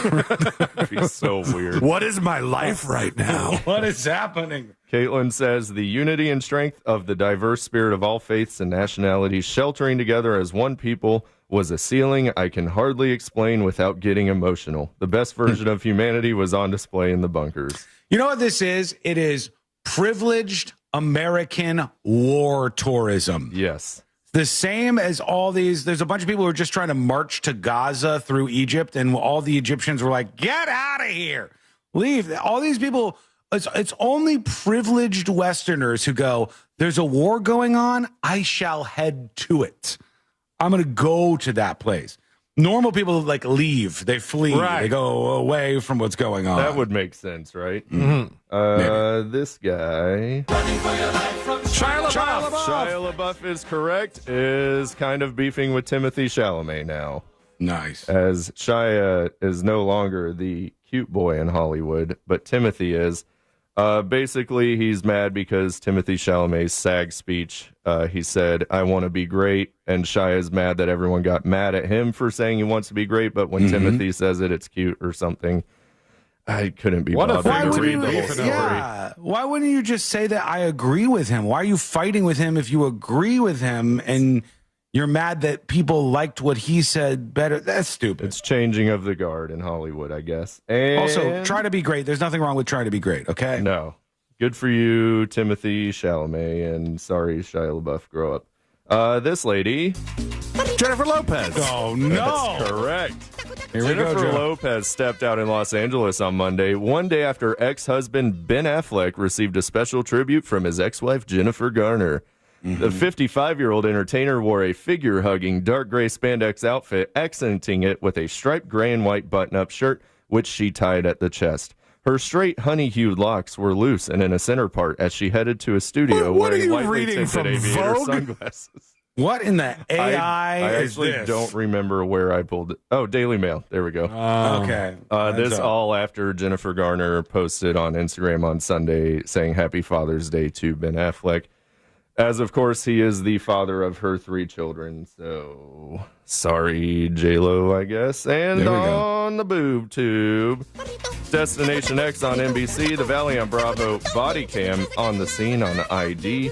That'd be so weird.
What is my life right now?
What is happening?
Caitlyn says the unity and strength of the diverse spirit of all faiths and nationalities sheltering together as one people was a ceiling I can hardly explain without getting emotional. The best version of humanity was on display in the bunkers.
You know what this is? It is privileged American war tourism.
Yes.
The same as all these, there's a bunch of people who are just trying to march to Gaza through Egypt, and all the Egyptians were like, get out of here. Leave. All these people, it's only privileged Westerners who go, there's a war going on, I shall head to it. I'm going to go to that place. Normal people like leave. They flee.
Right.
They go away from what's going on.
That would make sense, right? This guy. Shia LaBeouf is correct, is kind of beefing with Timothy Chalamet now.
Nice.
As Shia is no longer the cute boy in Hollywood, but Timothy is. Basically, he's mad because Timothy Chalamet's SAG speech, he said, "I want to be great," and Shia is mad that everyone got mad at him for saying he wants to be great, but when Timothy says it, it's cute or something. I couldn't be bothered to read the whole story.
Yeah. Why wouldn't you just say that I agree with him? Why are you fighting with him if you agree with him and you're mad that people liked what he said better? That's stupid.
It's changing of the guard in Hollywood, I guess. And
Also, try to be great. There's nothing wrong with trying to be great, okay?
No. Good for you, Timothy Chalamet, and sorry, Shia LaBeouf, grow up. This lady,
Jennifer Lopez.
Oh, no.
That's correct.
Here we go,
Jennifer
Joe.
Lopez stepped out in Los Angeles on Monday, one day after ex-husband Ben Affleck received a special tribute from his ex-wife Jennifer Garner. The 55-year-old entertainer wore a figure-hugging dark gray spandex outfit, accenting it with a striped gray and white button-up shirt, which she tied at the chest. Her straight, honey-hued locks were loose and in a center part as she headed to a studio
What are
wearing
you
lightly
reading
tinted
from
aviator
Vogue?
sunglasses.
What in the AI
I
is
actually
this?
don't remember where I pulled it. Oh, Daily Mail. There we go.
Okay.
This
That's
all after Jennifer Garner posted on Instagram on Sunday saying Happy Father's Day to Ben Affleck. As, of course, he is the father of her 3 children. So, sorry, J-Lo, I guess. And on the boob tube, Destination X on NBC, The Valley on Bravo, body cam on the scene on ID.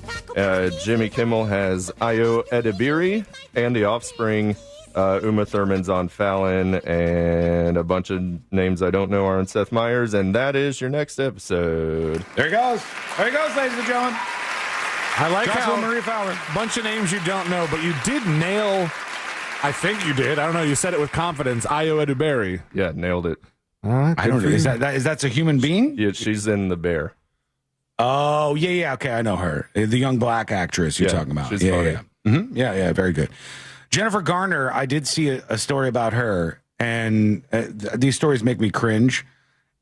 Jimmy Kimmel has Ayo Edebiri and The Offspring Uma Thurman's on Fallon, and a bunch of names I don't know are on Seth Meyers, and that is your next episode.
There he goes. There he goes, ladies and gentlemen.
I like
Joshua
how
Marie Fowler.
Bunch of names you don't know, but you did nail. I think you did. I don't know. You said it with confidence. Ayo Eduberi.
Yeah, nailed it.
I don't know. Is that a human being?
Yeah, she's in The Bear.
Oh, yeah. Okay, I know her. The young black actress you're talking about.
She's
yeah,
funny.
yeah. Mm-hmm. Yeah, very good. Jennifer Garner, I did see a story about her, and these stories make me cringe.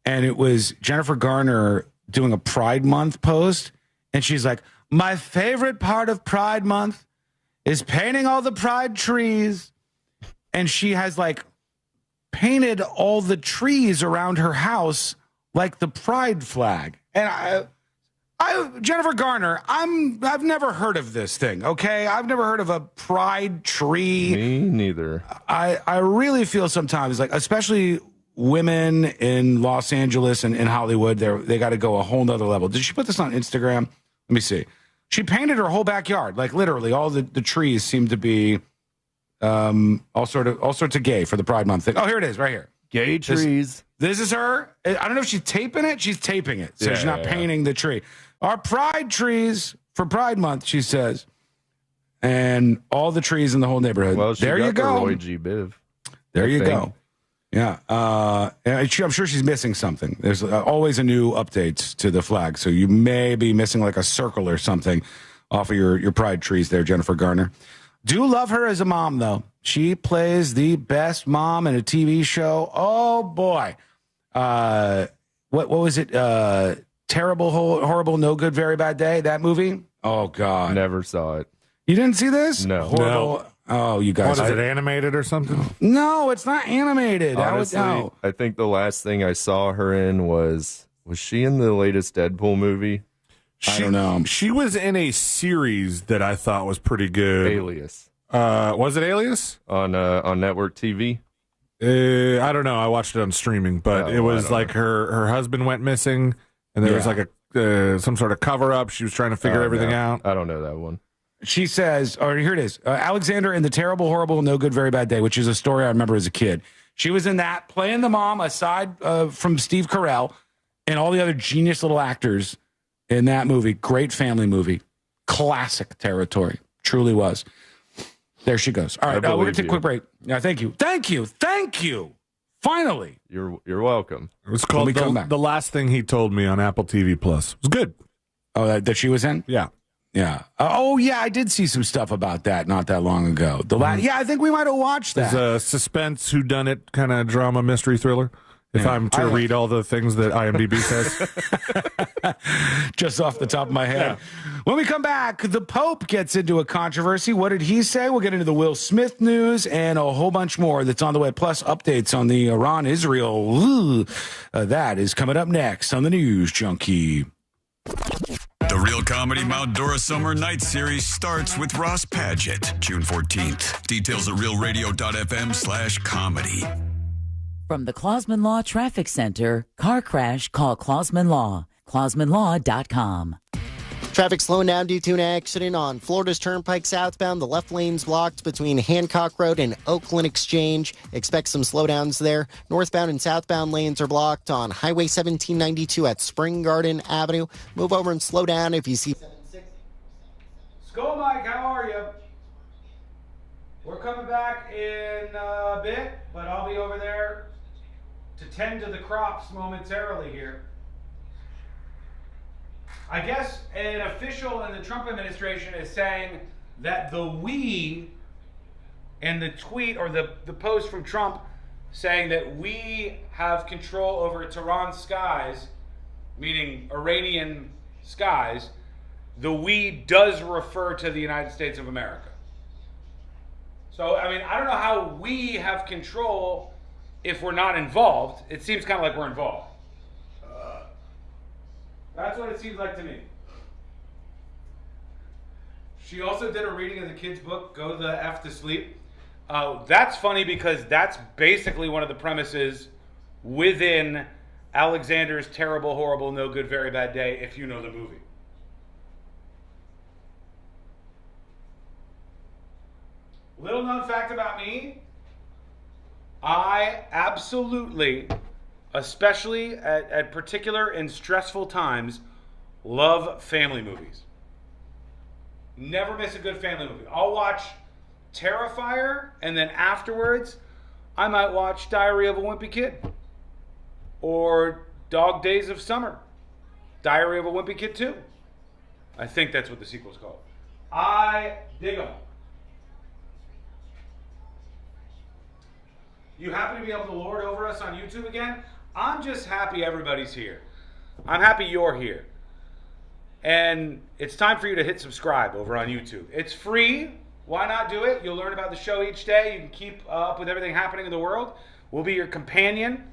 And it was Jennifer Garner doing a Pride Month post, and she's like, my favorite part of Pride Month is painting all the pride trees. And she has like painted all the trees around her house like the pride flag. And Jennifer Garner, I've never heard of this thing, okay? I've never heard of a pride tree.
Me neither.
I really feel sometimes, like, especially women in Los Angeles and in Hollywood, they got to go a whole nother level. Did she put this on Instagram? Let me see. She painted her whole backyard, like literally all the trees seem to be all sorts of gay for the Pride Month thing. Oh, here it is, right here.
Gay trees.
This is her. I don't know if she's taping it. She's taping it, so she's not painting the tree. Our pride trees for Pride Month, she says, and all the trees in the whole neighborhood.
Well,
there you go.
Roy G. Biv.
There you go. Yeah. I'm sure she's missing something. There's always a new update to the flag. So you may be missing like a circle or something off of your pride trees there, Jennifer Garner. Do love her as a mom, though. She plays the best mom in a TV show. Oh, boy. What was it? Terrible, horrible, no good, very bad day. That movie? Oh, God.
Never saw it.
You didn't see this?
No.
Horrible.
No.
Oh, you guys.
What is it, animated or something?
No, it's not animated.
Honestly, I think the last thing I saw her in was she in the latest Deadpool movie?
I don't know.
She was in a series that I thought was pretty good.
Alias.
Was it Alias?
On network TV?
I don't know. I watched it on streaming, but it was like her husband went missing, and there was like some sort of cover up. She was trying to figure everything out.
I don't know that one.
She says, or here it is, Alexander in the Terrible, Horrible, No Good, Very Bad Day, which is a story I remember as a kid. She was in that, playing the mom, aside from Steve Carell and all the other genius little actors in that movie. Great family movie. Classic territory. Truly was. There she goes. All right, we're going to take a quick break. Yeah, thank you. Finally.
You're welcome.
It was called the Last Thing He Told Me on Apple TV Plus. It was good.
Oh, that she was in?
Yeah.
Yeah. I did see some stuff about that not that long ago. I think we might have watched that.
It's a suspense whodunit kind of drama mystery thriller. If I'm to read all the things that IMDb says.
Just off the top of my head. Yeah. When we come back, the Pope gets into a controversy. What did he say? We'll get into the Will Smith news and a whole bunch more that's on the way. Plus updates on the Iran-Israel. That is coming up next on the News Junkie.
The Real Comedy Mount Dora Summer Night Series starts with Ross Padgett, June 14th. Details at realradio.fm/comedy.
From the Clausman Law Traffic Center, car crash, call Clausman Law. ClausmanLaw.com.
Traffic slowing down due to an accident on Florida's Turnpike southbound. The left lane's blocked between Hancock Road and Oakland Exchange. Expect some slowdowns there. Northbound and southbound lanes are blocked on Highway 1792 at Spring Garden Avenue. Move over and slow down if you see.
Skull Mike, how are you? We're coming back in a bit, but I'll be over there to tend to the crops momentarily here. I guess an official in the Trump administration is saying that the we and the tweet or the post from Trump saying that we have control over Tehran skies, meaning Iranian skies, the we does refer to the United States of America. So, I mean, I don't know how we have control if we're not involved. It seems kind of like we're involved. That's what it seems like to me. She also did a reading of the kid's book, Go the F to Sleep. That's funny because that's basically one of the premises within Alexander's Terrible, Horrible, No Good, Very Bad Day, if you know the movie. Little known fact about me, I absolutely, especially at particular and stressful times, love family movies. Never miss a good family movie. I'll watch Terrifier, and then afterwards, I might watch Diary of a Wimpy Kid. Or Dog Days of Summer. Diary of a Wimpy Kid 2. I think that's what the sequel's called. I dig them. You happy to be able to lord over us on YouTube again? I'm just happy everybody's here. I'm happy you're here. And it's time for you to hit subscribe over on YouTube. It's free. Why not do it? You'll learn about the show each day. You can keep up with everything happening in the world. We'll be your companion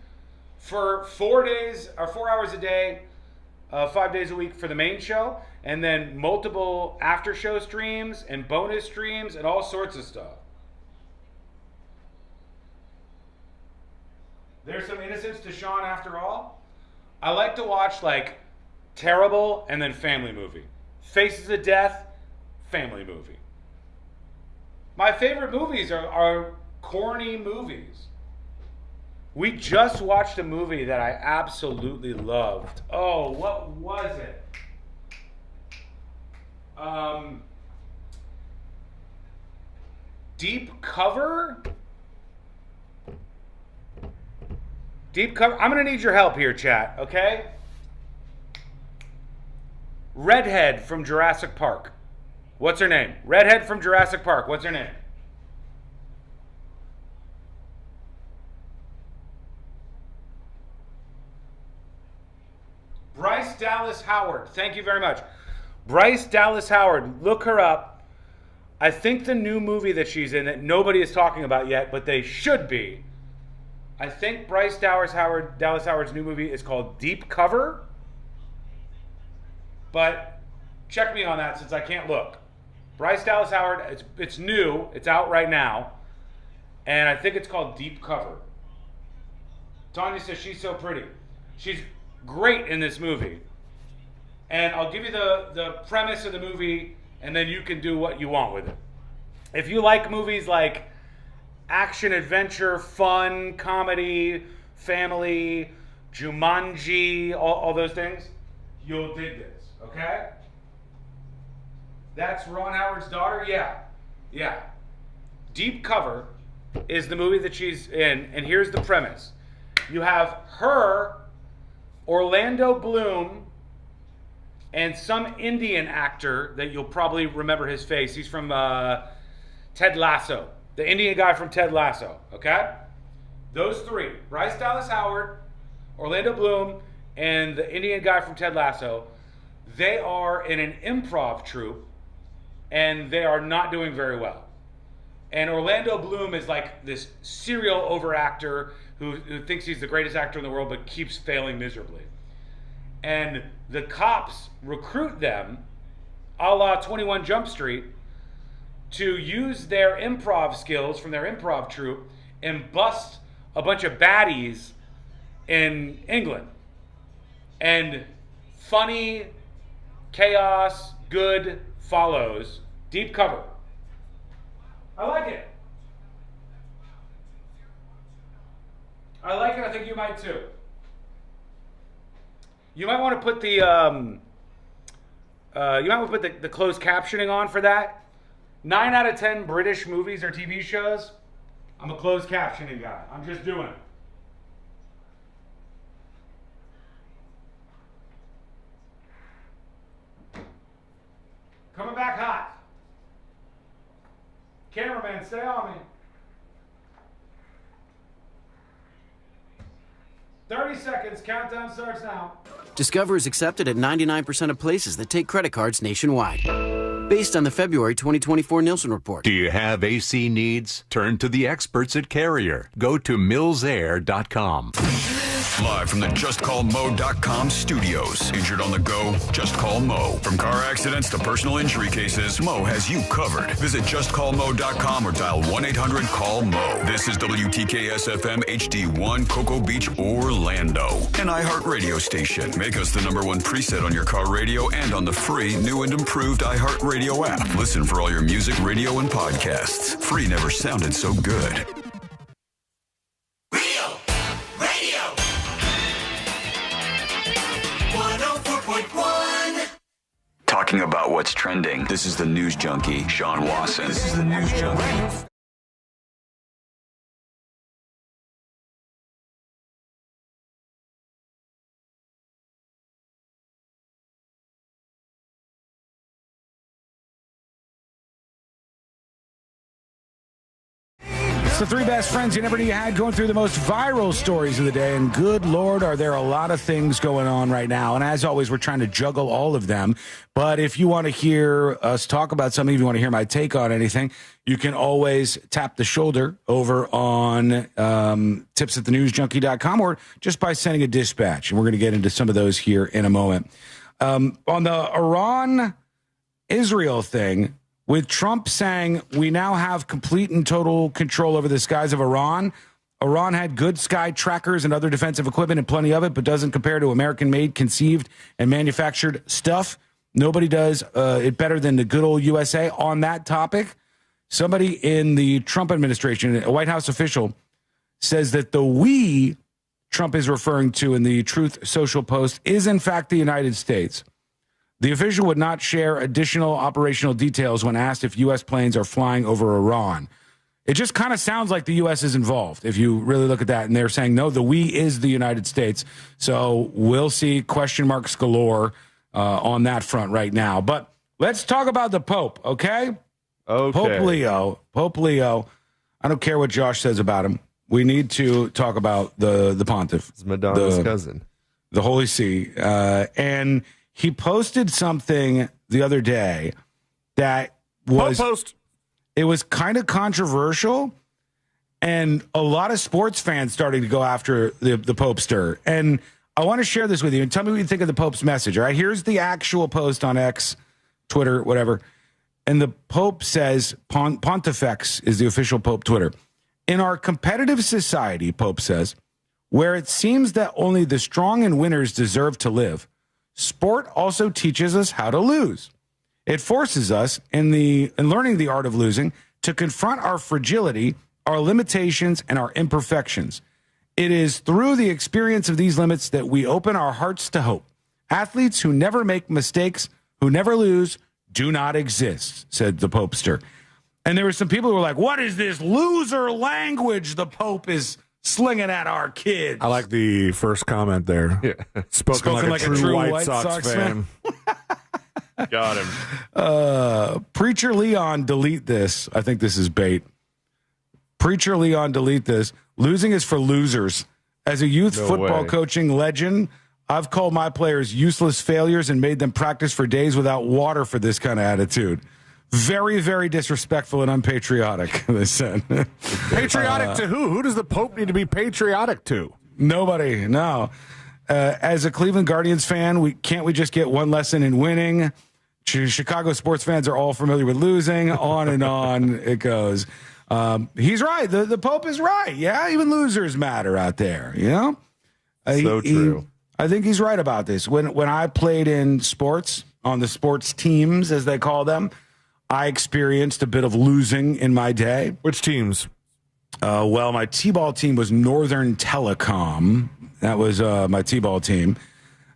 for 4 days or 4 hours a day, 5 days a week for the main show, and then multiple after show streams and bonus streams and all sorts of stuff. There's some innocence to Sean after all. I like to watch like terrible and then family movie. Faces of Death, family movie. My favorite movies are corny movies. We just watched a movie that I absolutely loved. Oh, what was it? Deep Cover? Deep Cover. I'm going to need your help here, chat, okay? Redhead from Jurassic Park. What's her name? Redhead from Jurassic Park. What's her name? Bryce Dallas Howard. Thank you very much. Bryce Dallas Howard. Look her up. I think the new movie that she's in that nobody is talking about yet, but they should be. I think Bryce Dallas Howard's new movie is called Deep Cover. But check me on that since I can't look. Bryce Dallas Howard, it's new. It's out right now. And I think it's called Deep Cover. Tanya says she's so pretty. She's great in this movie. And I'll give you the premise of the movie, and then you can do what you want with it. If you like movies like action, adventure, fun, comedy, family, Jumanji, all those things, you'll dig this, okay? That's Ron Howard's daughter? Yeah. Deep Cover is the movie that she's in, and here's the premise. You have her, Orlando Bloom, and some Indian actor that you'll probably remember his face. He's from Ted Lasso. The Indian guy from Ted Lasso, okay? Those three, Bryce Dallas Howard, Orlando Bloom, and the Indian guy from Ted Lasso, they are in an improv troupe, and they are not doing very well. And Orlando Bloom is like this serial overactor who thinks he's the greatest actor in the world but keeps failing miserably. And the cops recruit them, a la 21 Jump Street, to use their improv skills from their improv troupe and bust a bunch of baddies in England. And funny, chaos, good follows. Deep Cover. I like it. I think you might too. You might want to put the the closed captioning on for that. 9 out of 10 British movies or TV shows, I'm a closed captioning guy. I'm just doing it. Coming back hot. Cameraman, stay on me. 30 seconds, countdown starts now.
Discover is accepted at 99% of places that take credit cards nationwide. Based on the February 2024 Nielsen report.
Do you have AC needs? Turn to the experts at Carrier. Go to millsair.com.
Live from the JustCallMo.com studios. Injured on the go? Just call Mo. From car accidents to personal injury cases, Mo has you covered. Visit JustCallMo.com or dial 1-800-CALL-MO. This is WTKS-FM HD1, Cocoa Beach, Orlando. An iHeartRadio station. Make us the #1 preset on your car radio and on the free, new and improved iHeartRadio app. Listen for all your music, radio, and podcasts. Free never sounded so good. trending. This is the news junkie, Sean Wasson. This is the news junkie.
It's the three best friends you never knew you had, going through the most viral stories of the day. And good Lord, are there a lot of things going on right now. And as always, we're trying to juggle all of them. But if you want to hear us talk about something, if you want to hear my take on anything, you can always tap the shoulder over on tipsathenewsjunkie.com or just by sending a dispatch. And we're going to get into some of those here in a moment. On the Iran-Israel thing, with Trump saying we now have complete and total control over the skies of Iran. Iran had good sky trackers and other defensive equipment and plenty of it, but doesn't compare to American-made, conceived, and manufactured stuff. Nobody does it better than the good old USA. On that topic, somebody in the Trump administration, a White House official, says that the we Trump is referring to in the Truth Social post is, in fact, the United States. The official would not share additional operational details when asked if U.S. planes are flying over Iran. It just kind of sounds like the U.S. is involved, if you really look at that. And they're saying, no, the we is the United States. So we'll see question marks galore on that front right now. But let's talk about the Pope, okay?
Okay.
Pope Leo. I don't care what Josh says about him. We need to talk about the pontiff.
It's Madonna's cousin.
The Holy See. And he posted something the other day that was it was kind of controversial, and a lot of sports fans started to go after the Popester. And I want to share this with you and tell me what you think of the Pope's message. All right, here's the actual post on X, Twitter, whatever. And the Pope says, Pontifex is the official Pope Twitter. In our competitive society, Pope says, where it seems that only the strong and winners deserve to live, sport also teaches us how to lose. It forces us, in learning the art of losing, to confront our fragility, our limitations, and our imperfections. It is through the experience of these limits that we open our hearts to hope. Athletes who never make mistakes, who never lose, do not exist, said the Popester. And there were some people who were like, what is this loser language the Pope is slinging at our kids?
I like the first comment there. Yeah. Spoken like a true White Sox fan.
Got him.
Preacher Leon, delete this. I think this is bait. Preacher Leon, delete this. Losing is for losers. As a youth football coaching legend, I've called my players useless failures and made them practice for days without water for this kind of attitude. Very, very disrespectful and unpatriotic, they said.
Patriotic to who? Who does the Pope need to be patriotic to?
Nobody, no. As a Cleveland Guardians fan, can't we just get one lesson in winning? Chicago sports fans are all familiar with losing. On and on it goes. He's right. The Pope is right. Yeah, even losers matter out there, you know?
So true.
I think he's right about this. When I played in sports, on the sports teams, as they call them, I experienced a bit of losing in my day.
Which teams?
Well, my T-ball team was Northern Telecom. That was my T-ball team.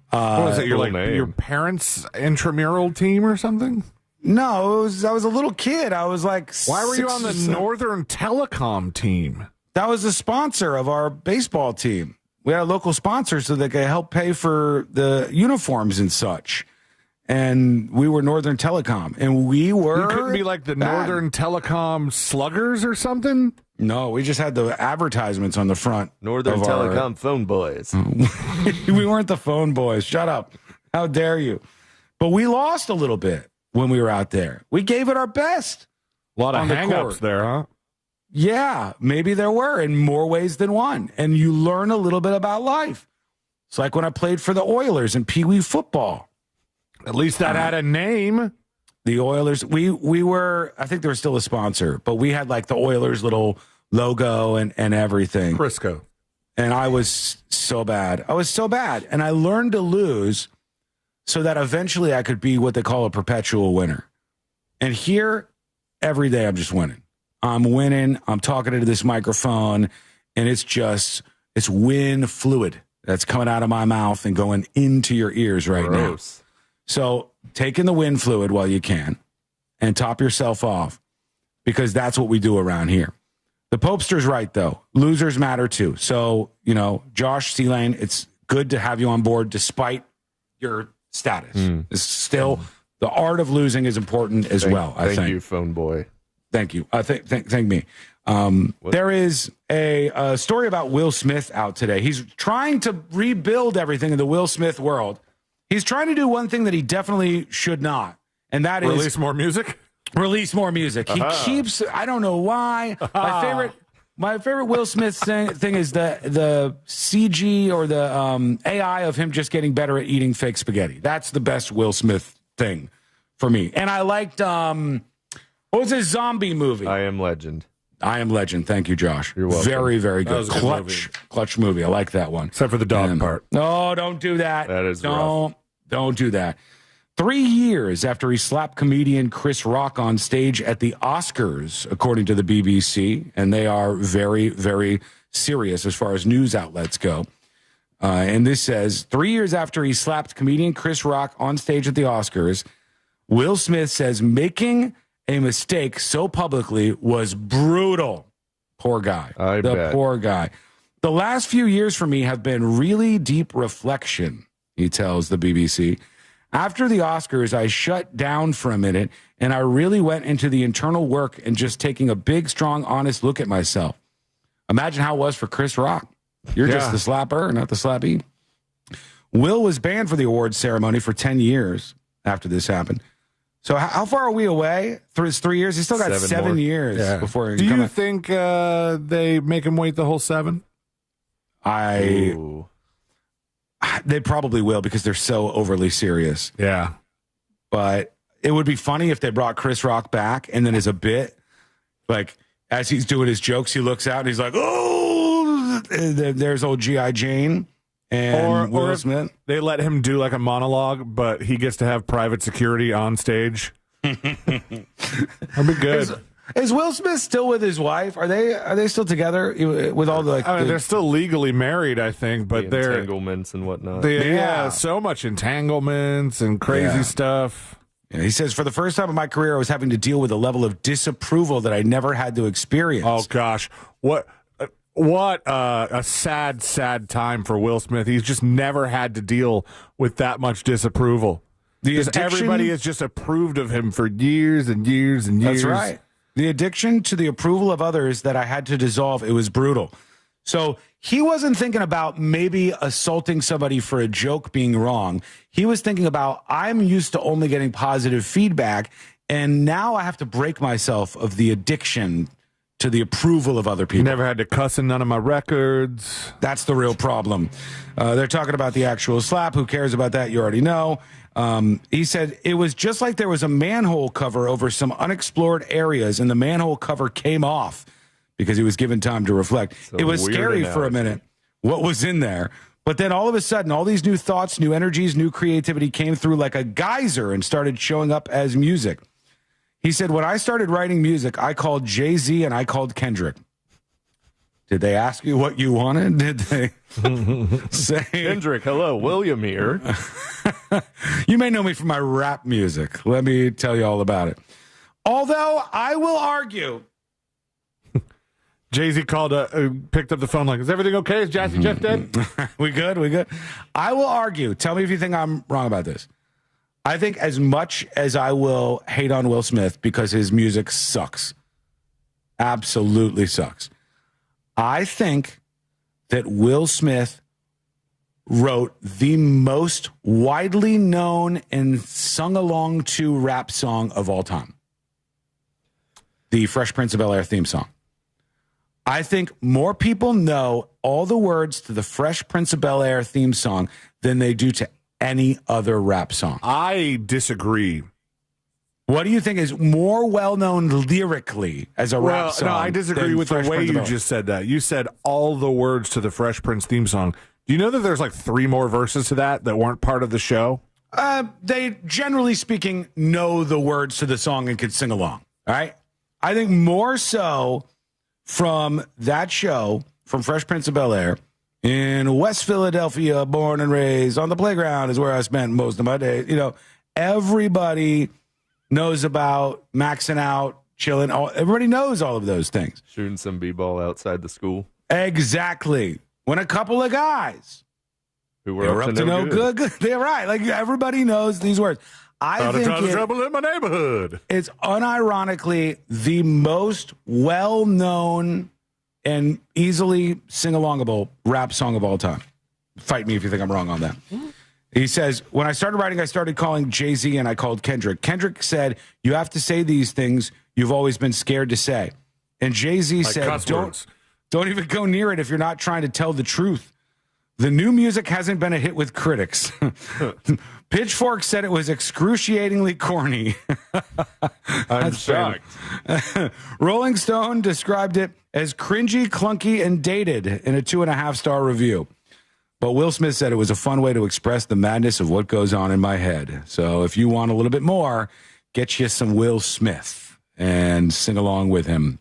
What was it? Your parents' intramural team or something?
No, I was a little kid. I was like,
why were you on the Northern Telecom team?
That was the sponsor of our baseball team. We had a local sponsor so they could help pay for the uniforms and such. And we were Northern Telecom, and we were.
You couldn't be like the Northern Telecom Sluggers or something?
No, we just had the advertisements on the front.
Northern Telecom Phone Boys.
We weren't the Phone Boys. Shut up. How dare you? But we lost a little bit when we were out there. We gave it our best.
A lot of hang-ups there, huh?
Yeah, maybe there were in more ways than one. And you learn a little bit about life. It's like when I played for the Oilers in Pee Wee football.
At least that had a name.
The Oilers, we were, I think they were still a sponsor, but we had like the Oilers little logo and everything.
Crisco.
And I was so bad. And I learned to lose so that eventually I could be what they call a perpetual winner. And here, every day I'm just winning. I'm winning. I'm talking into this microphone, and it's win fluid that's coming out of my mouth and going into your ears right now. So take in the wind fluid while you can and top yourself off, because that's what we do around here. The Popester's right, though. Losers matter, too. So, Josh C-Lane, it's good to have you on board despite your status. It's still, the art of losing is important as well, I think.
Thank you, phone boy.
Thank you. Thank me. There is a story about Will Smith out today. He's trying to rebuild everything in the Will Smith world. He's trying to do one thing that he definitely should not, and that is
release more music.
Release more music. He keeps. I don't know why. My favorite Will Smith thing is the CG or the AI of him just getting better at eating fake spaghetti. That's the best Will Smith thing for me. And I liked what was his zombie movie?
I Am Legend.
I Am Legend. Thank you, Josh.
You're welcome.
Very, very good.
That was a good
Clutch movie. I like that one.
Except for the dog part.
No, don't do that.
That is rough.
Don't do that. 3 years after he slapped comedian Chris Rock on stage at the Oscars, according to the BBC, and they are very, very serious as far as news outlets go. And this says, 3 years after he slapped comedian Chris Rock on stage at the Oscars, Will Smith says making a mistake so publicly was brutal. Poor guy.
I bet.
Poor guy. The last few years for me have been really deep reflection, he tells the BBC. After the Oscars, I shut down for a minute, and I really went into the internal work and just taking a big, strong, honest look at myself. Imagine how it was for Chris Rock. You're just the slapper, not the slappy. Will was banned for the awards ceremony for 10 years after this happened. So how far are we away? Through 3 years? He's still got 7 years before he
Do you think they make him wait the whole 7?
They probably will because they're so overly serious.
Yeah.
But it would be funny if they brought Chris Rock back and then as a bit, like as he's doing his jokes, he looks out and he's like, oh, there's old G.I. Jane and Will Smith.
They let him do like a monologue, but he gets to have private security on stage. That'd be good.
Is Will Smith still with his wife? Are they still together with all the
they're still legally married, I think, but they're
entanglements and whatnot.
So much entanglements and crazy stuff.
Yeah, he says, for the first time in my career, I was having to deal with a level of disapproval that I never had to experience.
Oh gosh, what a sad time for Will Smith. He's just never had to deal with that much disapproval. Everybody has just approved of him for years and years and years.
That's right. The addiction to the approval of others that I had to dissolve, it was brutal. So he wasn't thinking about maybe assaulting somebody for a joke being wrong. He was thinking about, I'm used to only getting positive feedback, and now I have to break myself of the addiction to the approval of other people.
Never had to cuss in none of my records.
That's the real problem. They're talking about the actual slap. Who cares about that? You already know. He said it was just like there was a manhole cover over some unexplored areas, and the manhole cover came off because he was given time to reflect. It was scary for a minute what was in there. But then all of a sudden, all these new thoughts, new energies, new creativity came through like a geyser and started showing up as music. He said, when I started writing music, I called Jay-Z and I called Kendrick. Did they ask you what you wanted? Did they say...
Kendrick, hello, William here.
You may know me from my rap music. Let me tell you all about it. Although I will argue...
Jay-Z called, picked up the phone like, is everything okay? Is Jazzy Jeff dead?
We good? We good? I will argue. Tell me if you think I'm wrong about this. I think as much as I will hate on Will Smith because his music sucks, absolutely sucks, I think that Will Smith wrote the most widely known and sung along to rap song of all time. The Fresh Prince of Bel-Air theme song. I think more people know all the words to the Fresh Prince of Bel-Air theme song than they do to any other rap song.
I disagree.
What do you think is more well-known lyrically as a rap song?
No, I disagree with the way you just said that. You said all the words to the Fresh Prince theme song. Do you know that there's like 3 more verses to that weren't part of the show?
They, generally speaking, know the words to the song and could sing along. All right? I think more so from that show, from Fresh Prince of Bel-Air, in West Philadelphia, born and raised on the playground is where I spent most of my days, everybody knows about maxing out, chilling. Everybody knows all of those things.
Shooting some b-ball outside the school.
Exactly. When a couple of guys
who were up to no good.
They're right. Like everybody knows these words. I think
trouble in my neighborhood.
It's unironically the most well-known and easily sing-alongable rap song of all time. Fight me if you think I'm wrong on that. He says, when I started writing, I started calling Jay-Z and I called Kendrick. Kendrick said, you have to say these things you've always been scared to say. And Jay-Z said, don't even go near it if you're not trying to tell the truth. The new music hasn't been a hit with critics. Pitchfork said it was excruciatingly corny.
I'm shocked.
Rolling Stone described it as cringy, clunky, and dated in a 2.5-star review. But Will Smith said it was a fun way to express the madness of what goes on in my head. So if you want a little bit more, get you some Will Smith and sing along with him.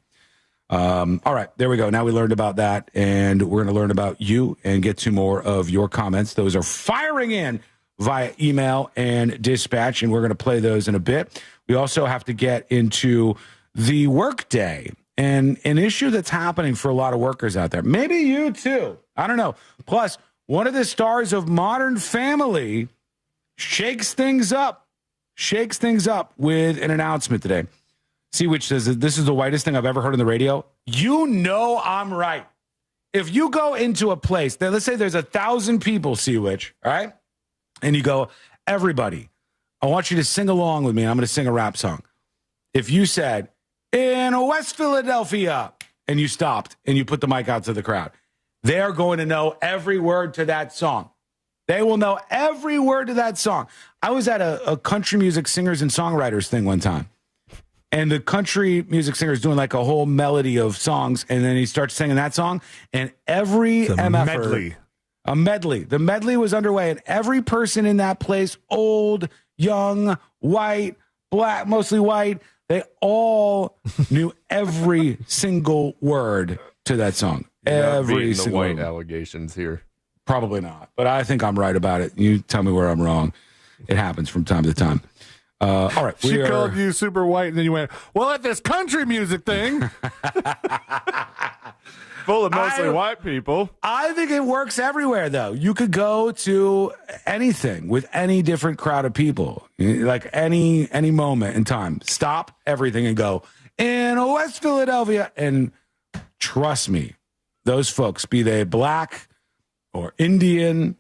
All right, there we go. Now we learned about that, and we're going to learn about you and get to more of your comments. Those are firing in via email and dispatch, and we're going to play those in a bit. We also have to get into the workday and an issue that's happening for a lot of workers out there. Maybe you too. I don't know. Plus, one of the stars of Modern Family shakes things up with an announcement today. See, which says that this is the whitest thing I've ever heard on the radio. You know I'm right. If you go into a place, let's say there's 1,000 people, see which, all right? And you go, everybody, I want you to sing along with me. And I'm going to sing a rap song. If you said, in West Philadelphia, and you stopped and you put the mic out to the crowd, they're going to know every word to that song. They will know every word to that song. I was at a country music singers and songwriters thing one time. And the country music singer is doing like a whole melody of songs, and then he starts singing that song, and every MFer, a medley. The medley was underway, and every person in that place, old, young, white, black, mostly white, they all knew every single word to that song. Every single
white allegations here.
Probably not, but I think I'm right about it. You tell me where I'm wrong. It happens from time to time. All right.
She called you super white, and then you went, well, at this country music thing.
Full of mostly white people.
I think it works everywhere, though. You could go to anything with any different crowd of people, like any moment in time. Stop everything and go, in West Philadelphia. And trust me, those folks, be they black or Indian,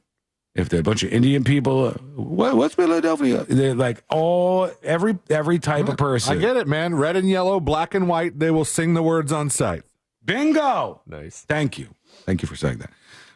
if they're a bunch of Indian people, what's Philadelphia? They're like every type of person.
I get it, man. Red and yellow, black and white. They will sing the words on sight.
Bingo.
Nice.
Thank you. Thank you for saying that.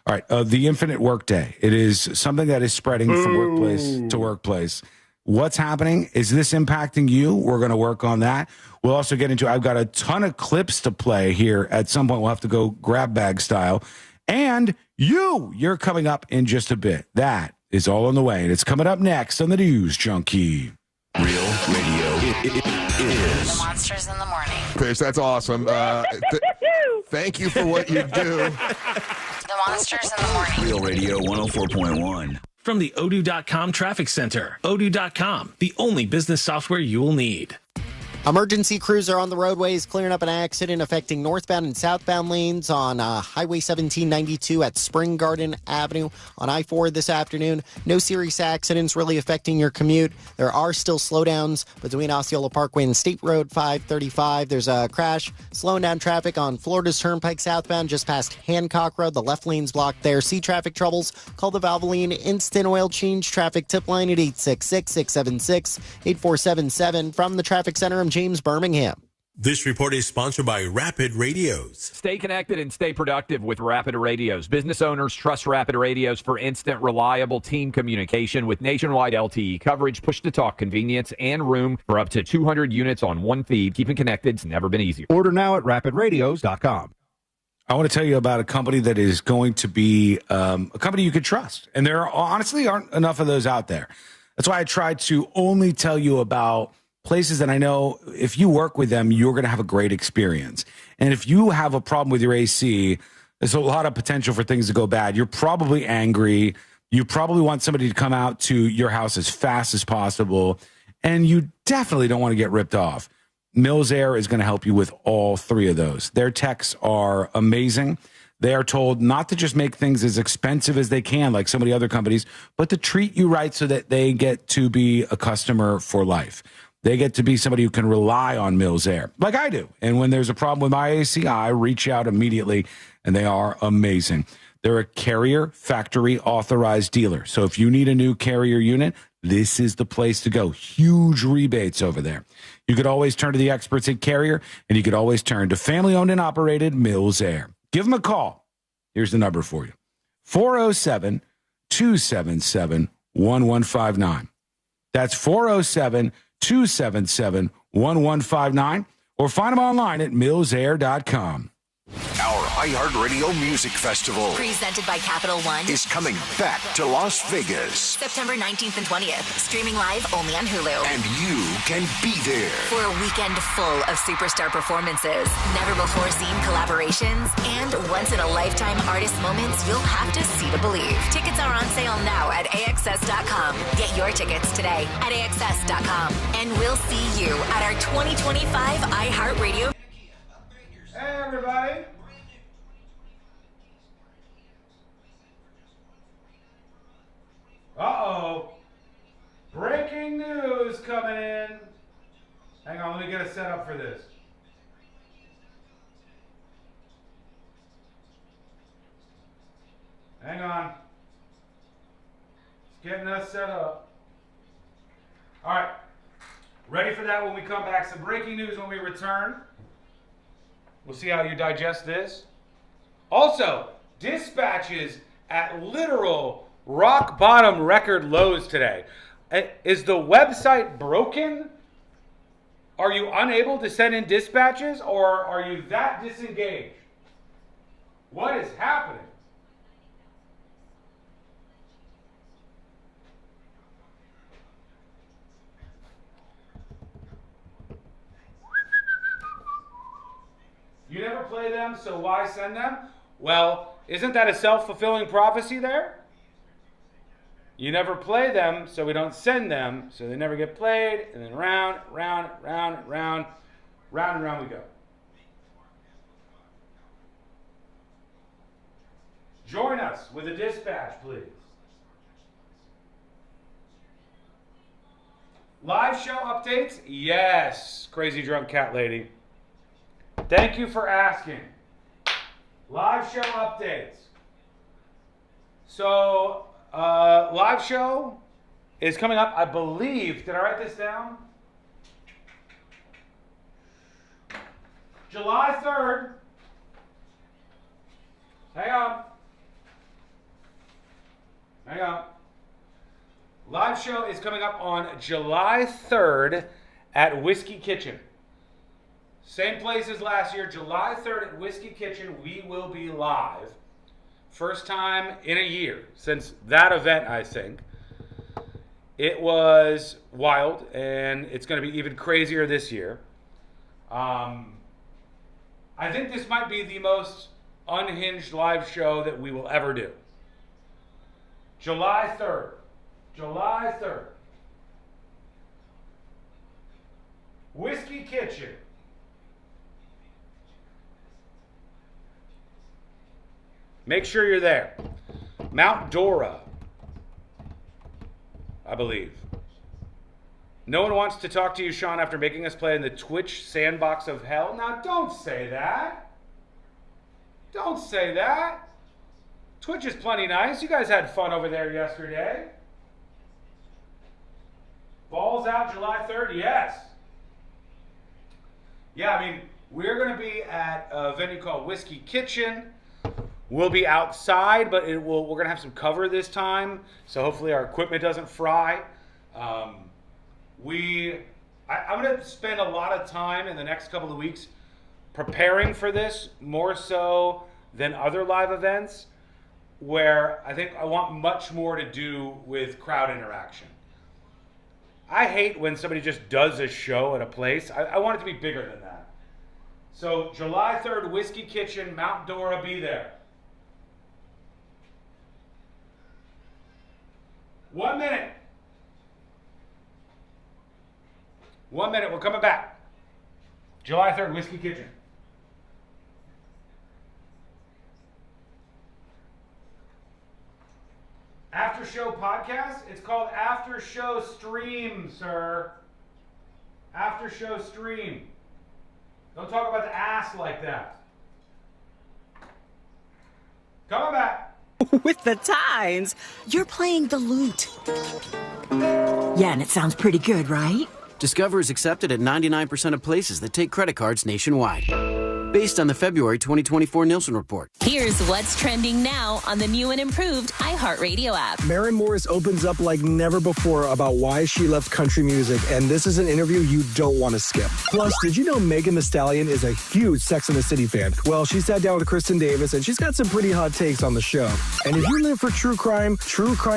All right. The infinite workday. It is something that is spreading from workplace to workplace. What's happening? Is this impacting you? We're going to work on that. We'll also get into, I've got a ton of clips to play here. At some point, we'll have to go grab bag style. And you're coming up in just a bit. That is all on the way. And it's coming up next on the News Junkie.
Real radio. It is.
The Monsters in the Morning.
Chris, that's awesome. Thank you for what you do.
The Monsters in the Morning.
Real Radio 104.1.
From the Odoo.com Traffic Center. Odoo.com, the only business software you will need.
Emergency crews are on the roadways clearing up an accident affecting northbound and southbound lanes on Highway 1792 at Spring Garden Avenue on I-4 this afternoon. No serious accidents really affecting your commute. There are still slowdowns between Osceola Parkway and State Road 535. There's a crash slowing down traffic on Florida's Turnpike southbound just past Hancock Road. The left lane's blocked there. See traffic troubles? Call the Valvoline Instant Oil Change Traffic Tip Line at 866-676-8477. From the Traffic Center, I'm James Birmingham.
This report is sponsored by Rapid Radios.
Stay connected and stay productive with Rapid Radios. Business owners trust Rapid Radios for instant, reliable team communication with nationwide LTE coverage, push-to-talk convenience, and room for up to 200 units on one feed. Keeping connected's never been easier.
Order now at rapidradios.com.
I want to tell you about a company that is going to be a company you could trust. And there honestly aren't enough of those out there. That's why I try to only tell you about places that I know if you work with them, you're going to have a great experience. And if you have a problem with your AC, there's a lot of potential for things to go bad. You're probably angry. You probably want somebody to come out to your house as fast as possible, and you definitely don't want to get ripped off. Mills Air is going to help you with all three of those. Their techs are amazing. They are told not to just make things as expensive as they can, like so many other companies, but to treat you right so that they get to be a customer for life. They get to be somebody who can rely on Mills Air, like I do. And when there's a problem with my AC, I reach out immediately, and they are amazing. They're a Carrier factory authorized dealer. So if you need a new Carrier unit, this is the place to go. Huge rebates over there. You could always turn to the experts at Carrier, and you could always turn to family-owned and operated Mills Air. Give them a call. Here's the number for you. 407-277-1159. That's 407-277-1159. Or find them online at millsair.com.
Our iHeartRadio Music Festival
Presented by Capital One
is coming back to Las Vegas.
September 19th and 20th. Streaming live only on Hulu.
And you can be there.
For a weekend full of superstar performances, never-before-seen collaborations, and once-in-a-lifetime artist moments you'll have to see to believe. Tickets are on sale now at AXS.com. Get your tickets today at AXS.com. And we'll see you at our 2025 iHeartRadio.
Hey, everybody. Uh-oh. Breaking news coming in. Hang on, let me get a setup for this. Hang on. It's getting us set up. All right. Ready for that when we come back. Some breaking news when we return. We'll see how you digest this. Also, dispatches at literal rock bottom record lows today. Is the website broken? Are you unable to send in dispatches, or are you that disengaged? What is happening? You never play them, so why send them? Well, isn't that a self-fulfilling prophecy there? You never play them, so we don't send them, so they never get played, and then round and round we go. Join us with a dispatch, please. Live show updates? Yes, crazy drunk cat lady. Thank you for asking. Live show updates. So, live show is coming up, I believe. Did I write this down? July 3rd. Hang on. Live show is coming up on July 3rd at Whiskey Kitchen. Same place as last year, July 3rd at Whiskey Kitchen, we will be live. First time in a year since that event, I think. It was wild, and it's going to be even crazier this year. I think this might be the most unhinged live show that we will ever do. July 3rd. July 3rd. Whiskey Kitchen. Make sure you're there. Mount Dora, I believe. No one wants to talk to you, Sean, after making us play in the Twitch sandbox of hell. Now, don't say that. Don't say that. Twitch is plenty nice. You guys had fun over there yesterday. Balls out July 3rd? Yes. Yeah, I mean, we're going to be at a venue called Whiskey Kitchen. We'll be outside, but we're going to have some cover this time, so hopefully our equipment doesn't fry. I'm going to spend a lot of time in the next couple of weeks preparing for this, more so than other live events, where I think I want much more to do with crowd interaction. I hate when somebody just does a show at a place. I want it to be bigger than that. So July 3rd, Whiskey Kitchen, Mount Dora, be there. 1 minute. 1 minute. We're coming back. July 3rd, Whiskey Kitchen. After show podcast? It's called After Show Stream, sir. After show stream. Don't talk about the ass like that. Coming back.
With the Times, you're playing the lute. Yeah, and it sounds pretty good, right?
Discover is accepted at 99% of places that take credit cards nationwide. Based on the February 2024 Nielsen report.
Here's what's trending now on the new and improved iHeartRadio app.
Maren Morris opens up like never before about why she left country music, and this is an interview you don't want to skip. Plus, did you know Megan Thee Stallion is a huge Sex and the City fan? Well, she sat down with Kristen Davis, and she's got some pretty hot takes on the show. And if you live for true crime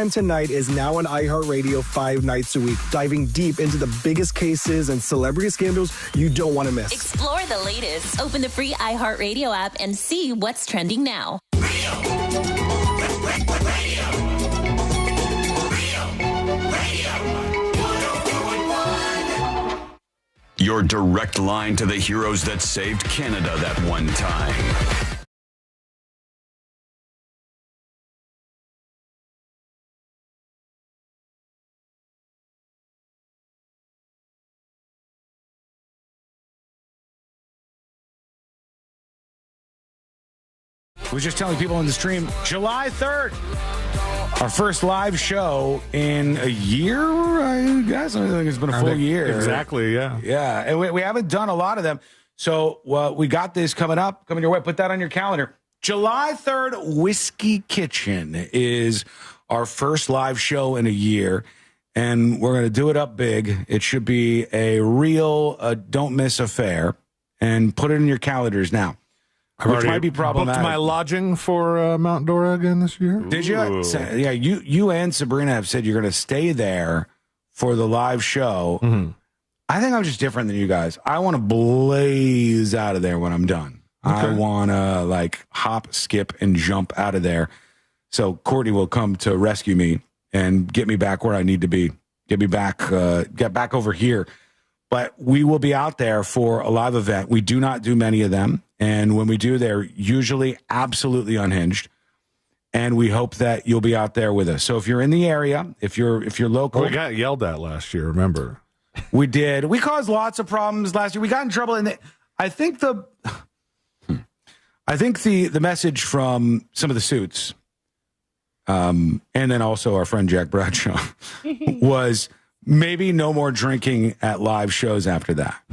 Tonight is now on iHeartRadio 5 nights a week, diving deep into the biggest cases and celebrity scandals you don't want to miss.
Explore the latest. Open the free iHeartRadio app and see what's trending now.
Your direct line to the heroes that saved Canada that one time.
I was just telling people on the stream, July 3rd, our first live show in a year, I guess. I think it's been a full year.
Exactly, yeah.
Yeah, and we haven't done a lot of them. So we got this coming your way. Put that on your calendar. July 3rd, Whiskey Kitchen is our first live show in a year, and we're going to do it up big. It should be a real don't miss affair, and put it in your calendars now. Which might be problematic.
Booked my lodging for Mount Dora again this year.
Did you? Yeah, you and Sabrina have said you're going to stay there for the live show.
Mm-hmm.
I think I'm just different than you guys. I want to blaze out of there when I'm done. Okay. I want to hop, skip, and jump out of there. So Courtney will come to rescue me and get me back where I need to be. Get me back, get back over here. But we will be out there for a live event. We do not do many of them. And when we do, they're usually absolutely unhinged. And we hope that you'll be out there with us. So if you're in the area, if you're local.
Well, we got yelled at last year, remember?
We did. We caused lots of problems last year. We got in trouble. And I think the message from some of the suits, and then also our friend Jack Bradshaw, was maybe no more drinking at live shows after that.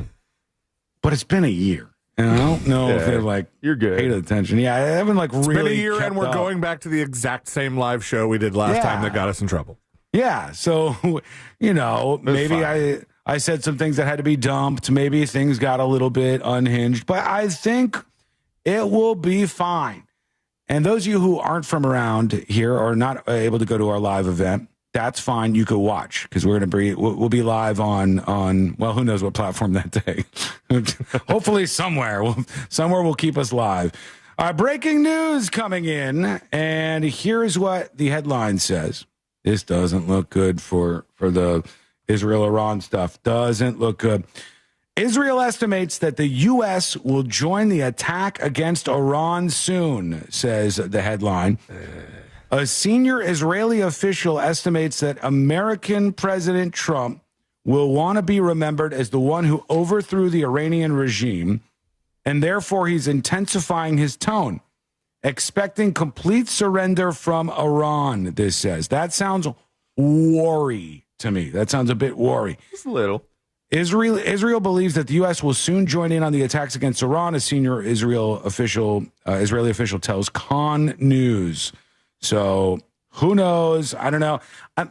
But it's been a year. And I don't know if they've
you're good.
paid attention. Yeah, I haven't really.
It's been a year, and we're going back to the exact same live show we did last time that got us in trouble.
Yeah, so maybe I said some things that had to be dumped. Maybe things got a little bit unhinged, but I think it will be fine. And those of you who aren't from around here or not able to go to our live event, that's fine. You could watch because we'll be live on well, who knows what platform that day. Hopefully somewhere will keep us live. Breaking news coming in, and here's what the headline says. This doesn't look good for the Israel-Iran stuff. Doesn't look good. Israel estimates that the U.S. will join the attack against Iran soon, says the headline. A senior Israeli official estimates that American President Trump will want to be remembered as the one who overthrew the Iranian regime, and therefore he's intensifying his tone, expecting complete surrender from Iran, this says. That sounds worry to me. That sounds a bit worry.
Just a little.
Israel believes that the U.S. will soon join in on the attacks against Iran, a senior Israeli official tells Con News. So who knows? I don't know.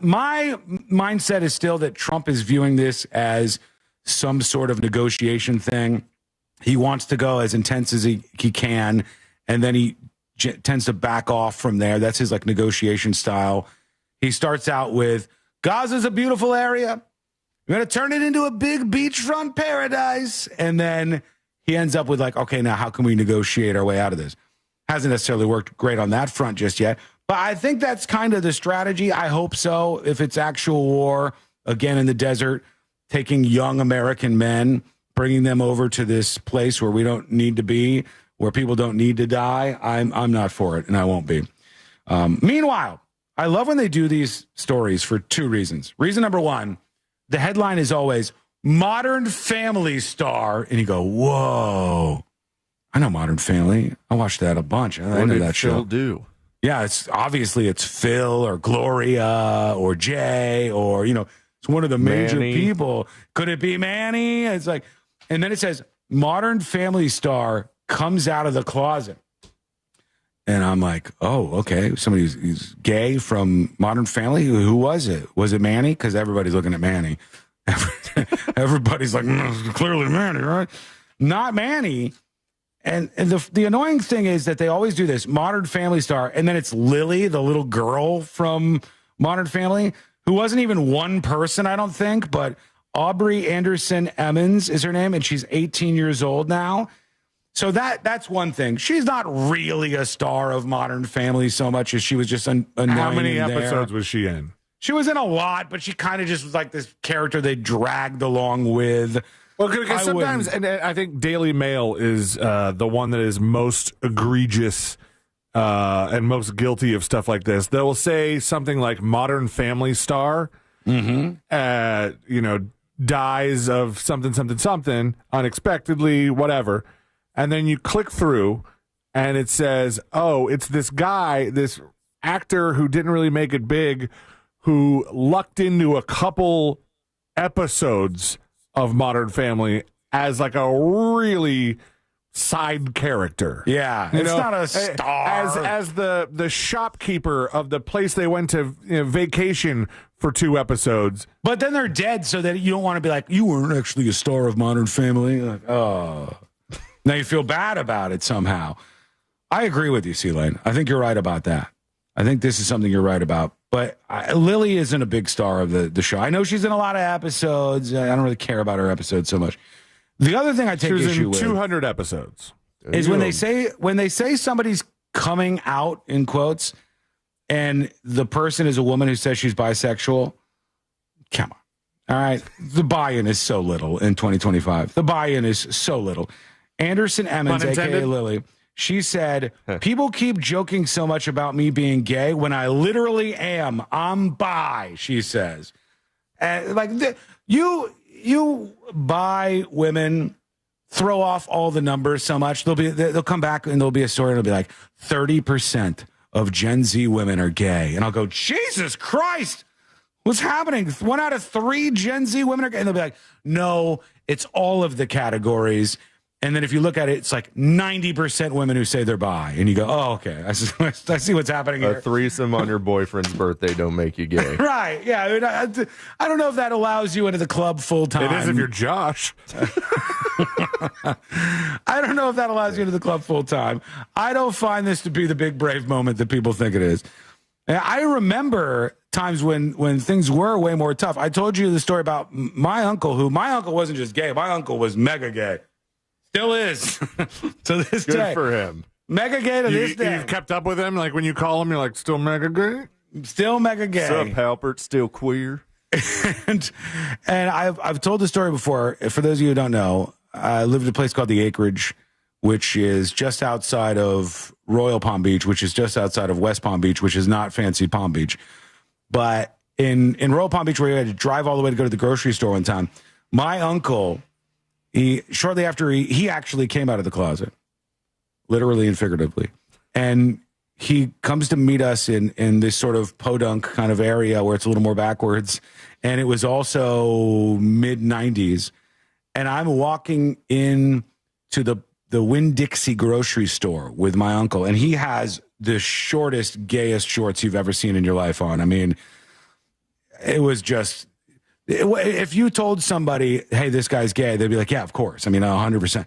My mindset is still that Trump is viewing this as some sort of negotiation thing. He wants to go as intense as he can, and then he tends to back off from there. That's his negotiation style. He starts out with, Gaza's a beautiful area. We're going to turn it into a big beachfront paradise. And then he ends up with okay, now how can we negotiate our way out of this? Hasn't necessarily worked great on that front just yet. But I think that's kind of the strategy. I hope so. If it's actual war, again in the desert, taking young American men, bringing them over to this place where we don't need to be, where people don't need to die, I'm not for it, and I won't be. Meanwhile, I love when they do these stories for two reasons. Reason number one, the headline is always Modern Family star, and you go, whoa. I know Modern Family. I watched that a bunch. I know that show.
Phil do?
Yeah, it's Phil or Gloria or Jay or, it's one of the major
Manny.
people. Could it be Manny? It's like, and then it says Modern Family star comes out of the closet. And I'm like, oh, okay. Somebody who's gay from Modern Family. Who was it? Was it Manny? Because everybody's looking at Manny. Everybody's like, clearly Manny, right? Not Manny. And the annoying thing is that they always do this, Modern Family star, and then it's Lily, the little girl from Modern Family, who wasn't even one person, I don't think, but Aubrey Anderson Emmons is her name, and she's 18 years old now. So that's one thing. She's not really a star of Modern Family so much as she was just annoying.
How many episodes was she in?
She was in a lot, but she kind of just was like this character they dragged along with.
Well, because sometimes, and I think Daily Mail is the one that is most egregious and most guilty of stuff like this. They'll say something like Modern Family star, dies of something unexpectedly, whatever. And then you click through and it says, oh, it's this guy, this actor who didn't really make it big, who lucked into a couple episodes of Modern Family as like a really side character.
Yeah, it's not a star.
As the shopkeeper of the place they went to vacation for 2 episodes.
But then they're dead, so that you don't want to be like, you weren't actually a star of Modern Family. Like, oh. Now you feel bad about it somehow. I agree with you, C-Lane. I think you're right about that. I think this is something you're right about. But Lily isn't a big star of the show. I know she's in a lot of episodes. I don't really care about her episodes so much. The other thing I take issue with
200 episodes
is when they say somebody's coming out in quotes, and the person is a woman who says she's bisexual. Come on, all right. The buy-in is so little in 2025. The buy-in is so little. Anderson Emmons, aka Lily. She said, people keep joking so much about me being gay when I literally am. I'm bi, she says. And you bi women throw off all the numbers so much. They'll come back and there'll be a story and it'll be like 30% of Gen Z women are gay. And I'll go, Jesus Christ, what's happening? 1 out of 3 Gen Z women are gay. And they'll be like, no, it's all of the categories. And then if you look at it, it's like 90% women who say they're bi. And you go, oh, okay. I see what's happening here.
A threesome on your boyfriend's birthday don't make you gay.
Right. Yeah. I mean, I don't know if that allows you into the club full time.
It is if you're Josh.
I don't know if that allows you into the club full time. I don't find this to be the big brave moment that people think it is. And I remember times when things were way more tough. I told you the story about my uncle wasn't just gay. My uncle was mega gay. Still is to this day.
Good for him.
Mega gay to this day.
You've kept up with him? Like when you call him, you're like, still mega gay?
Still mega gay.
What's up, Halpert? Still queer?
and I've told the story before. For those of you who don't know, I lived in a place called the Acreage, which is just outside of Royal Palm Beach, which is just outside of West Palm Beach, which is not fancy Palm Beach. But in Royal Palm Beach, where you had to drive all the way to go to the grocery store one time, my uncle... shortly after he actually came out of the closet, literally and figuratively, and he comes to meet us in this sort of podunk kind of area where it's a little more backwards, and it was also mid-90s, and I'm walking in to the Winn-Dixie grocery store with my uncle, and he has the shortest, gayest shorts you've ever seen in your life on. I mean, it was just... If you told somebody, hey, this guy's gay, they'd be like, yeah, of course. I mean, 100%.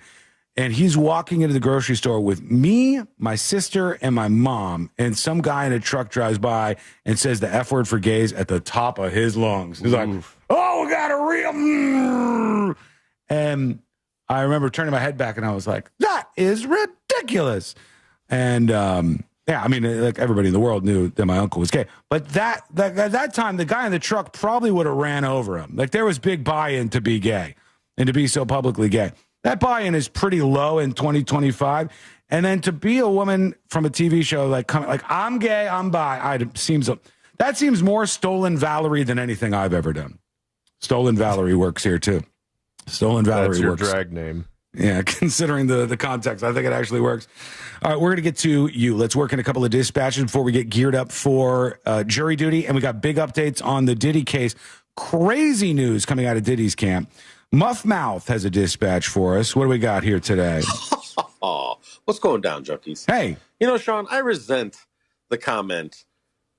And he's walking into the grocery store with me, my sister, and my mom, and some guy in a truck drives by and says the F word for gays at the top of his lungs. He's like, oh, we got a real... And I remember turning my head back, and I was like, that is ridiculous. And Yeah, I mean, like everybody in the world knew that my uncle was gay. But at that time, the guy in the truck probably would have ran over him. Like there was big buy-in to be gay and to be so publicly gay. That buy-in is pretty low in 2025. And then to be a woman from a TV show like I'm gay, I'm bi, that seems more Stolen Valerie than anything I've ever done. Stolen Valerie works here too. Stolen Valerie
That's your
works.
drag name.
Yeah, considering the context, I think it actually works. All right, we're going to get to you. Let's work in a couple of dispatches before we get geared up for jury duty. And we got big updates on the Diddy case. Crazy news coming out of Diddy's camp. Muff Mouth has a dispatch for us. What do we got here today?
What's going down, junkies?
Hey.
You know, Sean, I resent the comment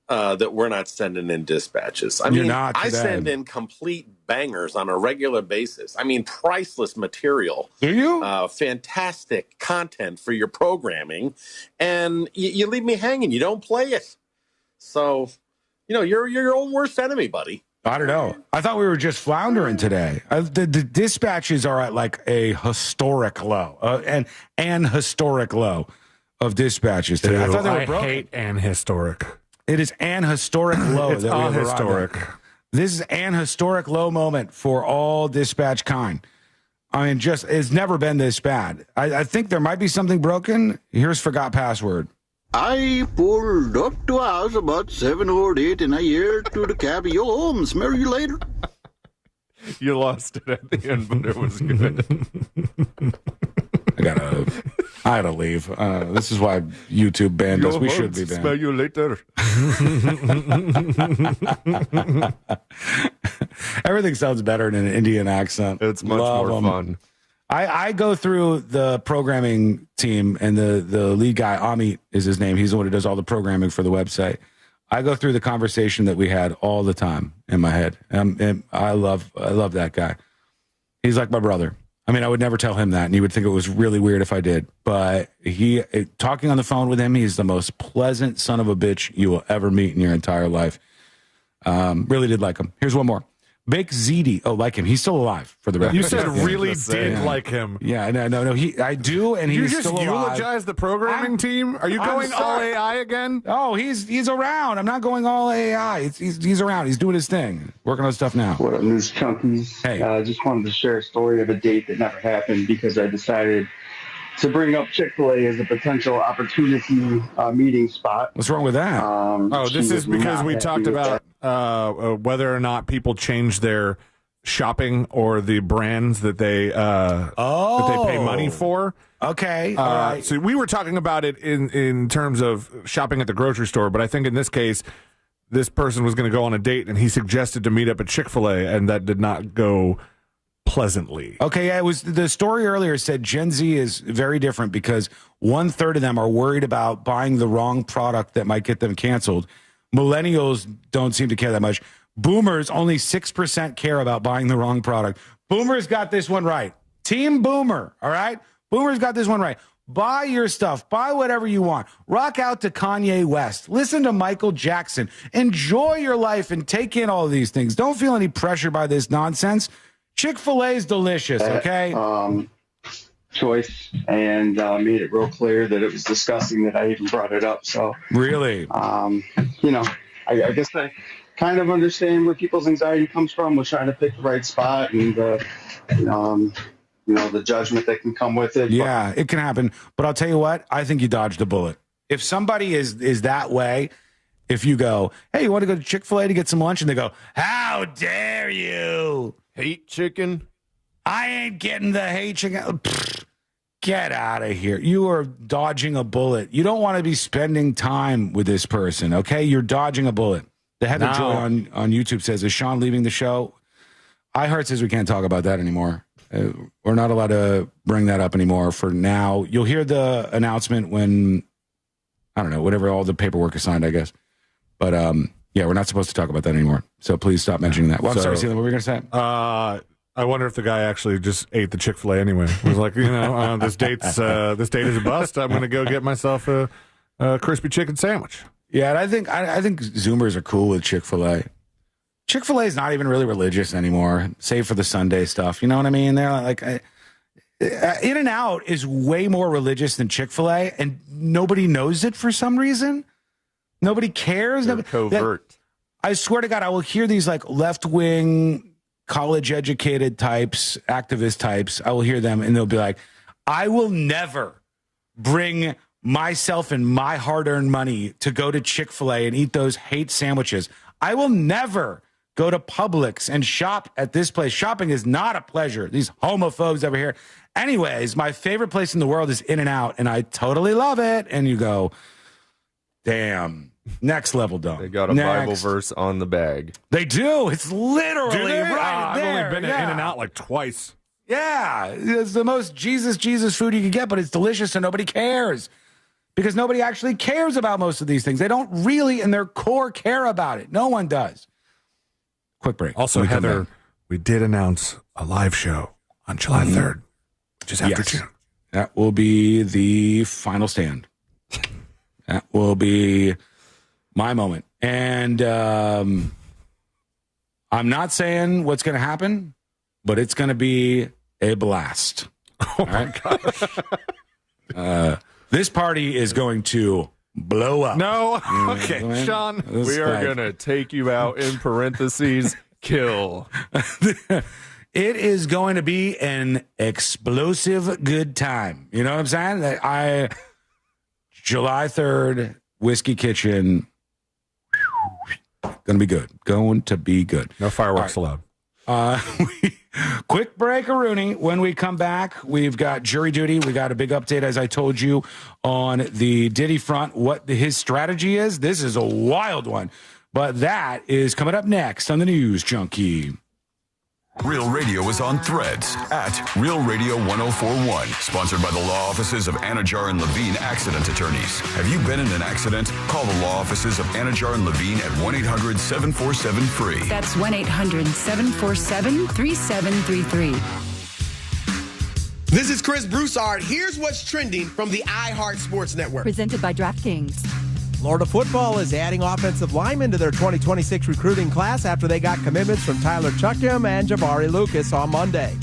that we're not sending in dispatches. I mean, I send in complete bangers on a regular basis. I mean, priceless material.
Do you?
Fantastic content for your programming. And you leave me hanging. You don't play it. So, you know, you're your own worst enemy, buddy.
I don't know. I thought we were just floundering today. The dispatches are at like a historic low, an historic low of dispatches today.
Ew,
I thought they were
I
broken.
hate an historic.
It is an historic low.
It's
that we have
historic.
arrived at. This is an historic low moment for all dispatch kind. I mean, it's never been this bad. I think there might be something broken. Here's forgot password.
I pulled up to a house about 7 or 8 and I heard to the cab, "Yo, home, smell you later."
You lost it at the end, but it was good.
I gotta leave. This is why YouTube banned us. We should be banned.
Smell you later.
Everything sounds better in an Indian accent.
It's much more fun.
I go through the programming team, and the lead guy, Amit is his name. He's the one who does all the programming for the website. I go through the conversation that we had all the time in my head. And I love that guy. He's like my brother. I mean, I would never tell him that, and he would think it was really weird if I did. But talking on the phone with him, he's the most pleasant son of a bitch you will ever meet in your entire life. Really did like him. Here's one more. Bake Ziti. Oh, like him. He's still alive for the record.
You said really did like him.
Yeah, no. I do, and he's still alive.
You just eulogize the programming team? Are you going all AI again?
Oh, he's around. I'm not going all AI. He's around. He's doing his thing. Working on stuff now.
What up, News Junkies?
Hey.
I just wanted to share a story of a date that never happened because I decided to bring up Chick-fil-A as a potential opportunity meeting spot.
What's wrong with that?
This is because we talked about whether or not people change their shopping or the brands that they pay money for.
Okay, all right.
So we were talking about it in terms of shopping at the grocery store, but I think in this case, this person was going to go on a date and he suggested to meet up at Chick-fil-A, and that did not go pleasantly.
Okay, yeah, it was the story earlier said Gen Z is very different because 1/3 of them are worried about buying the wrong product that might get them canceled. Millennials don't seem to care that much. Boomers, only 6% care about buying the wrong product. Boomers got this one right. Team Boomer, all right? Boomers got this one right. Buy your stuff. Buy whatever you want. Rock out to Kanye West. Listen to Michael Jackson. Enjoy your life and take in all of these things. Don't feel any pressure by this nonsense. Chick-fil-A is delicious, okay?
Choice and made it real clear that it was disgusting that I even brought it up. So
really,
I guess I kind of understand where people's anxiety comes from with trying to pick the right spot and the judgment that can come with it.
Yeah, it can happen. But I'll tell you what, I think you dodged a bullet. If somebody is that way, if you go, hey, you want to go to Chick-fil-A to get some lunch? And they go, how dare you?
Hate chicken?
I ain't getting the hate chicken. Pfft, get out of here. You are dodging a bullet. You don't want to be spending time with this person, okay? You're dodging a bullet. The Heather Joy on YouTube says, is Sean leaving the show? iHeart says we can't talk about that anymore. We're not allowed to bring that up anymore for now. You'll hear the announcement when, I don't know, whenever all the paperwork is signed, I guess. But, yeah, we're not supposed to talk about that anymore. So please stop mentioning that. Well, I'm sorry, Steven, what were you going to say?
I wonder if the guy actually just ate the Chick-fil-A anyway. He was like, this date is a bust. I'm going to go get myself a crispy chicken sandwich.
Yeah, and I think Zoomers are cool with Chick-fil-A. Chick-fil-A is not even really religious anymore, save for the Sunday stuff. You know what I mean? They're like, In-N-Out is way more religious than Chick-fil-A, and nobody knows it for some reason. Nobody cares.
They're covert.
I swear to God, I will hear these like left-wing, college-educated types, activist types. I will hear them, and they'll be like, I will never bring myself and my hard-earned money to go to Chick-fil-A and eat those hate sandwiches. I will never go to Publix and shop at this place. Shopping is not a pleasure. These homophobes over here. Anyways, my favorite place in the world is In-N-Out, and I totally love it. And you go, damn. Next level dumb.
They got a Bible verse on the bag.
They do. It's literally right there.
I've only been in and out like twice.
Yeah. It's the most Jesus food you can get, but it's delicious and nobody cares. Because nobody actually cares about most of these things. They don't really, in their core, care about it. No one does. Quick break.
Also, Heather, we did announce a live show on July 3rd, which is after June.
That will be the final stand. That will be my moment. And I'm not saying what's going to happen, but it's going to be a blast.
Oh, my
gosh. This party is going to blow up.
No. Okay, Sean.
We are going to take you out in parentheses, kill.
It is going to be an explosive good time. You know what I'm saying? July 3rd, Whiskey Kitchen. Going to be good. Going to be good.
No fireworks allowed.
Quick break-a-rooney. When we come back, we've got jury duty. We got a big update, as I told you, on the Diddy front, what his strategy is. This is a wild one. But that is coming up next on the News Junkie.
Real Radio is on Threads at Real Radio 1041. Sponsored by the law offices of Anajar and Levine Accident Attorneys. Have you been in an accident? Call the law offices of Anajar and Levine at 1-800-747-FREE.
That's 1-800-747-3733.
This is Chris Broussard. Here's what's trending from the iHeart Sports Network.
Presented by DraftKings.
Florida football is adding offensive linemen to their 2026 recruiting class after they got commitments from Tyler Chuckham and Jabari Lucas on Monday.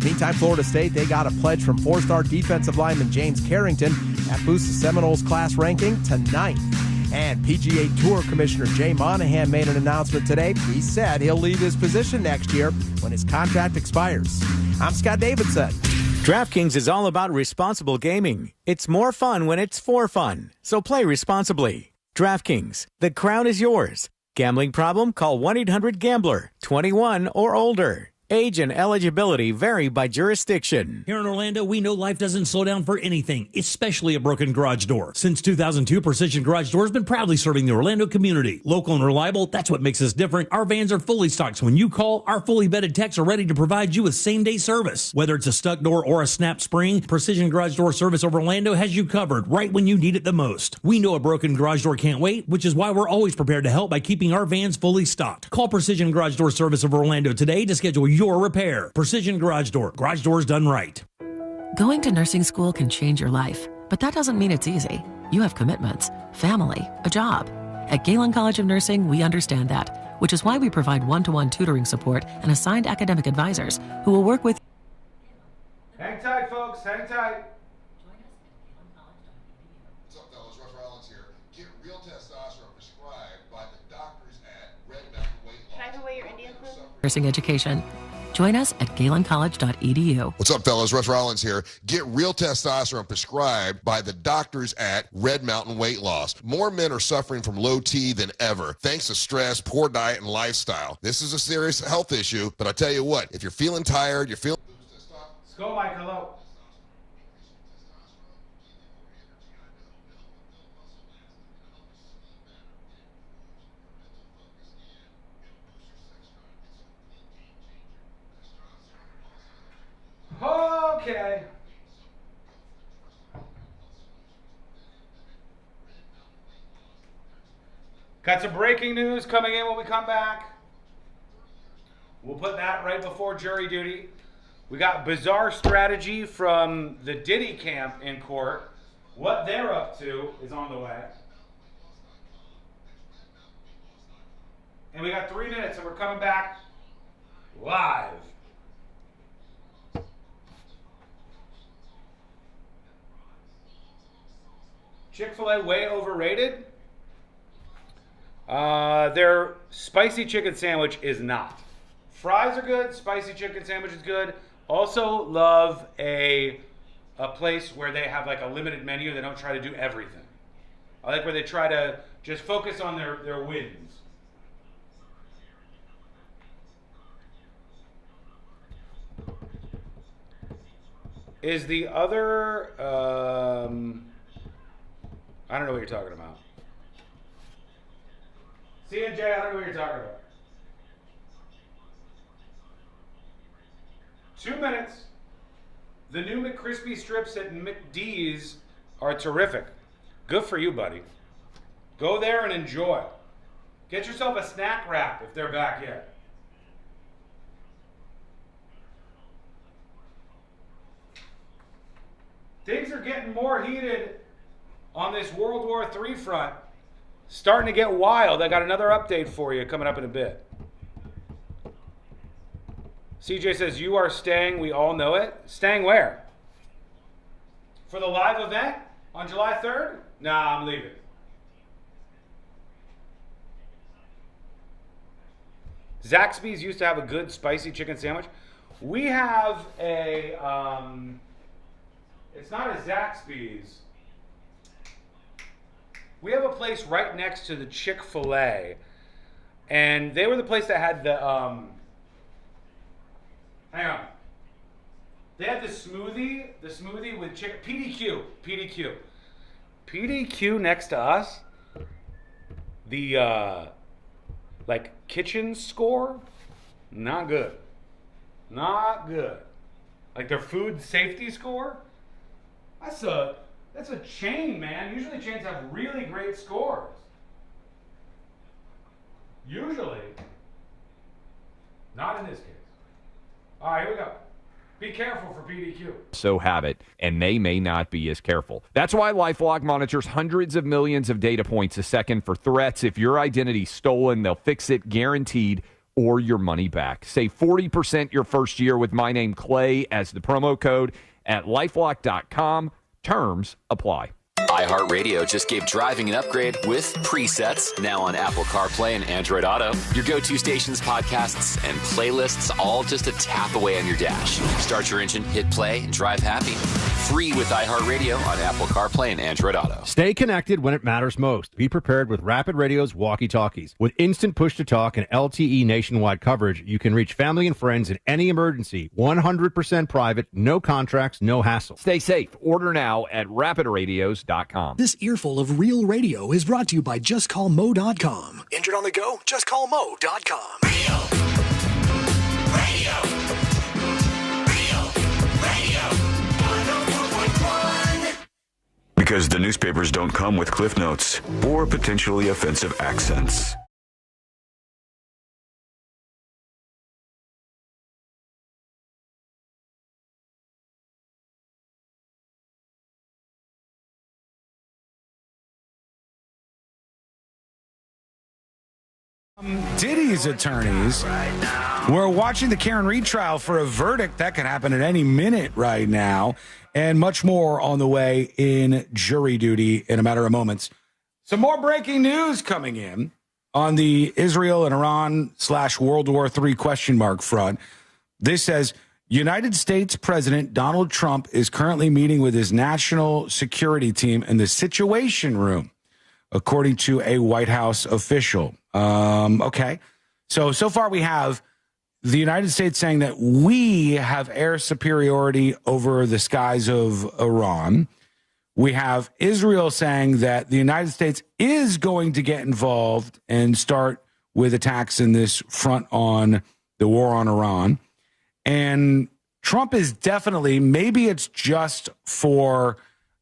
Meantime, Florida State, they got a pledge from four-star defensive lineman James Carrington. That boosts the Seminoles class ranking to 9th. And PGA Tour Commissioner Jay Monahan made an announcement today. He said he'll leave his position next year when his contract expires. I'm Scott Davidson.
DraftKings is all about responsible gaming. It's more fun when it's for fun. So play responsibly. DraftKings, the crown is yours. Gambling problem? Call 1-800-GAMBLER. 21 or older. Age and eligibility vary by jurisdiction.
Here in Orlando, we know life doesn't slow down for anything, especially a broken garage door. Since 2002, Precision Garage Door has been proudly serving the Orlando community. Local and reliable, that's what makes us different. Our vans are fully stocked, so when you call, our fully vetted techs are ready to provide you with same-day service. Whether it's a stuck door or a snap spring, Precision Garage Door Service of Orlando has you covered right when you need it the most. We know a broken garage door can't wait, which is why we're always prepared to help by keeping our vans fully stocked. Call Precision Garage Door Service of Orlando today to schedule your repair. Precision Garage Door. Garage doors done right.
Going to nursing school can change your life, but that doesn't mean it's easy. You have commitments, family, a job. At Galen College of Nursing, we understand that, which is why we provide one-to-one tutoring support and assigned academic advisors who will work with.
Hang tight, folks. Hang tight.
What's up, fellas? Russ Rollins here. Get real testosterone prescribed by the doctors at Red Mountain Weight Loss.
Can I know where your Indian food?
Nursing education. Join us at galencollege.edu.
What's up, fellas? Russ Rollins here. Get real testosterone prescribed by the doctors at Red Mountain Weight Loss. More men are suffering from low T than ever, thanks to stress, poor diet, and lifestyle. This is a serious health issue, but I tell you what, if you're feeling tired, you're feeling...
Let's go, Mike. Hello. Okay. Got some breaking news coming in when we come back. We'll put that right before jury duty. We got bizarre strategy from the Diddy camp in court. What they're up to is on the way. And we got 3 minutes and we're coming back live. Chick-fil-A way overrated? Their spicy chicken sandwich is not. Fries are good. Spicy chicken sandwich is good. Also love a place where they have like a limited menu. They don't try to do everything. I like where they try to just focus on their wins. Is the other, I don't know what you're talking about. CNJ, I don't know what you're talking about. 2 minutes. The new McCrispy strips at McD's are terrific. Good for you, buddy. Go there and enjoy. Get yourself a snack wrap if they're back yet. Things are getting more heated on this World War III front. Starting to get wild. I got another update for you coming up in a bit. CJ says, you are staying. We all know it. Staying where? For the live event on July 3rd? Nah, I'm leaving. Zaxby's used to have a good spicy chicken sandwich. We have a, it's not a Zaxby's. We have a place right next to the Chick-fil-A, and they were the place that had the, hang on. They had the smoothie with chicken, PDQ next to us, the, like, kitchen score, not good. Not good. Like their food safety score, that's a chain, man. Usually chains have really great scores. Usually. Not in this case. All right, here we go. Be careful for PDQ.
So have it, and they may not be as careful. That's why LifeLock monitors hundreds of millions of data points a second for threats. If your identity's stolen, they'll fix it guaranteed or your money back. Save 40% your first year with my name Clay as the promo code at LifeLock.com. Terms apply.
iHeartRadio just gave driving an upgrade with Presets, now on Apple CarPlay and Android Auto. Your go-to stations, podcasts, and playlists all just a tap away on your dash. Start your engine, hit play, and drive happy. Free with iHeartRadio on Apple CarPlay and Android Auto.
Stay connected when it matters most. Be prepared with Rapid Radio's walkie-talkies. With instant push-to-talk and LTE nationwide coverage, you can reach family and friends in any emergency. 100% private, no contracts, no hassle.
Stay safe. Order now at rapidradios.com.
This earful of real radio is brought to you by JustCallMo.com. Injured on the go? JustCallMo.com.
Real radio. Real radio. 104.1. Because the newspapers don't come with cliff notes or potentially offensive accents.
Diddy's attorneys were watching the Karen Reed trial for a verdict that could happen at any minute right now, and much more on the way in jury duty in a matter of moments. Some more breaking news coming in on the Israel and Iran / World War III question mark front. This says United States President Donald Trump is currently meeting with his national security team in the Situation Room, according to a White House official. Okay. So far we have the United States saying that we have air superiority over the skies of Iran. We have Israel saying that the United States is going to get involved and start with attacks in this front on the war on Iran. And Trump is definitely, maybe it's just for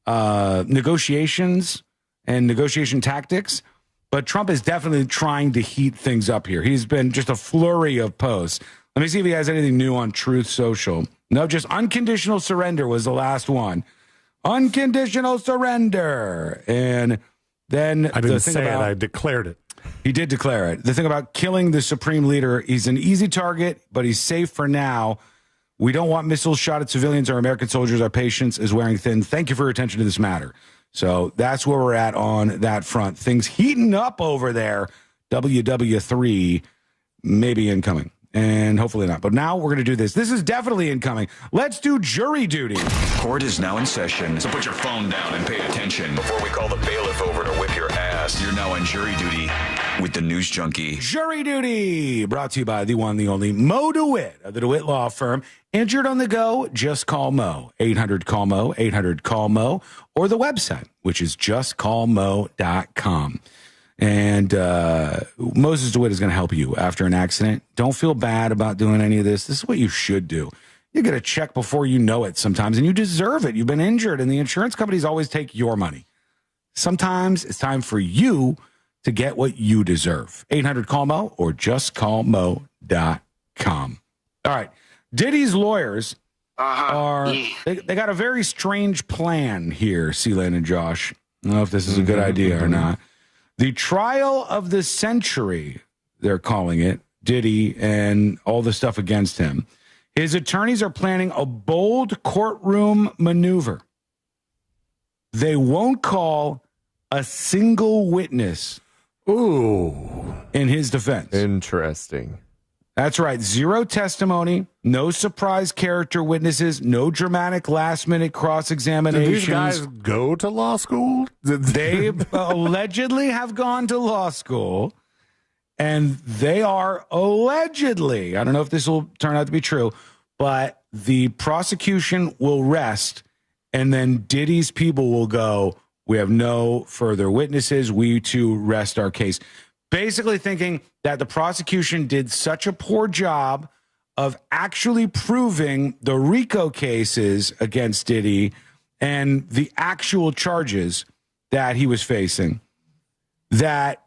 negotiations and negotiation tactics, but Trump is definitely trying to heat things up here. He's been just a flurry of posts. Let me see if he has anything new on Truth Social. No, just unconditional surrender was the last one. Unconditional surrender. And then
I didn't say it, I declared it.
He did declare it. The thing about killing the supreme leader, he's an easy target, but he's safe for now. We don't want missiles shot at civilians or American soldiers. Our patience is wearing thin. Thank you for your attention to this matter. So that's where we're at on that front. Things heating up over there. WW3 maybe incoming. And hopefully not. But now we're going to do this. This is definitely incoming. Let's do jury duty.
Court is now in session, so put your phone down and pay attention before we call the bailiff over to whip your ass. You're now on jury duty with the News Junkie.
Jury duty, brought to you by the one, the only Mo DeWitt of the DeWitt Law Firm. Injured on the go, just call Mo. 800-CALL-MO, 800-CALL-MO, or the website, which is justcallmo.com. And Moses DeWitt is going to help you after an accident. Don't feel bad about doing any of this. This is what you should do. You get a check before you know it sometimes, and you deserve it. You've been injured, and the insurance companies always take your money. Sometimes it's time for you to get what you deserve. 800-CALL-MO or justcallmo.com. All right. Diddy's lawyers they got a very strange plan here, Sealand and Josh. I don't know if this is a good idea or not. The trial of the century, they're calling it, Diddy and all the stuff against him. His attorneys are planning a bold courtroom maneuver. They won't call a single witness in his defense.
Interesting.
That's right. Zero testimony, no surprise character witnesses, no dramatic last-minute cross-examinations.
Did these guys go to law school?
They allegedly have gone to law school, and they are allegedly, I don't know if this will turn out to be true, but the prosecution will rest, and then Diddy's people will go, we have no further witnesses. We, too, rest our case. Basically thinking that the prosecution did such a poor job of actually proving the RICO cases against Diddy and the actual charges that he was facing, that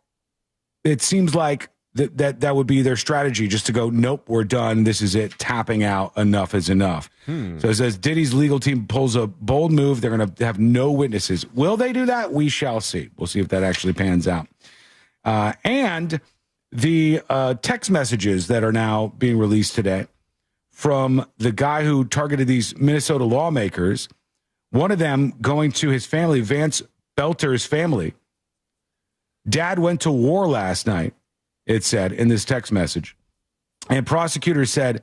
it seems like that would be their strategy, just to go, nope, we're done. This is it. Tapping out. Enough is enough. So it says Diddy's legal team pulls a bold move. They're going to have no witnesses. Will they do that? We shall see. We'll see if that actually pans out. And the text messages that are now being released today from the guy who targeted these Minnesota lawmakers, one of them going to his family, Vance Belter's family. Dad went to war last night, it said in this text message. And prosecutors said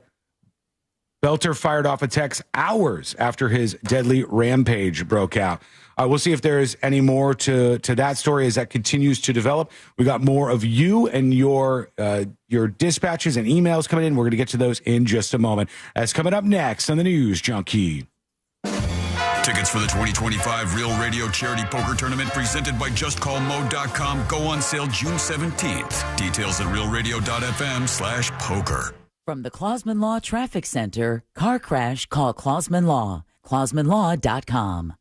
Belter fired off a text hours after his deadly rampage broke out. We'll see if there's any more to that story as that continues to develop. We got more of you and your dispatches and emails coming in. We're going to get to those in just a moment. That's coming up next on the News Junkie.
Tickets for the 2025 Real Radio Charity Poker Tournament presented by JustCallMo.com go on sale June 17th. Details at realradio.fm/poker.
From the Clausman Law Traffic Center, car crash, call Clausman Law. ClausmanLaw.com.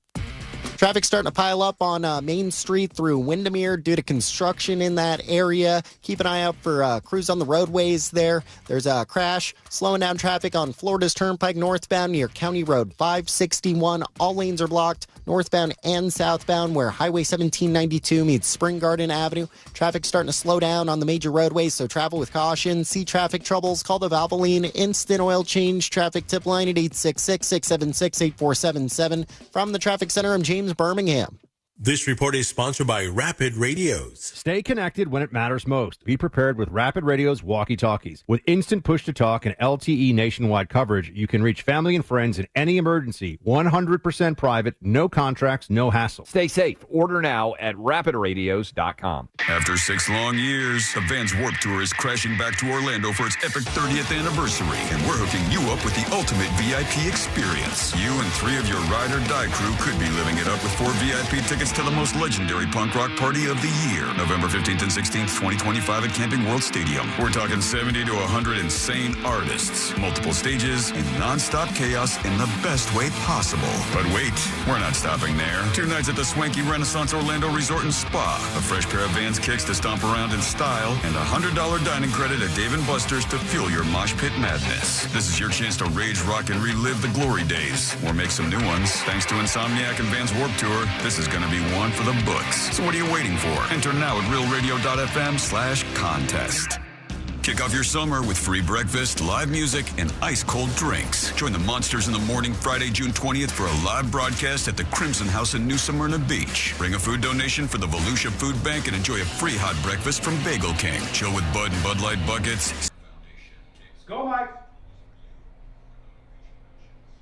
Traffic starting to pile up on Main Street through Windermere due to construction in that area. Keep an eye out for crews on the roadways there. There's a crash slowing down traffic on Florida's Turnpike northbound near County Road 561. All lanes are blocked northbound and southbound where Highway 1792 meets Spring Garden Avenue. Traffic starting to slow down on the major roadways, so travel with caution. See traffic troubles, call the Valvoline Instant Oil Change traffic tip line at 866-676-8477. From the Traffic Center, I'm James Birmingham.
This report is sponsored by Rapid Radios.
Stay connected when it matters most. Be prepared with Rapid Radio's walkie-talkies. With instant push-to-talk and LTE nationwide coverage, you can reach family and friends in any emergency. 100% private, no contracts, no hassle.
Stay safe. Order now at rapidradios.com.
After 6 long years, the Vans Warped Tour is crashing back to Orlando for its epic 30th anniversary, and we're hooking you up with the ultimate VIP experience. You and 3 of your ride or die crew could be living it up with 4 VIP tickets to the most legendary punk rock party of the year, November 15th and 16th, 2025 at Camping World Stadium. We're talking 70 to 100 insane artists, multiple stages, and non-stop chaos in the best way possible. But wait, we're not stopping there. 2 nights at the swanky Renaissance Orlando Resort and Spa, a fresh pair of Vans kicks to stomp around in style, and a $100 dining credit at Dave & Buster's to fuel your mosh pit madness. This is your chance to rage, rock, and relive the glory days, or make some new ones. Thanks to Insomniac and Vans Warped Tour, this is going to be one for the books. So what are you waiting for? Enter now at realradio.fm/contest. Kick off your summer with free breakfast, live music, and ice-cold drinks. Join the Monsters in the Morning Friday, June 20th for a live broadcast at the Crimson House in New Smyrna Beach. Bring a food donation for the Volusia Food Bank and enjoy a free hot breakfast from Bagel King. Chill with Bud and Bud Light buckets.
Go, Mike.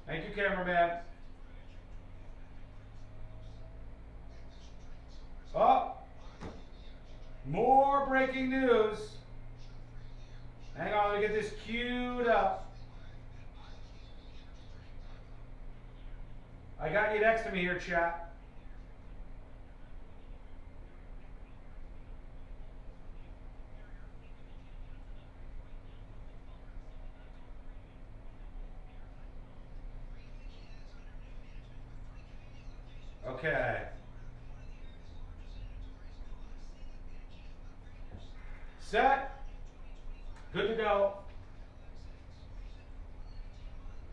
Thank you, cameraman. Oh, more breaking news. Hang on, let me get this queued up. I got you next to me here, chat. Okay. Set. Good to go.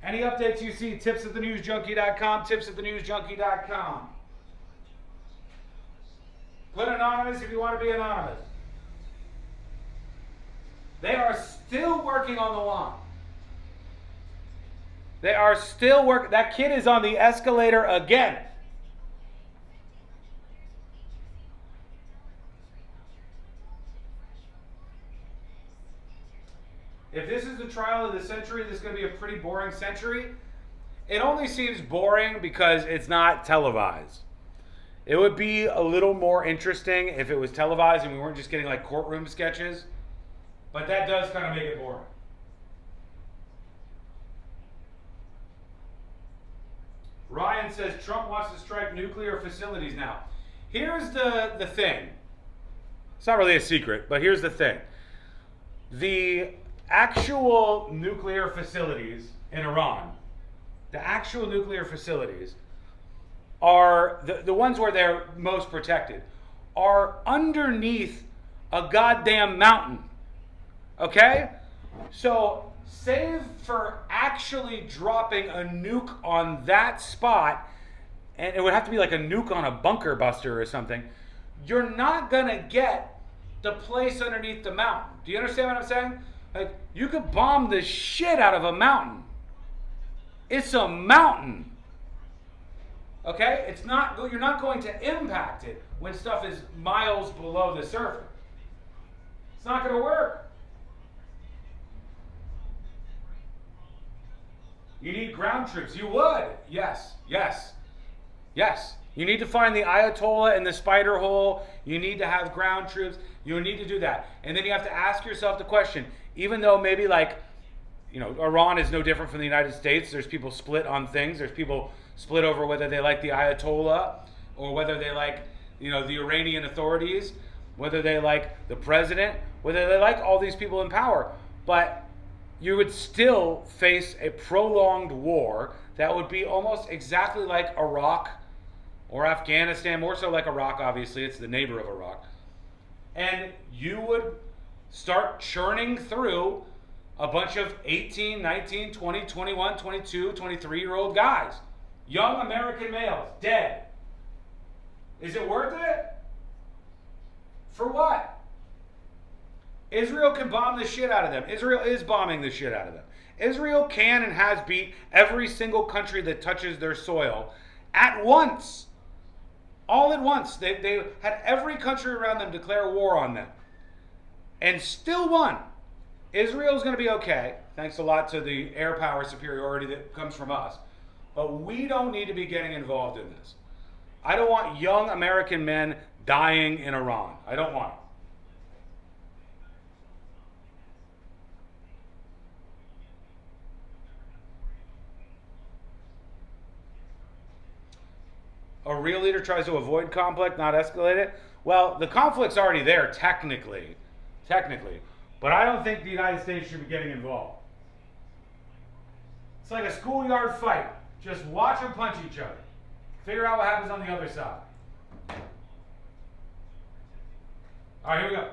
Any updates you see, tips@thenewsjunkie.com, tips@thenewsjunkie.com. Put anonymous if you want to be anonymous. They are still working on the line. They are still working. That kid is on the escalator again. If this is the trial of the century, this is going to be a pretty boring century. It only seems boring because it's not televised. It would be a little more interesting if it was televised and we weren't just getting like courtroom sketches. But that does kind of make it boring. Ryan says Trump wants to strike nuclear facilities now. Here's the thing. It's not really a secret, but here's the thing. The actual nuclear facilities in Iran, the actual nuclear facilities are the ones where they're most protected, are underneath a goddamn mountain. Okay? So, save for actually dropping a nuke on that spot, and it would have to be like a nuke on a bunker buster or something, you're not gonna get the place underneath the mountain. Do you understand what I'm saying? Like, you could bomb the shit out of a mountain. It's a mountain. Okay? It's not, you're not going to impact it when stuff is miles below the surface. It's not going to work. You need ground troops. You would. Yes. Yes. Yes. You need to find the Ayatollah in the spider hole. You need to have ground troops. You need to do that. And then you have to ask yourself the question, even though maybe like, you know, Iran is no different from the United States. There's people split on things. There's people split over whether they like the Ayatollah or whether they like, you know, the Iranian authorities, whether they like the president, whether they like all these people in power. But you would still face a prolonged war that would be almost exactly like Iraq or Afghanistan, more so like Iraq, obviously. It's the neighbor of Iraq. And you would start churning through a bunch of 18, 19, 20, 21, 22, 23-year-old guys. Young American males, dead. Is it worth it? For what? Israel can bomb the shit out of them. Israel is bombing the shit out of them. Israel can and has beat every single country that touches their soil at once. All at once. They had every country around them declare war on them. And still won. Israel's going to be okay, thanks a lot to the air power superiority that comes from us. But we don't need to be getting involved in this. I don't want young American men dying in Iran. I don't want it. A real leader tries to avoid conflict, not escalate it. Well, the conflict's already there, technically. But I don't think the United States should be getting involved. It's like a schoolyard fight. Just watch them punch each other. Figure out what happens on the other side. All right, here we go.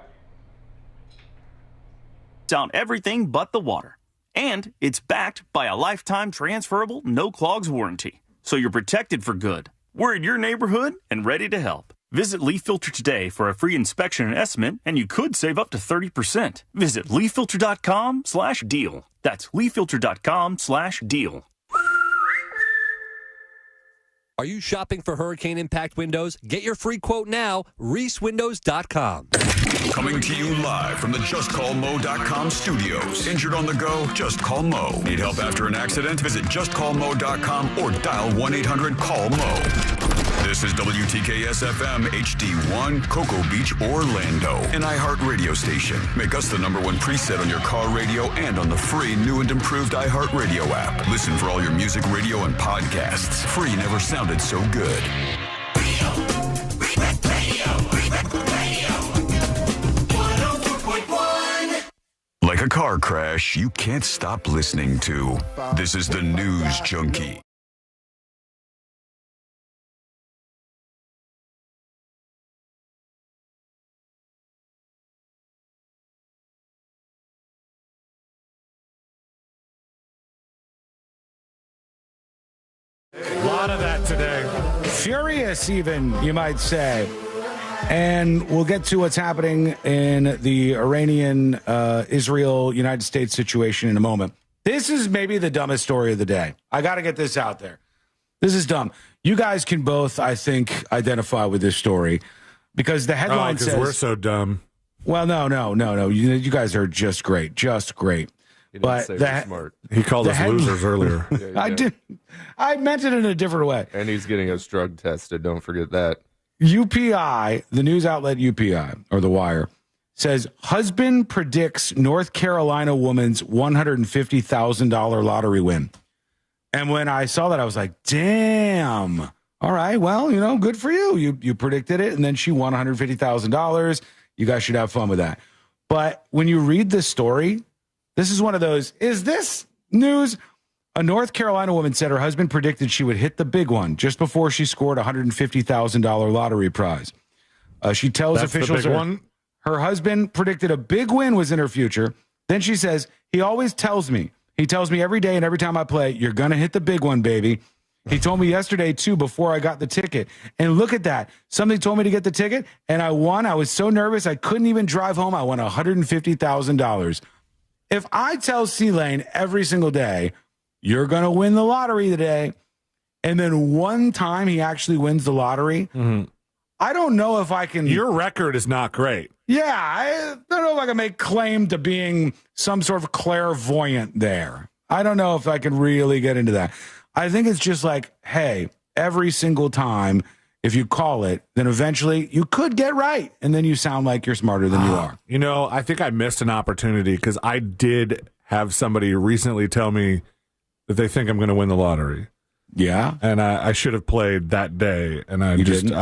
Down everything but the water. And it's backed by a lifetime transferable no clogs warranty. So you're protected for good. We're in your neighborhood and ready to help. Visit Leaf Filter today for a free inspection and estimate, and you could save up to 30%. Visit leaffilter.com/deal. That's leaffilter.com/deal.
Are you shopping for hurricane impact windows? Get your free quote now, reeswindows.com.
Coming to you live from the JustCallMo.com studios. Injured on the go? Just call Mo. Need help after an accident? Visit JustCallMo.com or dial 1-800-CALL-MO. This is WTKS-FM HD1, Cocoa Beach, Orlando. An iHeartRadio station. Make us the #1 preset on your car radio and on the free new and improved iHeartRadio app. Listen for all your music, radio, and podcasts. Free never sounded so good. Like a car crash, you can't stop listening to. This is the News Junkie.
A lot of that today. Furious, even, you might say. And we'll get to what's happening in the Iranian, Israel, United States situation in a moment. This is maybe the dumbest story of the day. I got to get this out there. This is dumb. You guys can both, I think, identify with this story because the headline says...
we're so dumb.
Well, no. You guys are just great. Just great. But
smart.
He called us losers earlier.
Yeah.
I did. I meant it in a different way.
And he's getting us drug tested. Don't forget that.
UPI, the news outlet UPI, or The Wire, says husband predicts North Carolina woman's $150,000 lottery win. And when I saw that, I was like, damn. All right, well, good for you. You predicted it, and then she won $150,000. You guys should have fun with that. But when you read this story, this is one of those, is this news? A North Carolina woman said her husband predicted she would hit the big one just before she scored a $150,000 lottery prize. She tells officials her husband predicted a big win was in her future. Then she says, he always tells me. He tells me every day and every time I play, you're going to hit the big one, baby. He told me yesterday, too, before I got the ticket. And look at that. Somebody told me to get the ticket, and I won. I was so nervous, I couldn't even drive home. I won $150,000. If I tell C-Lane every single day, you're going to win the lottery today, and then one time he actually wins the lottery, I don't know if I can...
Your record is not great.
Yeah, I don't know if I can make claim to being some sort of clairvoyant there. I don't know if I can really get into that. I think it's just like, hey, every single time, if you call it, then eventually you could get right, and then you sound like you're smarter than you are.
I think I missed an opportunity because I did have somebody recently tell me that they think I'm going to win the lottery.
Yeah.
And I should have played that day. And I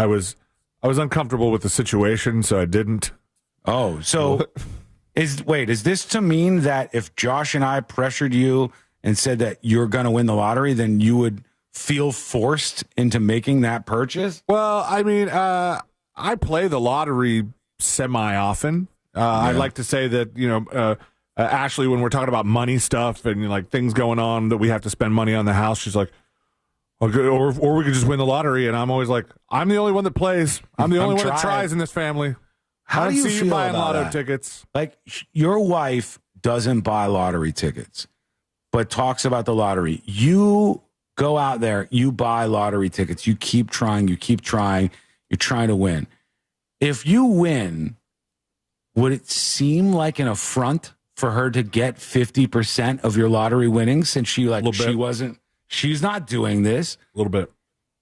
was uncomfortable with the situation, so I didn't.
Oh, so is this to mean that if Josh and I pressured you and said that you're going to win the lottery, then you would feel forced into making that purchase?
Well, I mean, I play the lottery semi-often. I'd like to say that, Ashley, when we're talking about money stuff and like things going on that we have to spend money on the house, she's like, or we could just win the lottery. And I'm always like, I'm the only one that plays. I'm the only one that tries in this family.
How do you
see
feel
you buying
about
lotto
that?
tickets?
Like, your wife doesn't buy lottery tickets, but talks about the lottery. You go out there, you buy lottery tickets. You keep trying. You're trying to win. If you win, would it seem like an affront for her to get 50% of your lottery winnings since she's not doing this?
A little bit.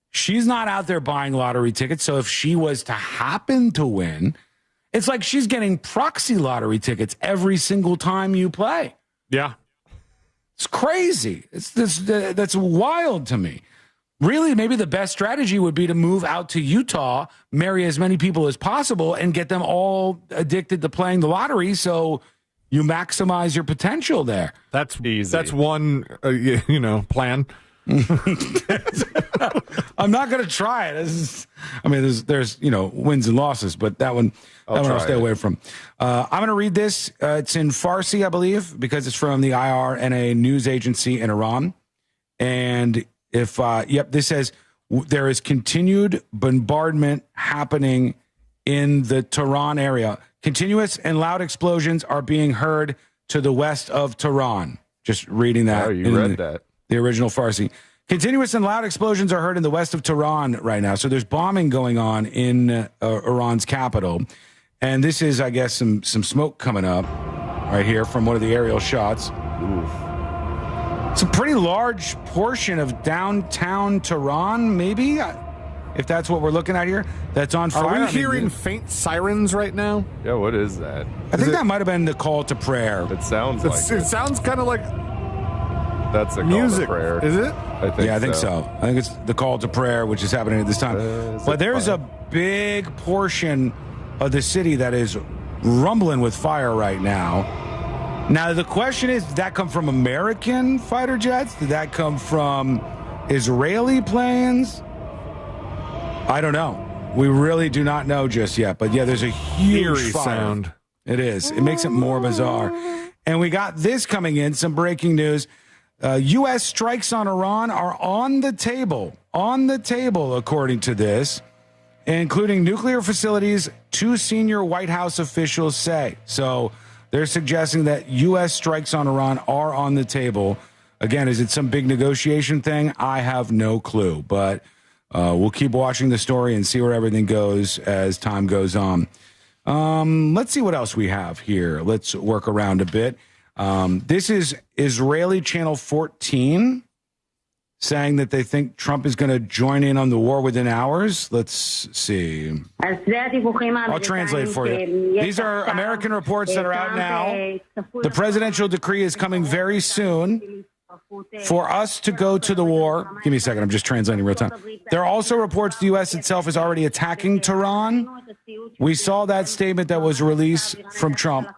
She's not out there buying lottery tickets. So if she was to happen to win, it's like she's getting proxy lottery tickets every single time you play.
Yeah.
It's crazy. That's wild to me. Really, maybe the best strategy would be to move out to Utah, marry as many people as possible, and get them all addicted to playing the lottery so you maximize your potential there.
That's easy. That's one, plan.
I'm not going to try it. There's wins and losses, but that one I'll stay away from. I'm going to read this. It's in Farsi, I believe, because it's from the IRNA news agency in Iran. And this says, there is continued bombardment happening in the Tehran area. Continuous and loud explosions are being heard to the west of Tehran. Just reading that.
Oh, you read that.
The original Farsi. Continuous and loud explosions are heard in the west of Tehran right now. So there's bombing going on in Iran's capital. And this is, I guess, some smoke coming up right here from one of the aerial shots.
Oof.
It's a pretty large portion of downtown Tehran, maybe, if that's what we're looking at here, that's on fire.
Are we hearing faint sirens right now?
Yeah, what is that?
I think that might have been the call to prayer.
It sounds like
it. It sounds kind of like
that's a
music.
Call to prayer.
Is it?
I think so. I think it's the call to prayer, which is happening at this time. But there's a big portion of the city that is rumbling with fire right now. Now, the question is, did that come from American fighter jets? Did that come from Israeli planes? I don't know. We really do not know just yet. But yeah, there's a huge fire.
Sound.
It is. It makes it more bizarre. And we got this coming in, some breaking news. U.S. strikes on Iran are on the table, according to this, including nuclear facilities, 2 senior White House officials say. So they're suggesting that U.S. strikes on Iran are on the table. Again, is it some big negotiation thing? I have no clue, but we'll keep watching the story and see where everything goes as time goes on. Let's see what else we have here. Let's work around a bit. This is Israeli Channel 14 saying that they think Trump is going to join in on the war within hours. Let's see. I'll translate for you. These are American reports that are out now. The presidential decree is coming very soon for us to go to the war. Give me a second. I'm just translating real time. There are also reports the U.S. itself is already attacking Tehran. We saw that statement that was released from Trump.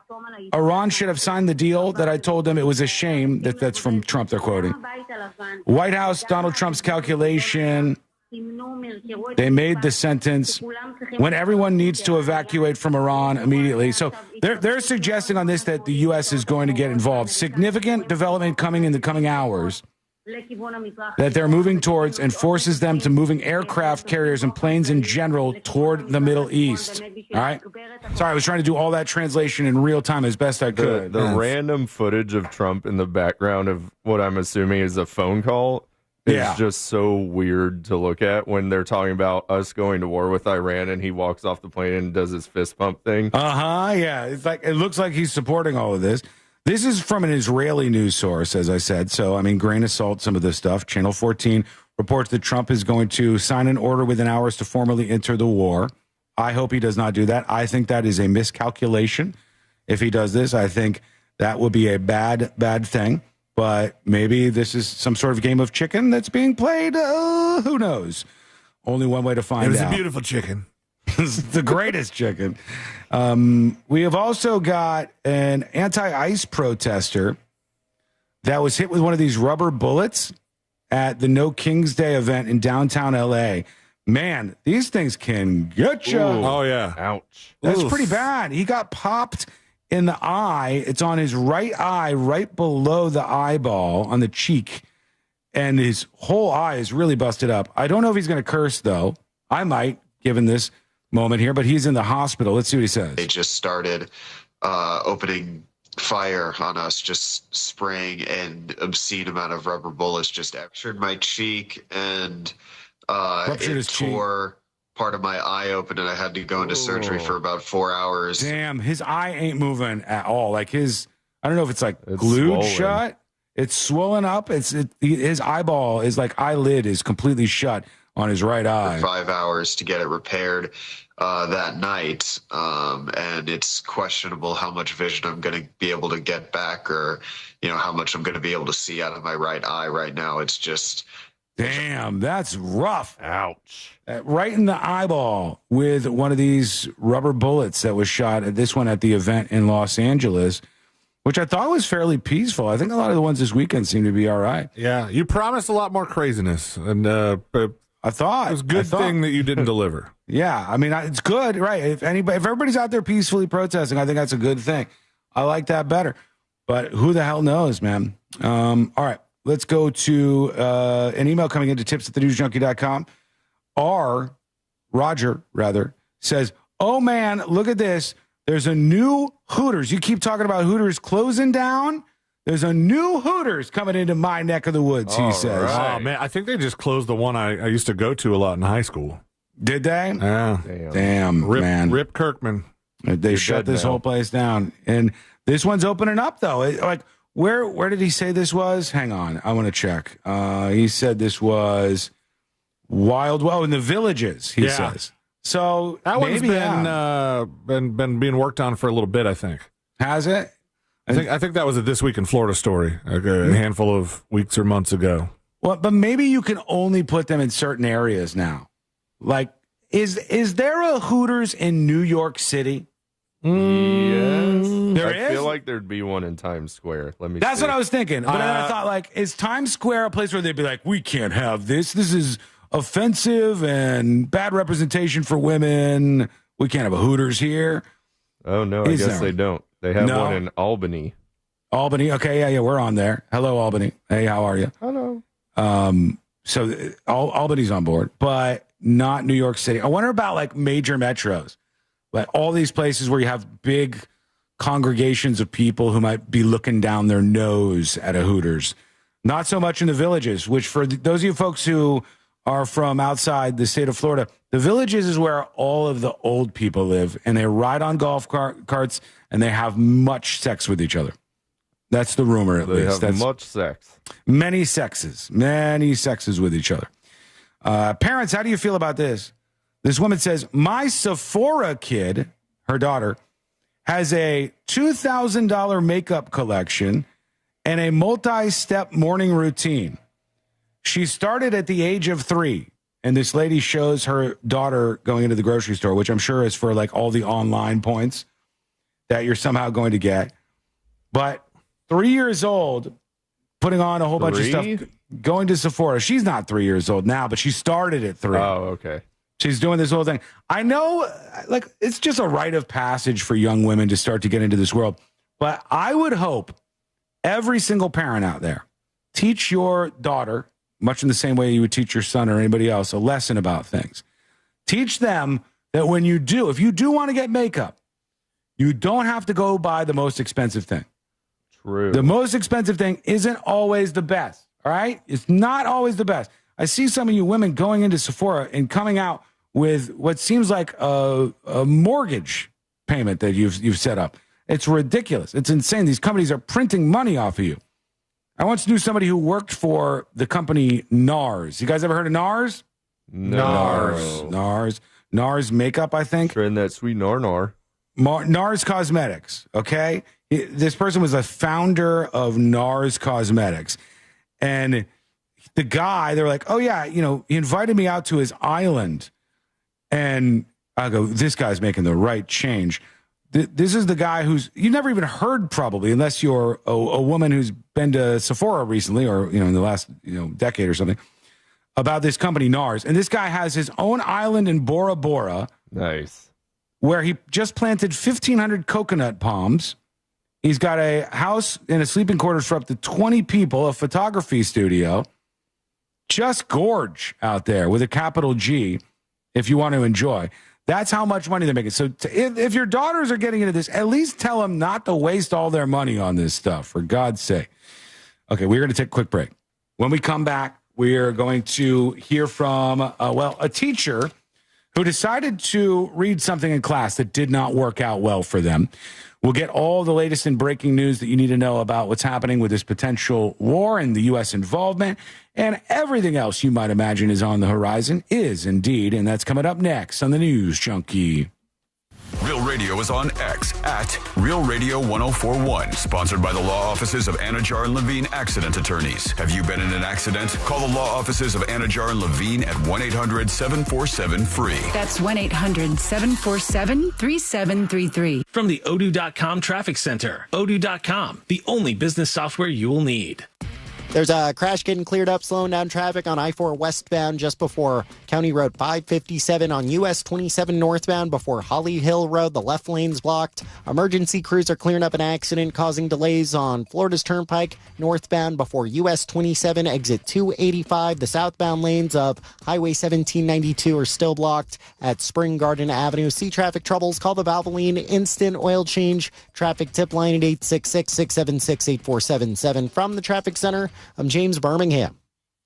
Iran should have signed the deal that I told them it was a shame. That's from Trump, they're quoting. White House, Donald Trump's calculation. They made the sentence when everyone needs to evacuate from Iran immediately. So they're suggesting on this that the U.S. is going to get involved. Significant development coming in the coming hours that they're moving towards and forces them to moving aircraft carriers and planes in general toward the Middle East. All right. Sorry, I was trying to do all that translation in real time as best I could.
The random footage of Trump in the background of what I'm assuming is a phone call is just so weird to look at when they're talking about us going to war with Iran and he walks off the plane and does his fist pump thing.
Yeah. It's like, it looks like he's supporting all of this. This is from an Israeli news source, as I said. So, I mean, grain of salt, some of this stuff. Channel 14 reports that Trump is going to sign an order within hours to formally enter the war. I hope he does not do that. I think that is a miscalculation. If he does this, I think that would be a bad thing. But maybe this is some sort of game of chicken that's being played. Who knows? Only one way to find out.
It was a beautiful chicken.
It's the greatest chicken. We have also got an anti-ICE protester that was hit with one of these rubber bullets at the No King's Day event in downtown L.A. Man, these things can get you.
Oh, yeah.
Ouch.
That's pretty bad. He got popped in the eye. It's on his right eye, right below the eyeball on the cheek. And his whole eye is really busted up. I don't know if he's going to curse, though. I might, given this moment here, but he's in the hospital. Let's see what he says.
They just started opening fire on us, just spraying an obscene amount of rubber bullets, just ruptured my cheek, and it tore part of my eye open, and I had to go into surgery for about 4 hours.
Damn, his eye ain't moving at all. Like his, I don't know if it's like glued
swollen.
Shut. It's swollen up. His eyeball is like eyelid is completely shut on his right eye.
5 hours to get it repaired that night, and it's questionable how much vision I'm going to be able to get back, or how much I'm going to be able to see out of my right eye right now. It's just
damn, that's rough.
Ouch.
Right in the eyeball with one of these rubber bullets that was shot at this one at the event in Los Angeles, which I thought was fairly peaceful. I think a lot of the ones this weekend seem to be all right.
Yeah, you promised a lot more craziness, and
I thought
it was a good thing that you didn't deliver.
Yeah, I mean, it's good, right? If everybody's out there peacefully protesting, I think that's a good thing. I like that better. But who the hell knows, man? All right, let's go to an email coming into tips@thenewsjunkie.com. Roger, says, oh, man, look at this. There's a new Hooters. You keep talking about Hooters closing down. There's a new Hooters coming into my neck of the woods, he says.
Right. Oh, man, I think they just closed the one I used to go to a lot in high school.
Did they?
Yeah.
Damn, man.
Rip Kirkman.
They shut this whole place down. And this one's opening up, though. Where did he say this was? Hang on. I want to check. He said this was in the Villages, he says. So
that one's been being worked on for a little bit, I think.
Has it?
I think that was a This Week in Florida story a handful of weeks or months ago.
Well, but maybe you can only put them in certain areas now. Like, is there a Hooters in New York City?
Yes.
There
I feel like there'd be one in Times Square.
That's what I was thinking. But then I thought, is Times Square a place where they'd be like, we can't have this. This is offensive and bad representation for women. We can't have a Hooters here.
Oh, no, I guess they don't. They have one in Albany.
Albany. Okay, yeah, we're on there. Hello, Albany. Hey, how are you?
Hello.
So Albany's on board, but not New York City. I wonder about major metros, all these places where you have big congregations of people who might be looking down their nose at a Hooters. Not so much in the Villages, which for those of you folks who are from outside the state of Florida, the Villages is where all of the old people live, and they ride on golf carts, and they have much sex with each other. That's the rumor, at least.
They have much sex.
Many sexes with each other. Parents, how do you feel about this? This woman says, my Sephora kid, her daughter, has a $2,000 makeup collection and a multi-step morning routine. She started at the age of 3, and this lady shows her daughter going into the grocery store, which I'm sure is for all the online points that you're somehow going to get. But 3 years old, putting on a whole bunch of stuff, going to Sephora. She's not 3 years old now, but she started at 3.
Oh, okay.
She's doing this whole thing. I know, it's just a rite of passage for young women to start to get into this world. But I would hope every single parent out there teach your daughter, much in the same way you would teach your son or anybody else, a lesson about things. Teach them that if you do want to get makeup, you don't have to go buy the most expensive thing.
True.
The most expensive thing isn't always the best, all right? It's not always the best. I see some of you women going into Sephora and coming out with what seems like a mortgage payment that you've set up. It's ridiculous. It's insane. These companies are printing money off of you. I once knew somebody who worked for the company NARS. You guys ever heard of NARS?
No.
NARS makeup, I think.
Sure, in that sweet NAR.
NARS Cosmetics, okay? This person was a founder of NARS Cosmetics. And the guy, they were like, oh, yeah, he invited me out to his island. And I go, this guy's making the right change. This is the guy you've never even heard probably, unless you're a woman who's been to Sephora recently or, in the last, decade or something, about this company, NARS. And this guy has his own island in Bora Bora.
Nice.
Where he just planted 1,500 coconut palms. He's got a house and a sleeping quarters for up to 20 people, a photography studio. Just gorge out there with a capital G if you want to enjoy. That's how much money they're making. So if your daughters are getting into this, at least tell them not to waste all their money on this stuff, for God's sake. Okay, we're going to take a quick break. When we come back, we're going to hear from, a teacher who decided to read something in class that did not work out well for them. We'll get all the latest and breaking news that you need to know about what's happening with this potential war and the U.S. involvement, and everything else you might imagine is on the horizon is indeed, and that's coming up next on the News Junkie.
Real Radio is on X at Real Radio 1041. Sponsored by the law offices of Anajar and Levine Accident Attorneys. Have you been in an accident? Call the law offices of Anajar and Levine at 1-800-747-FREE.
That's 1-800-747-3733.
From the Odoo.com Traffic Center. Odoo.com, the only business software you will need.
There's a crash getting cleared up, slowing down traffic on I-4 westbound just before County Road 557 on US 27 northbound before Holly Hill Road. The left lane's blocked. Emergency crews are clearing up an accident causing delays on Florida's Turnpike northbound before US 27 exit 285. The southbound lanes of Highway 1792 are still blocked at Spring Garden Avenue. See traffic troubles? Call the Valvoline Instant Oil Change Traffic Tip Line at 866-676-8477. From the Traffic Center, I'm James Birmingham.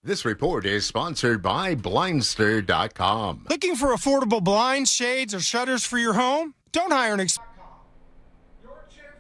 This report is sponsored by Blindster.com.
Looking for affordable blinds, shades, or shutters for your home? Don't hire an
Your chance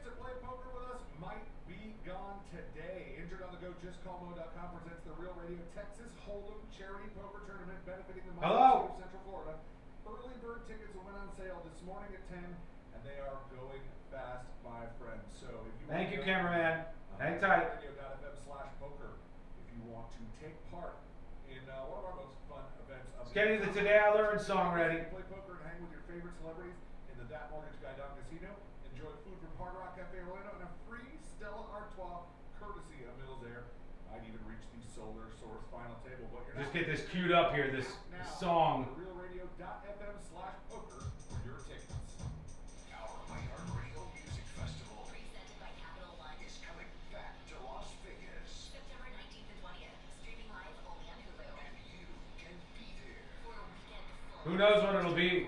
to play poker with us might be gone today. Injured on the Go, JustCallMo.com presents the Real Radio Texas Hold'em Charity Poker Tournament benefiting the Miami City of Central Florida. Early bird tickets went on sale this morning at 10, and they are going fast, my friends. So if you
Thank you, cameraman. Hang tight.
Radio.fm/poker if you want to take part in one of our most fun events of
Let's get you the Today I Learned song ready.
Play poker and hang with your favorite celebrities in the That Mortgage Guy Dog Casino. Enjoy food from Hard Rock Cafe Orlando and a free Stella Artois courtesy of Mills Air. Might even reach the Solar Source final table. But you're
Just get this queued up here, this song.
RealRadio.fm/poker for your tickets. Our iHeartRadio Music Festival, presented by Capital One, is coming back to Las Vegas. September 19th and 20th, streaming live only on Hulu. And you can be there for a weekend full.
Who knows what it'll be?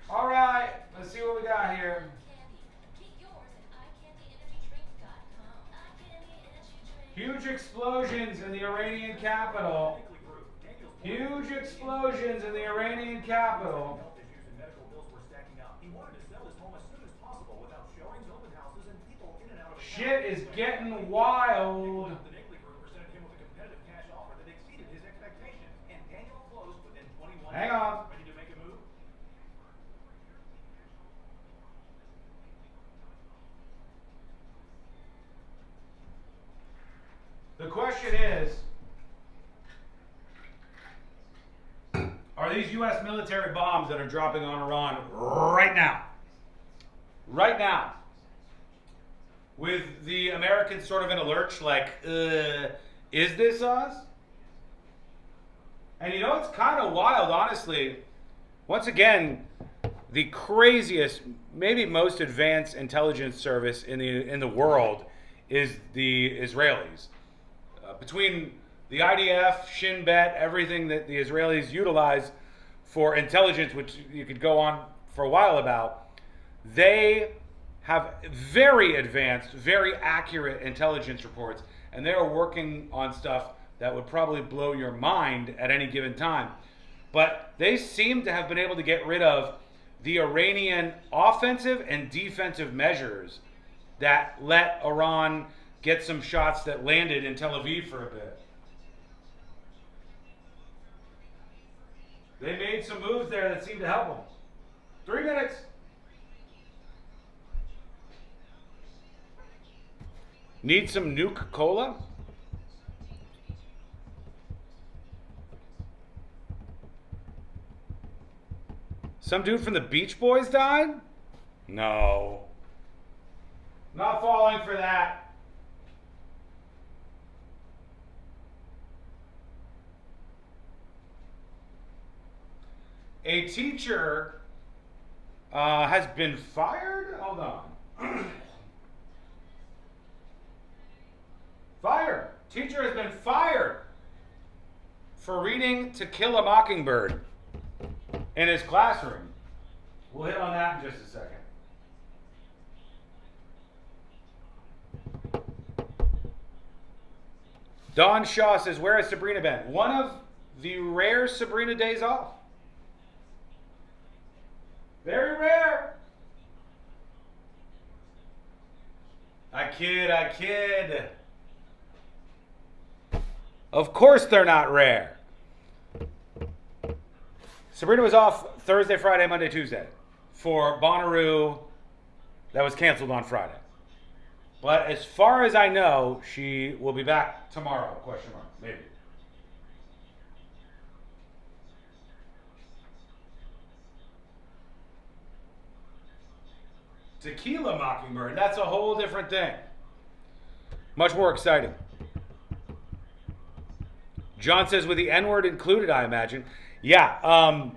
All right, let's see what we got here. Huge explosions in the Iranian capital. Huge explosions in the Iranian capital. Shit is getting wild. Hang on. The question is, are these U.S. military bombs that are dropping on Iran right now? Right now. With the Americans sort of in a lurch, like, is this us? And you know, it's kind of wild, honestly. Once again, the craziest, maybe most advanced intelligence service in the world is the Israelis. Between the IDF, Shin Bet, everything that the Israelis utilize for intelligence, which you could go on for a while about, they have very advanced, very accurate intelligence reports, and they are working on stuff that would probably blow your mind at any given time. But they seem to have been able to get rid of the Iranian offensive and defensive measures that let Iran get some shots that landed in Tel Aviv for a bit. They made some moves there that seemed to help them. 3 minutes. Need some nuke cola? Some dude from the Beach Boys died? No. Not falling for that. A teacher has been fired? Hold on. Fired. Teacher has been fired for reading To Kill a Mockingbird in his classroom. We'll hit on that in just a second. Don Shaw says, where has Sabrina been? One of the rare Sabrina days off. Very rare. I kid. Of course they're not rare. Sabrina was off Thursday, Friday, Monday, Tuesday for Bonnaroo that was canceled on Friday. But as far as I know, she will be back tomorrow, question mark, maybe. Tequila Mockingbird, that's a whole different thing. Much more exciting. John says with the N-word included, I imagine. Yeah,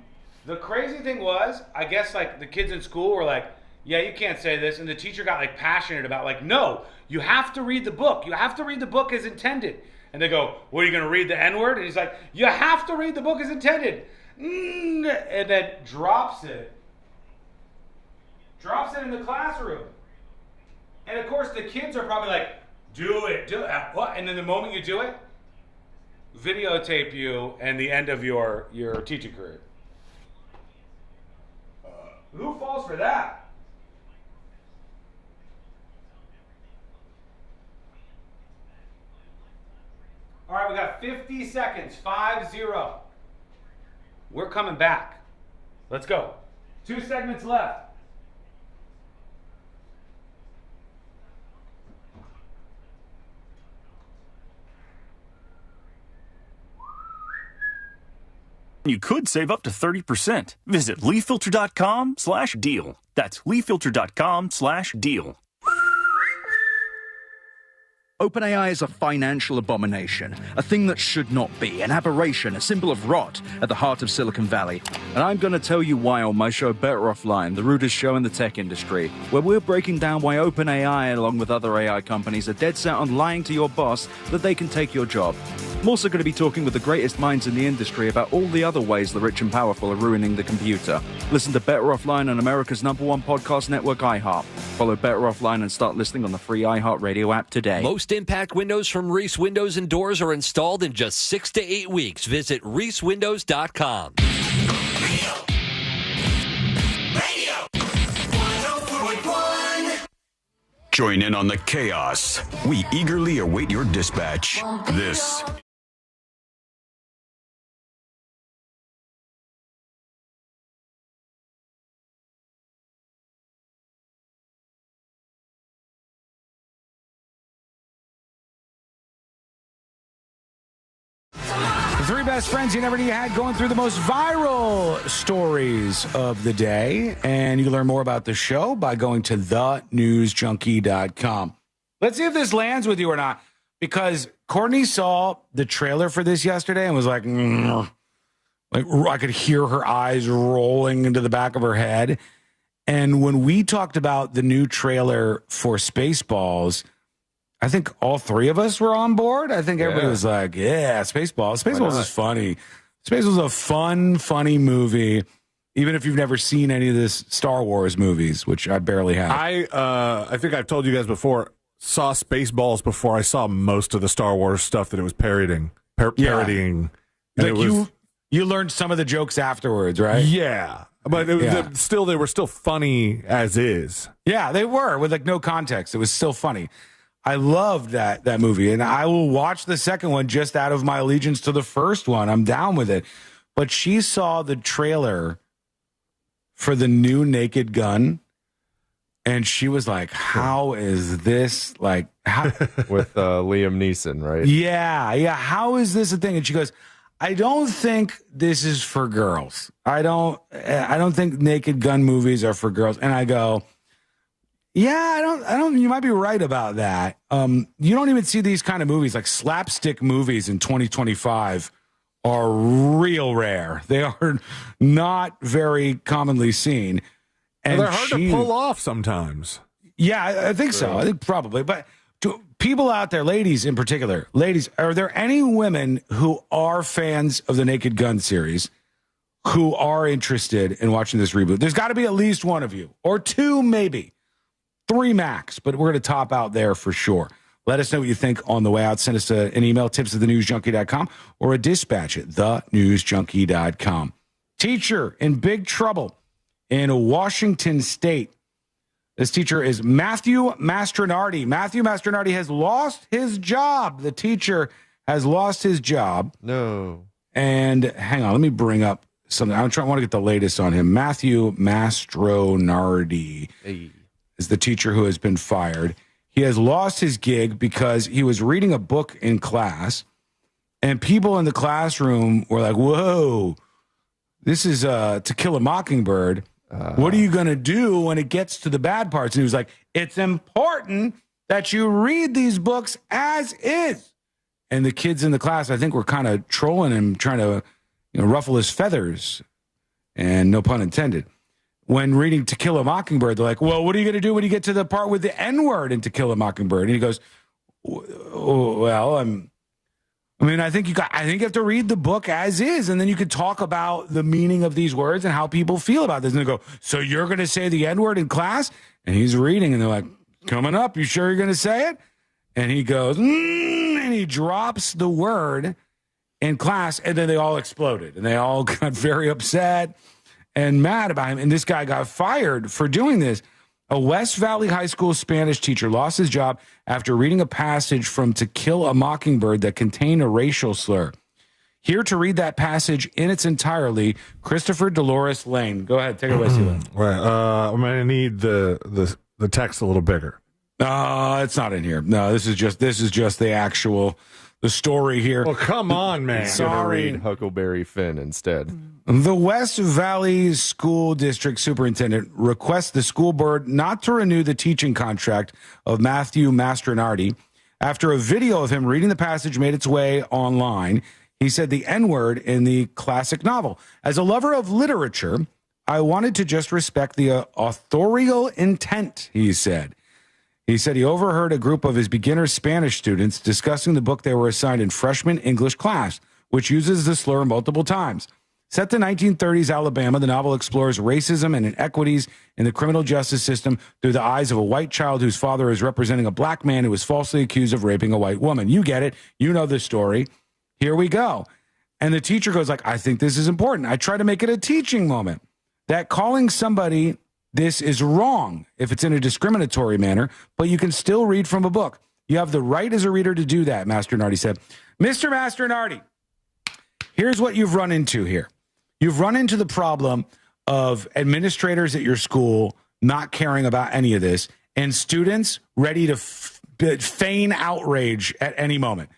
the crazy thing was, I guess like the kids in school were like, yeah, you can't say this. And the teacher got like passionate about like, no, you have to read the book. You have to read the book as intended. And they go, what, are you going to read the N-word? And he's like, you have to read the book as intended. And then drops it in the classroom. And of course the kids are probably like, do it. What? And then the moment you do it, videotape you and the end of your teaching career. Who falls for that? All right, we got 50 seconds. 5-0. We're coming back. Let's go. 2 segments left.
You could save up to 30%. Visit leafilter.com/deal. That's leafilter.com/deal.
OpenAI is a financial abomination, a thing that should not be, an aberration, a symbol of rot at the heart of Silicon Valley. And I'm going to tell you why on my show Better Offline, the rudest show in the tech industry, where we're breaking down why OpenAI, along with other AI companies, are dead set on lying to your boss that they can take your job. I'm also going to be talking with the greatest minds in the industry about all the other ways the rich and powerful are ruining the computer. Listen to Better Offline on America's #1 podcast network, iHeart. Follow Better Offline and start listening on the free iHeart Radio app today.
Most impact windows from Reese Windows and Doors are installed in just 6 to 8 weeks. Visit reesewindows.com.
Join in on the chaos. We eagerly await your dispatch. This
The 3 best friends you never knew you had, going through the most viral stories of the day. And you can learn more about the show by going to thenewsjunkie.com. Let's see if this lands with you or not, because Courtney saw the trailer for this yesterday and was like, like I could hear her eyes rolling into the back of her head. And when we talked about the new trailer for Spaceballs, I think all 3 of us were on board. I think everybody was like, yeah, Spaceballs. Spaceballs is funny. Spaceballs is a fun, funny movie, even if you've never seen any of this Star Wars movies, which I barely have.
I think I've told you guys before, saw Spaceballs before I saw most of the Star Wars stuff that it was parodying.
Like you learned some of the jokes afterwards, right?
Yeah. But it was, still, they were still funny as is.
Yeah, they were, with like no context. It was still funny. I loved that movie, and I will watch the second one just out of my allegiance to the first one. I'm down with it. But she saw the trailer for the new Naked Gun, and she was like, how is this like how?
With Liam Neeson, right?
Yeah. How is this a thing? And she goes, I don't think this is for girls. I don't think Naked Gun movies are for girls. And I go, yeah, I don't, you might be right about that. You don't even see these kind of movies, like slapstick movies in 2025 are real rare. They are not very commonly seen. And
they're hard to pull off sometimes.
Yeah, I think so. I think probably. But to people out there, ladies in particular, are there any women who are fans of the Naked Gun series who are interested in watching this reboot? There's got to be at least one of you, or 2 maybe. 3 max, but we're going to top out there for sure. Let us know what you think on the way out. Send us an email, tips@thenewsjunkie.com, or a dispatch at thenewsjunkie.com. Teacher in big trouble in Washington State. This teacher is Matthew Mastronardi. Matthew Mastronardi has lost his job. The teacher has lost his job.
No.
And hang on, let me bring up something. I want to get the latest on him. Matthew Mastronardi is the teacher who has been fired. He has lost his gig because he was reading a book in class, and people in the classroom were like, whoa, this is To Kill a Mockingbird. What are you going to do when it gets to the bad parts? And he was like, it's important that you read these books as is. And the kids in the class, I think, were kind of trolling him, trying to ruffle his feathers, and no pun intended. When reading To Kill a Mockingbird, they're like, well, what are you going to do when you get to the part with the N-word in To Kill a Mockingbird? And he goes, well, I think you have to read the book as is, and then you could talk about the meaning of these words and how people feel about this. And they go, so you're going to say the N-word in class? And he's reading, and they're like, coming up, you sure you're going to say it? And he goes, and he drops the word in class, and then they all exploded, and they all got very upset and mad about him. And this guy got fired for doing this. A West Valley High School Spanish teacher lost his job after reading a passage from To Kill a Mockingbird that contained a racial slur. Here to read that passage in its entirety, Christopher Dolores Lane. Go ahead, take it away, Celine.
Right, I'm going to need the text a little bigger.
It's not in here. No, this is just the story here.
Well, come on, man.
Sorry.
Read Huckleberry Finn instead.
The West Valley School District Superintendent requests the school board not to renew the teaching contract of Matthew Mastronardi after a video of him reading the passage made its way online. He said the N-word in the classic novel. As a lover of literature, I wanted to just respect the authorial intent, he said. He said he overheard a group of his beginner Spanish students discussing the book they were assigned in freshman English class, which uses the slur multiple times. Set to 1930s Alabama, the novel explores racism and inequities in the criminal justice system through the eyes of a white child whose father is representing a black man who was falsely accused of raping a white woman. You get it. You know the story. Here we go. And the teacher goes like, I think this is important. I try to make it a teaching moment. That calling somebody this is wrong if it's in a discriminatory manner, but you can still read from a book. You have the right as a reader to do that, Mastronardi said. Mr. Mastronardi, here's what you've run into here. You've run into the problem of administrators at your school not caring about any of this and students ready to feign outrage at any moment.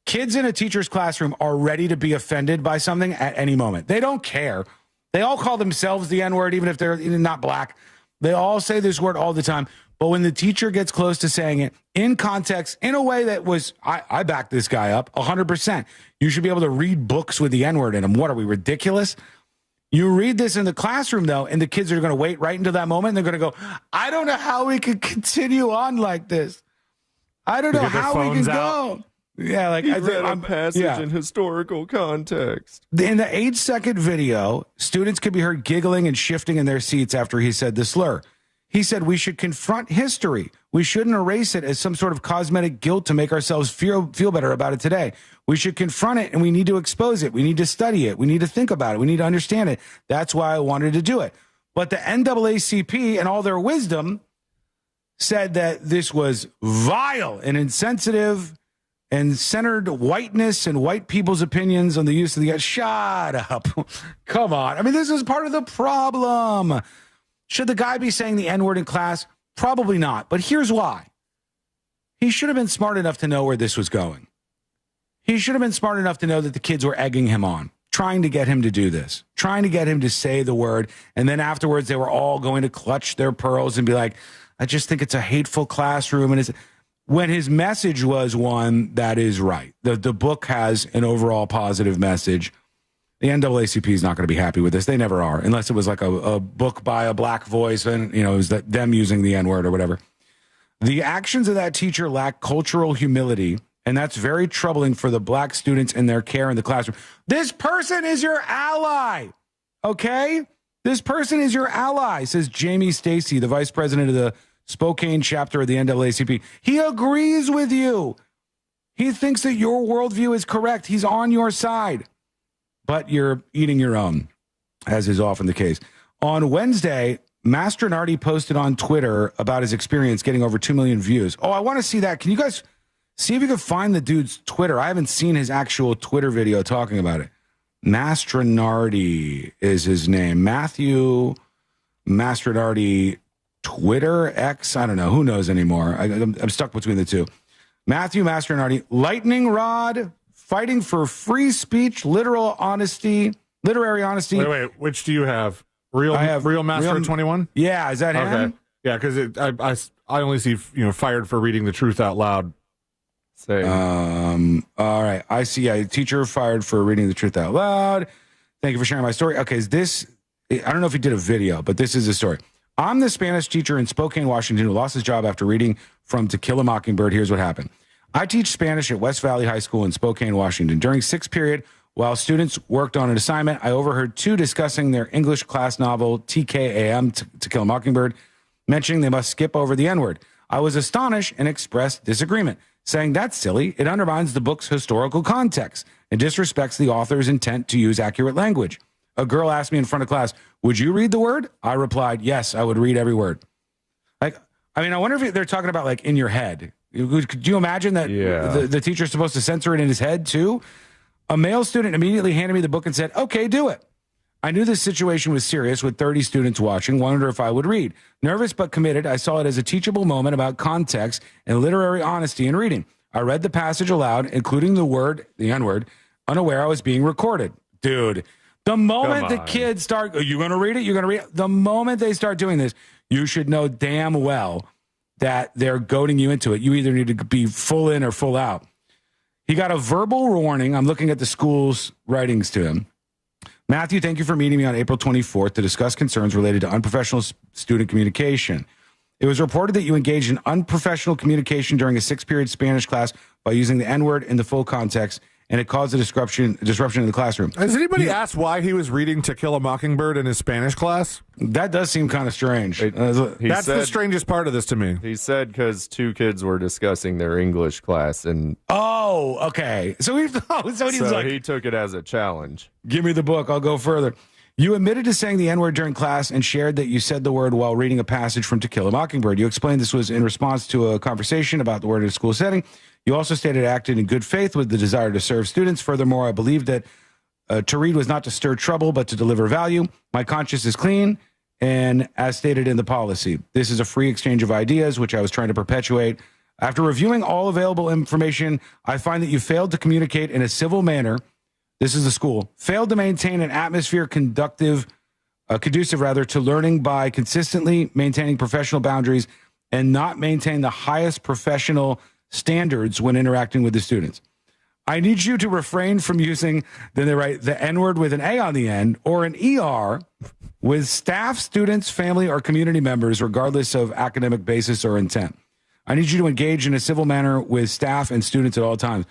Kids in a teacher's classroom are ready to be offended by something at any moment. They don't care. They all call themselves the N-word, even if they're not black. They all say this word all the time. But when the teacher gets close to saying it in context, in a way that was, I back this guy up 100%. You should be able to read books with the N-word in them. What are we, ridiculous? You read this in the classroom, though, and the kids are going to wait right until that moment. And they're going to go, I don't know how we could continue on like this. I don't know how we can go. Yeah, like
I read a passage in historical context.
In the 8-second video, students could be heard giggling and shifting in their seats after he said the slur. He said we should confront history. We shouldn't erase it as some sort of cosmetic guilt to make ourselves feel better about it today. We should confront it, and we need to expose it. We need to study it. We need to think about it. We need to understand it. That's why I wanted to do it. But the NAACP, and all their wisdom, said that this was vile and insensitive and centered whiteness and white people's opinions on the use of the... Shut up. Come on. I mean, this is part of the problem. Should the guy be saying the N-word in class? Probably not. But here's why. He should have been smart enough to know where this was going. He should have been smart enough to know that the kids were egging him on, trying to get him to do this, trying to get him to say the word. And then afterwards, they were all going to clutch their pearls and be like, I just think it's a hateful classroom. And it's... When his message was one that is right. The book has an overall positive message. The NAACP is not going to be happy with this. They never are, unless it was like a book by a black voice and, it was them using the N-word or whatever. The actions of that teacher lack cultural humility, and that's very troubling for the black students and their care in the classroom. This person is your ally, okay? This person is your ally, says Jamie Stacy, the vice president of the Spokane chapter of the NAACP. He agrees with you. He thinks that your worldview is correct. He's on your side. But you're eating your own, as is often the case. On Wednesday, Mastronardi posted on Twitter about his experience getting over 2 million views. Oh, I want to see that. Can you guys see if you can find the dude's Twitter? I haven't seen his actual Twitter video talking about it. Mastronardi is his name. Matthew Mastronardi, Twitter, X, I don't know. Who knows anymore? I'm stuck between the two. Matthew Mastronardi, lightning rod, fighting for free speech, literary honesty.
Wait, which do you have? I have Real Master 21?
Yeah, is that him?
Okay. Yeah, because I only see, fired for reading the truth out loud.
All right. I see a teacher fired for reading the truth out loud. Thank you for sharing my story. Okay, I don't know if he did a video, but this is the story. I'm the Spanish teacher in Spokane, Washington, who lost his job after reading from To Kill a Mockingbird. Here's what happened. I teach Spanish at West Valley High School in Spokane, Washington. During sixth period, while students worked on an assignment, I overheard two discussing their English class novel, TKAM, To Kill a Mockingbird, mentioning they must skip over the N-word. I was astonished and expressed disagreement, saying that's silly. It undermines the book's historical context and disrespects the author's intent to use accurate language. A girl asked me in front of class, would you read the word? I replied, yes, I would read every word. I wonder if they're talking about in your head. Could you imagine that the teacher's supposed to censor it in his head too? A male student immediately handed me the book and said, okay, do it. I knew this situation was serious with 30 students watching, wondered if I would read. Nervous but committed, I saw it as a teachable moment about context and literary honesty in reading. I read the passage aloud, including the N-word, unaware I was being recorded. Dude, the moment the kids start, are you going to read it? You're going to read it? The moment they start doing this, you should know damn well that they're goading you into it. You either need to be full in or full out. He got a verbal warning. I'm looking at the school's writings to him. Matthew, thank you for meeting me on April 24th to discuss concerns related to unprofessional student communication. It was reported that you engaged in unprofessional communication during a sixth-period Spanish class by using the N-word in the full context, and it caused a disruption in the classroom.
Has anybody asked why he was reading To Kill a Mockingbird in his Spanish class?
That does seem kind of strange.
That's the strangest part of this to me.
He said because two kids were discussing their English class, and
okay. So he
took it as a challenge.
Give me the book. I'll go further. You admitted to saying the N-word during class and shared that you said the word while reading a passage from To Kill a Mockingbird. You explained this was in response to a conversation about the word in a school setting. You also stated acted in good faith with the desire to serve students. Furthermore, I believe that to read was not to stir trouble, but to deliver value. My conscience is clean, and as stated in the policy, this is a free exchange of ideas, which I was trying to perpetuate. After reviewing all available information, I find that you failed to communicate in a civil manner. This is the school. Failed to maintain an atmosphere conducive to learning by consistently maintaining professional boundaries and not maintain the highest professional standards when interacting with the students. I need you to refrain from using, then they write, the N-word with an A on the end or an ER with staff, students, family, or community members, regardless of academic basis or intent. I need you to engage in a civil manner with staff and students at all times.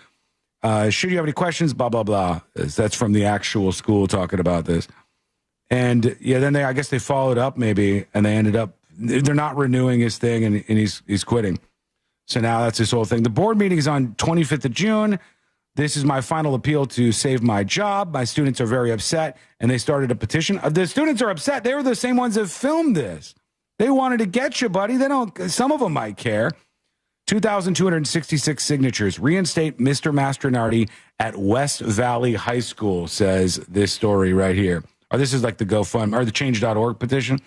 Should you have any questions, blah, blah, blah. That's from the actual school talking about this. And then I guess they followed up maybe, and they ended up, they're not renewing his thing, and he's quitting. So now that's this whole thing. The board meeting is on 25th of June. This is my final appeal to save my job. My students are very upset, and they started a petition. The students are upset. They were the same ones that filmed this. They wanted to get you, buddy. Some of them might care. 2,266 signatures. Reinstate Mr. Mastronardi at West Valley High School, says this story right here. Or this is like the GoFundMe or the change.org petition.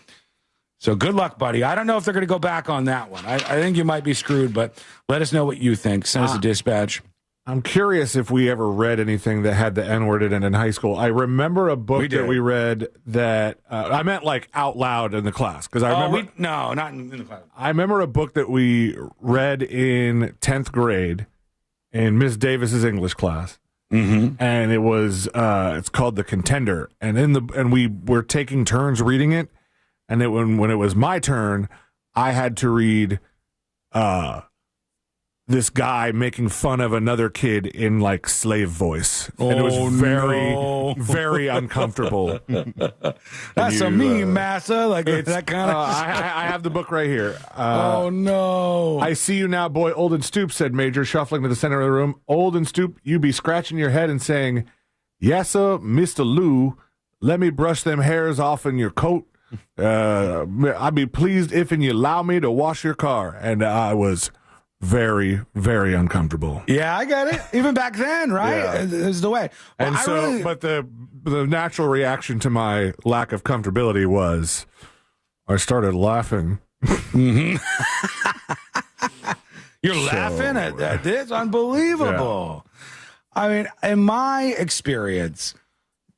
So good luck, buddy. I don't know if they're going to go back on that one. I think you might be screwed, but let us know what you think. Send us a dispatch.
I'm curious if we ever read anything that had the N-word in it in high school. I remember a book that we read that I meant like out loud in the class because I remember.
No, not in the class.
I remember a book that we read in 10th grade in Miss Davis's English class, and it was it's called The Contender, and we were taking turns reading it, and when it was my turn, I had to read this guy making fun of another kid in like slave voice. And it was very uncomfortable.
That's a meme, massa. Like that kind of.
I have the book right here.
Oh no!
I see you now, boy. Old and stoop, said Major, shuffling to the center of the room. Old and stoop, you be scratching your head and saying, "Yes, sir, Mr. Lou. Let me brush them hairs off in your coat. I'd be pleased if you allow me to wash your car." And I was very, very uncomfortable.
Yeah, I get it. Even back then, right?
Yeah.
Is the way. Well,
And but the natural reaction to my lack of comfortability was I started laughing.
Mm-hmm. You're laughing at this? Unbelievable. Yeah. I mean, in my experience,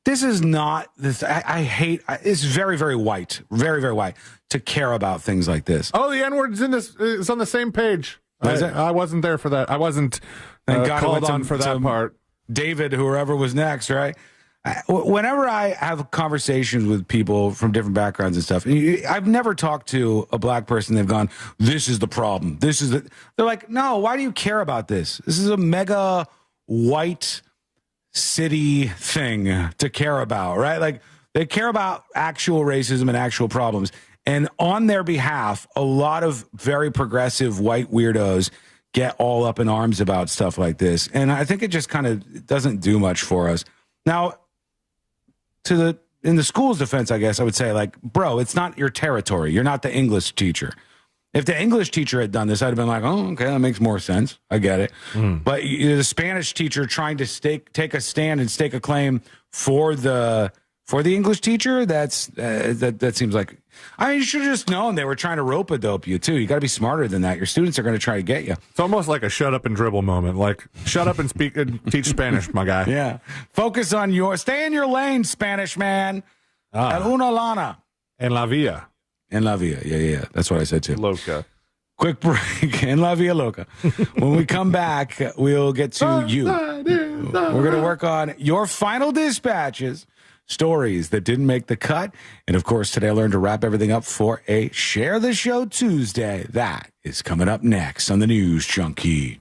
this is not this. I hate. It's very, very white, very, very white to care about things like this.
Oh, the N-word's in this. It's on the same page. I wasn't there for that. I wasn't called on for that part.
David, whoever was next, right? Whenever I have conversations with people from different backgrounds and stuff, I've never talked to a black person. They've gone, "This is the problem. This is the." They're like, "No, why do you care about this? This is a mega white city thing to care about, right? Like they care about actual racism and actual problems." And on their behalf, a lot of very progressive white weirdos get all up in arms about stuff like this. And I think it just kind of doesn't do much for us. Now, in the school's defense, I guess I would say, like, bro, it's not your territory. You're not the English teacher. If the English teacher had done this, I'd have been like, oh, okay, that makes more sense. I get it. But the Spanish teacher trying to take a stand and stake a claim for the English teacher, that seems like, I mean, you should have just known they were trying to rope-a-dope you, too. You got to be smarter than that. Your students are going to try to get you.
It's almost like a shut up and dribble moment. Like, shut up and speak and teach Spanish, my guy.
Yeah. Focus on stay in your lane, Spanish man. El una lana.
En la via.
En la via. Yeah. That's what I said, too.
Loca.
Quick break. En la via loca. When we come back, we'll get to you. We're going to work on your final dispatches. Stories that didn't make the cut. And of course, today I learned to wrap everything up for a Share the Show Tuesday. That is coming up next on the News Junkie.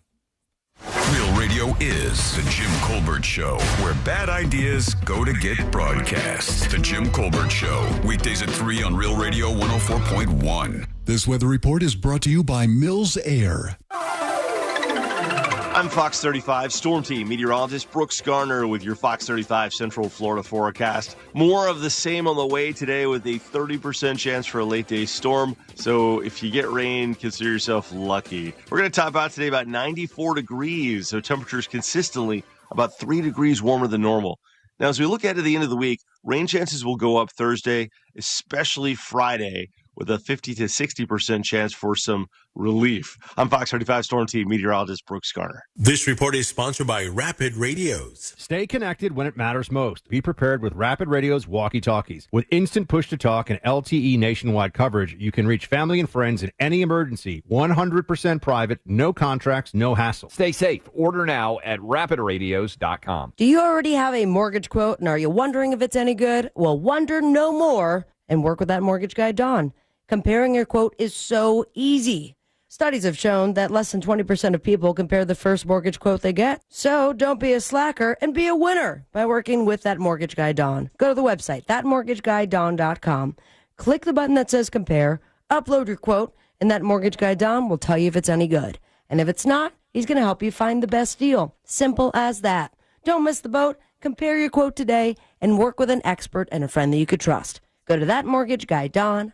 Real Radio is the Jim Colbert Show, where bad ideas go to get broadcast. The Jim Colbert Show, weekdays at 3 on Real Radio 104.1.
This weather report is brought to you by Mills Air.
I'm Fox 35 Storm Team meteorologist Brooks Garner with your Fox 35 Central Florida forecast. More of the same on the way today with a 30% chance for a late day storm. So if you get rain, consider yourself lucky. We're going to top out today about 94 degrees. So temperatures consistently about 3 degrees warmer than normal. Now, as we look ahead to the end of the week, rain chances will go up Thursday, especially Friday, with a 50 to 60% chance for some relief. I'm Fox 35 Storm Team meteorologist Brooks Garner.
This report is sponsored by Rapid Radios.
Stay connected when it matters most. Be prepared with Rapid Radio's walkie-talkies. With instant push-to-talk and LTE nationwide coverage, you can reach family and friends in any emergency. 100% private, no contracts, no hassle.
Stay safe. Order now at rapidradios.com.
Do you already have a mortgage quote, and are you wondering if it's any good? Well, wonder no more and work with that mortgage guy, Don. Comparing your quote is so easy. Studies have shown that less than 20% of people compare the first mortgage quote they get. So don't be a slacker and be a winner by working with that mortgage guy, Don. Go to the website, thatmortgageguyDon.com. Click the button that says compare, upload your quote, and that mortgage guy, Don, will tell you if it's any good. And if it's not, he's going to help you find the best deal. Simple as that. Don't miss the boat. Compare your quote today and work with an expert and a friend that you could trust. Go to thatmortgageguyDon.com.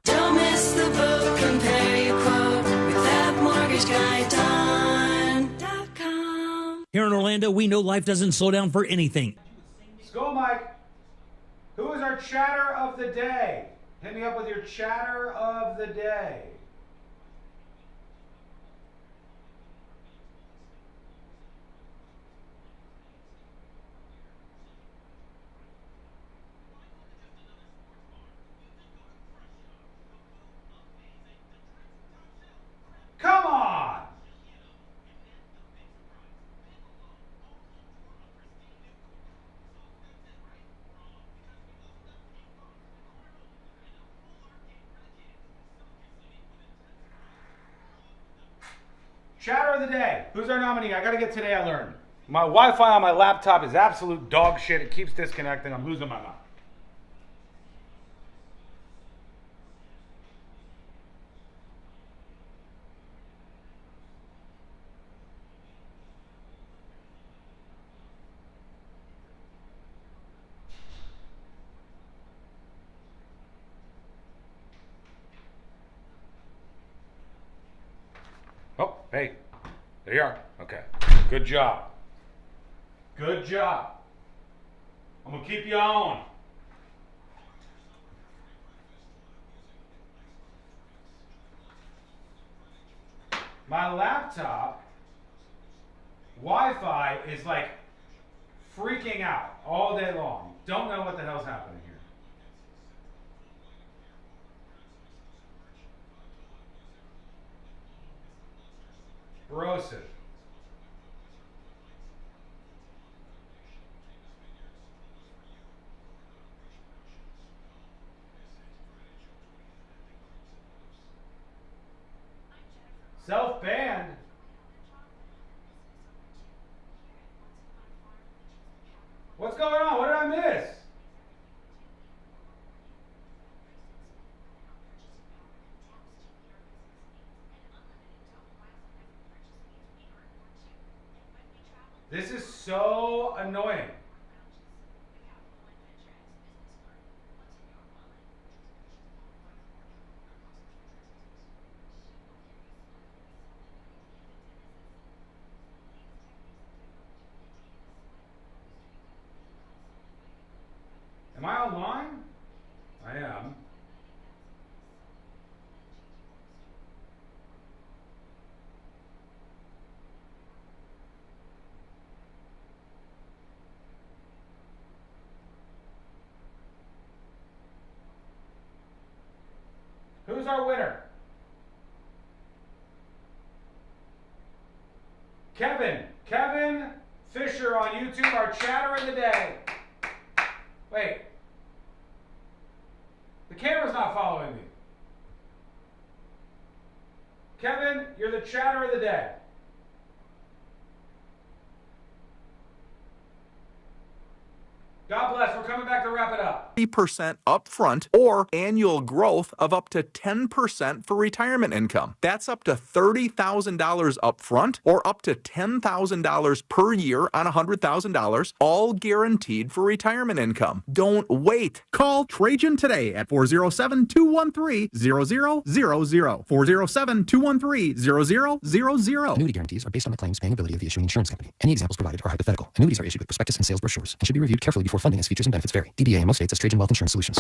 Don't miss the boat, compare your quote with thatmortgageguyDon.com.
Here in Orlando, we know life doesn't slow down for anything.
Skull Mike, who is our chatter of the day? Hit me up with your chatter of the day. Come on! Chatter of the day. Who's our nominee? I gotta get Today I Learned. My Wi-Fi on my laptop is absolute dog shit. It keeps disconnecting. I'm losing my mind. hey, there you are. Okay. Good job. Good job. I'm going to keep you on. My laptop Wi-Fi is like freaking out all day long. Don't know what the hell's happening here. Corrosive. Self-banned? What's going on? What did I miss? This is so annoying. Am I online? I am. Who's our winner? Kevin Fisher on YouTube, our chatter of the day. Wait. The camera's not following me. Kevin, you're the chatter of the day. God bless. We're coming back to wrap it up.
3% upfront or annual growth of up to 10% for retirement income. That's up to $30,000 upfront or up to $10,000 per year on $100,000, all guaranteed for retirement income. Don't wait. Call Trajan today at 407-213-0000. 407-213-0000.
Annuity guarantees are based on the claims paying ability of the issuing insurance company. Any examples provided are hypothetical. Annuities are issued with prospectus and sales brochures and should be reviewed carefully before funding as features and benefits vary. DBA in most states as Trajan Wealth Insurance Solutions.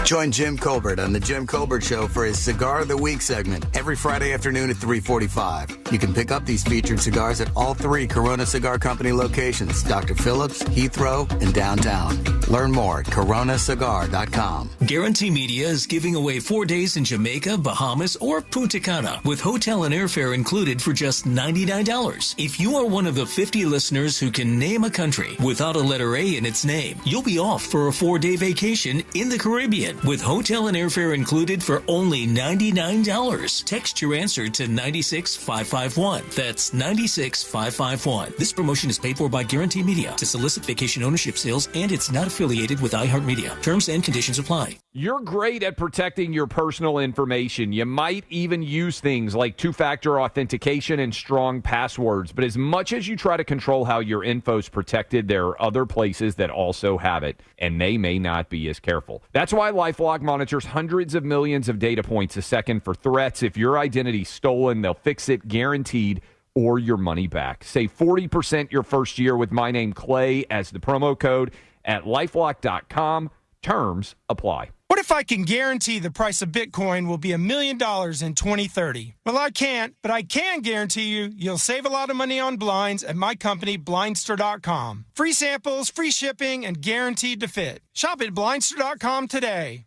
Join Jim Colbert on the Jim Colbert Show for his Cigar of the Week segment every Friday afternoon at 3:45. You can pick up these featured cigars at all 3 Corona Cigar Company locations, Dr. Phillips, Heathrow, and downtown. Learn more at coronacigar.com.
Guarantee Media is giving away 4 days in Jamaica, Bahamas, or Punta Cana with hotel and airfare included for just $99. If you are one of the 50 listeners who can name a country without a letter A in its name, you'll be off for a 4-day vacation in the Caribbean with hotel and airfare included for only $99. Text your answer to 96551. That's 96551. This promotion is paid for by Guarantee Media to solicit vacation ownership sales, and it's not affiliated with iHeartMedia. Terms and conditions apply.
You're great at protecting your personal information. You might even use things like two-factor authentication and strong passwords. But as much as you try to control how your info's protected, there are other places that also have it, and they may not be as careful. That's why LifeLock monitors hundreds of millions of data points a second for threats. If your identity's stolen, they'll fix it guaranteed, or your money back. Save 40% your first year with my name Clay as the promo code at lifelock.com. Terms apply.
What if I can guarantee the price of Bitcoin will be $1 million in 2030? Well, I can't, but I can guarantee you'll save a lot of money on blinds at my company, Blindster.com. Free samples, free shipping, and guaranteed to fit. Shop at Blindster.com today.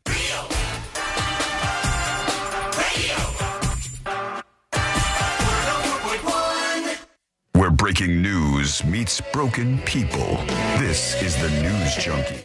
Where breaking news meets broken people. This is the News Junkie.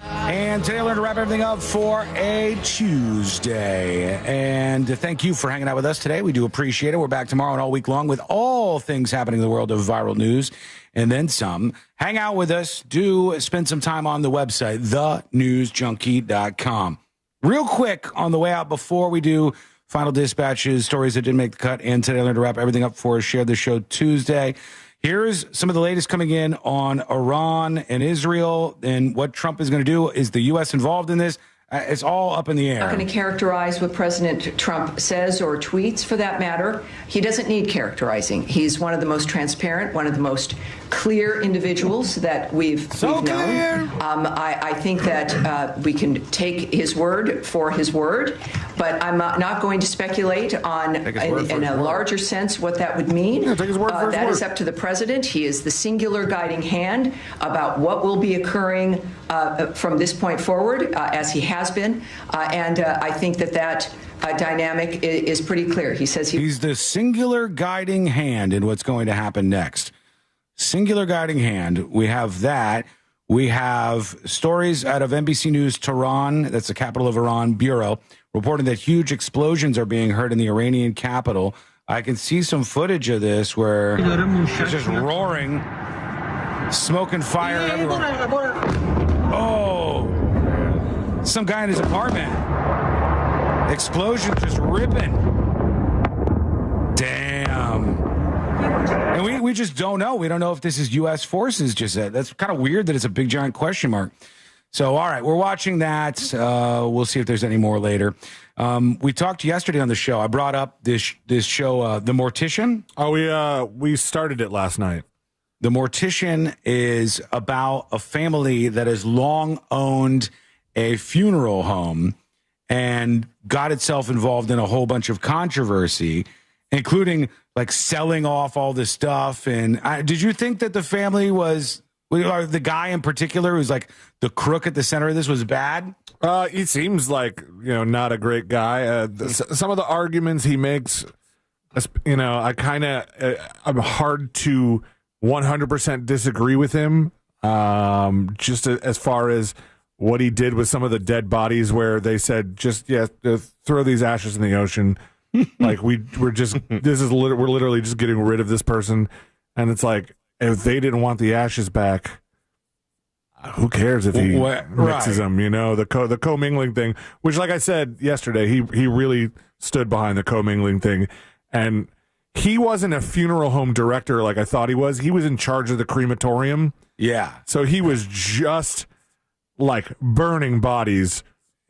And today we're going to wrap everything up for a Tuesday. And thank you for hanging out with us today. We do appreciate it. We're back tomorrow and all week long with all things happening in the world of viral news and then some. Hang out with us. Do spend some time on the website, thenewsjunkie.com. Real quick on the way out before we do Final Dispatches, stories that didn't make the cut, and today I learned to wrap everything up for us. Share the show Tuesday. Here's some of the latest coming in on Iran and Israel and what Trump is going to do. Is the U.S. involved in this? It's all up in the air.
I'm not going to characterize what President Trump says or tweets, for that matter. He doesn't need characterizing. He's one of the most transparent, one of the most clear individuals that we've known. I think that we can take his word for his word, but I'm not going to speculate on, in a larger sense, what that would mean. That is up to the president. He is the singular guiding hand about what will be occurring from this point forward, as he has been. And I think that dynamic is pretty clear. He says
he's the singular guiding hand in what's going to happen next. Singular guiding hand. We have that. We have stories out of NBC News Tehran, that's the capital of Iran, Bureau, reporting that huge explosions are being heard in the Iranian capital. I can see some footage of this where it's just roaring, smoke and fire everywhere. Oh, some guy in his apartment. Explosion just ripping. Damn. And we just don't know. We don't know if this is U.S. forces just said. That's kind of weird that it's a big, giant question mark. So, all right, we're watching that. We'll see if there's any more later. We talked yesterday on the show. I brought up this show, The Mortician.
Oh, we started it last night.
The Mortician is about a family that has long owned a funeral home and got itself involved in a whole bunch of controversy, including like selling off all this stuff. And did you think that the family was, the guy in particular who's like the crook at the center of this, was bad?
He seems like, not a great guy. Some of the arguments he makes, I'm hard to 100% disagree with him. Just as far as what he did with some of the dead bodies, where they said, just throw these ashes in the ocean. Like we're literally just getting rid of this person. And it's like, if they didn't want the ashes back, who cares if he mixes them? The commingling thing, which, like I said yesterday, he really stood behind the commingling thing. And he wasn't a funeral home director like I thought he was. He was in charge of the crematorium.
Yeah.
So he was just like burning bodies,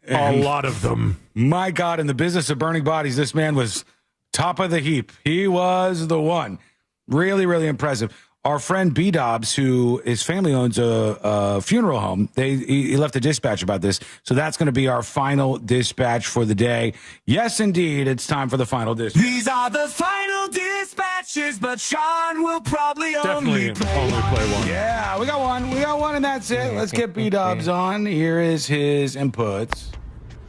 a lot of them.
My God, in the business of burning bodies, this man was top of the heap. He was the one. Really, really impressive. Our friend B. Dobbs, who his family owns a funeral home, he left a dispatch about this. So that's going to be our final dispatch for the day. Yes, indeed, it's time for the final dispatch.
These are the final dispatches, but Sean will probably only play
one.
Yeah, we got one, and that's it. Let's get B. Dobbs on. Here is his inputs.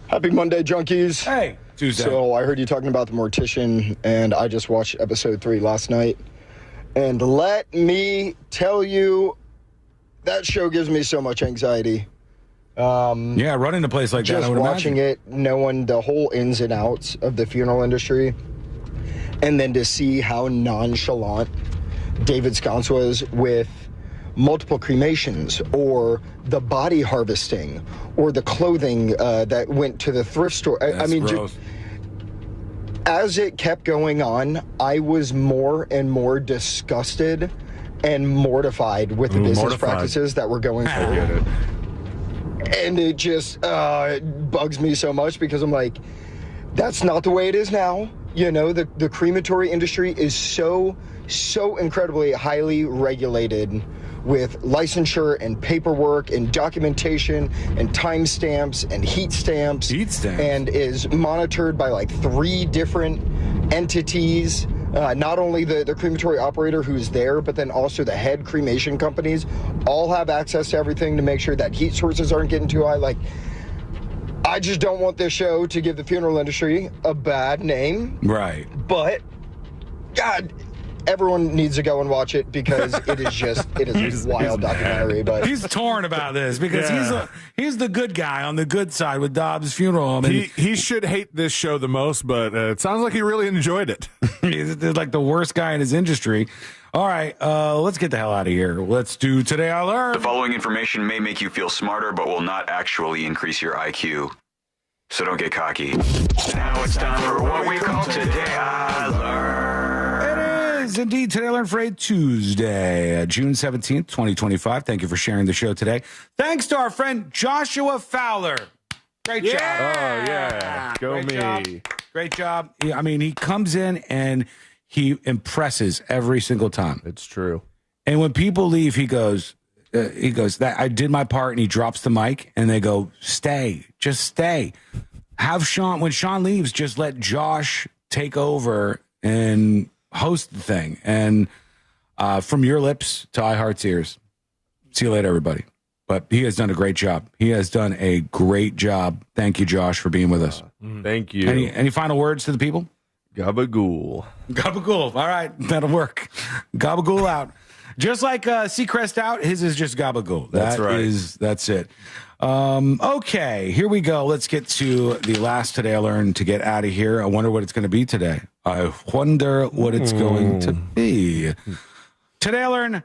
Happy Monday, junkies.
Hey, Tuesday.
So I heard you talking about The Mortician, and I just watched episode 3 last night. And let me tell you, that show gives me so much anxiety.
Running a place like that, I
just
would
watching
imagine.
it, knowing the whole ins and outs of the funeral industry, and then to see how nonchalant David Sconce was with multiple cremations, or the body harvesting, or the clothing that went to the thrift store. I mean, as it kept going on, I was more and more disgusted and mortified with the business practices that were going through. And it just it bugs me so much, because I'm like, that's not the way it is now. The crematory industry is so incredibly highly regulated, with licensure and paperwork and documentation and timestamps and heat stamps, and is monitored by like 3 different entities. Not only the crematory operator who's there, but then also the head cremation companies all have access to everything to make sure that heat sources aren't getting too high. Like, I just don't want this show to give the funeral industry a bad name.
Right.
But, God, everyone needs to go and watch it, because it is a wild documentary. But
he's torn about this, because he's the good guy on the good side with Dobbs' funeral home. And
he should hate this show the most, but it sounds like he really enjoyed it.
He's like the worst guy in his industry. All right, let's get the hell out of here. Let's do Today I Learned.
The following information may make you feel smarter, but will not actually increase your IQ.
So don't get cocky. Now it's time for what we call Today I Learned.
It is indeed Today I Learned for a Tuesday, June 17th, 2025. Thank you for sharing the show today. Thanks to our friend Joshua Fowler. Great job.
Oh, yeah. Go
Great
me.
job. Great job. I mean, he comes in and he impresses every single time.
It's true.
And when people leave, he goes, that I did my part, and he drops the mic, and they go, stay, just stay. Have Sean, when Sean leaves, just let Josh take over and host the thing. And from your lips to iHeart's ears. See you later, everybody. But he has done a great job. He has done a great job. Thank you, Josh, for being with us.
Thank you.
Any final words to the people?
Gabagool.
Gabagool. All right, that'll work. Gabagool out. Just like Seacrest out, his is just Gabagool.
That's right.
That's it. Okay, here we go. Let's get to the last Today I Learned to get out of here. I wonder what it's going to be today. I wonder what it's going to be. Today I learned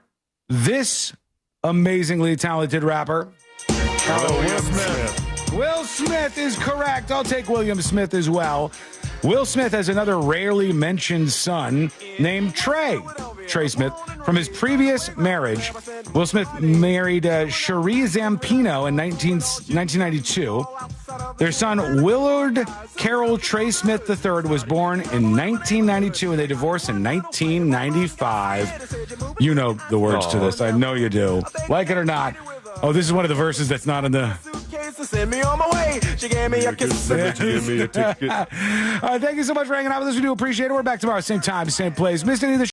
this amazingly talented rapper.
Will Smith.
Will Smith is correct. I'll take William Smith as well. Will Smith has another rarely mentioned son named Trey Smith. From his previous marriage, Will Smith married Cherie Zampino in 1992. Their son, Willard Carroll Trey Smith III, was born in 1992, and they divorced in 1995. You know the words to this. I know you do. Like it or not. Oh, this is one of the verses that's not in the...
Send me on my way. She gave me a kiss.
Give me a ticket.
Thank you so much for hanging out with us. We do appreciate it. We're back tomorrow, same time, same place. Missed any of the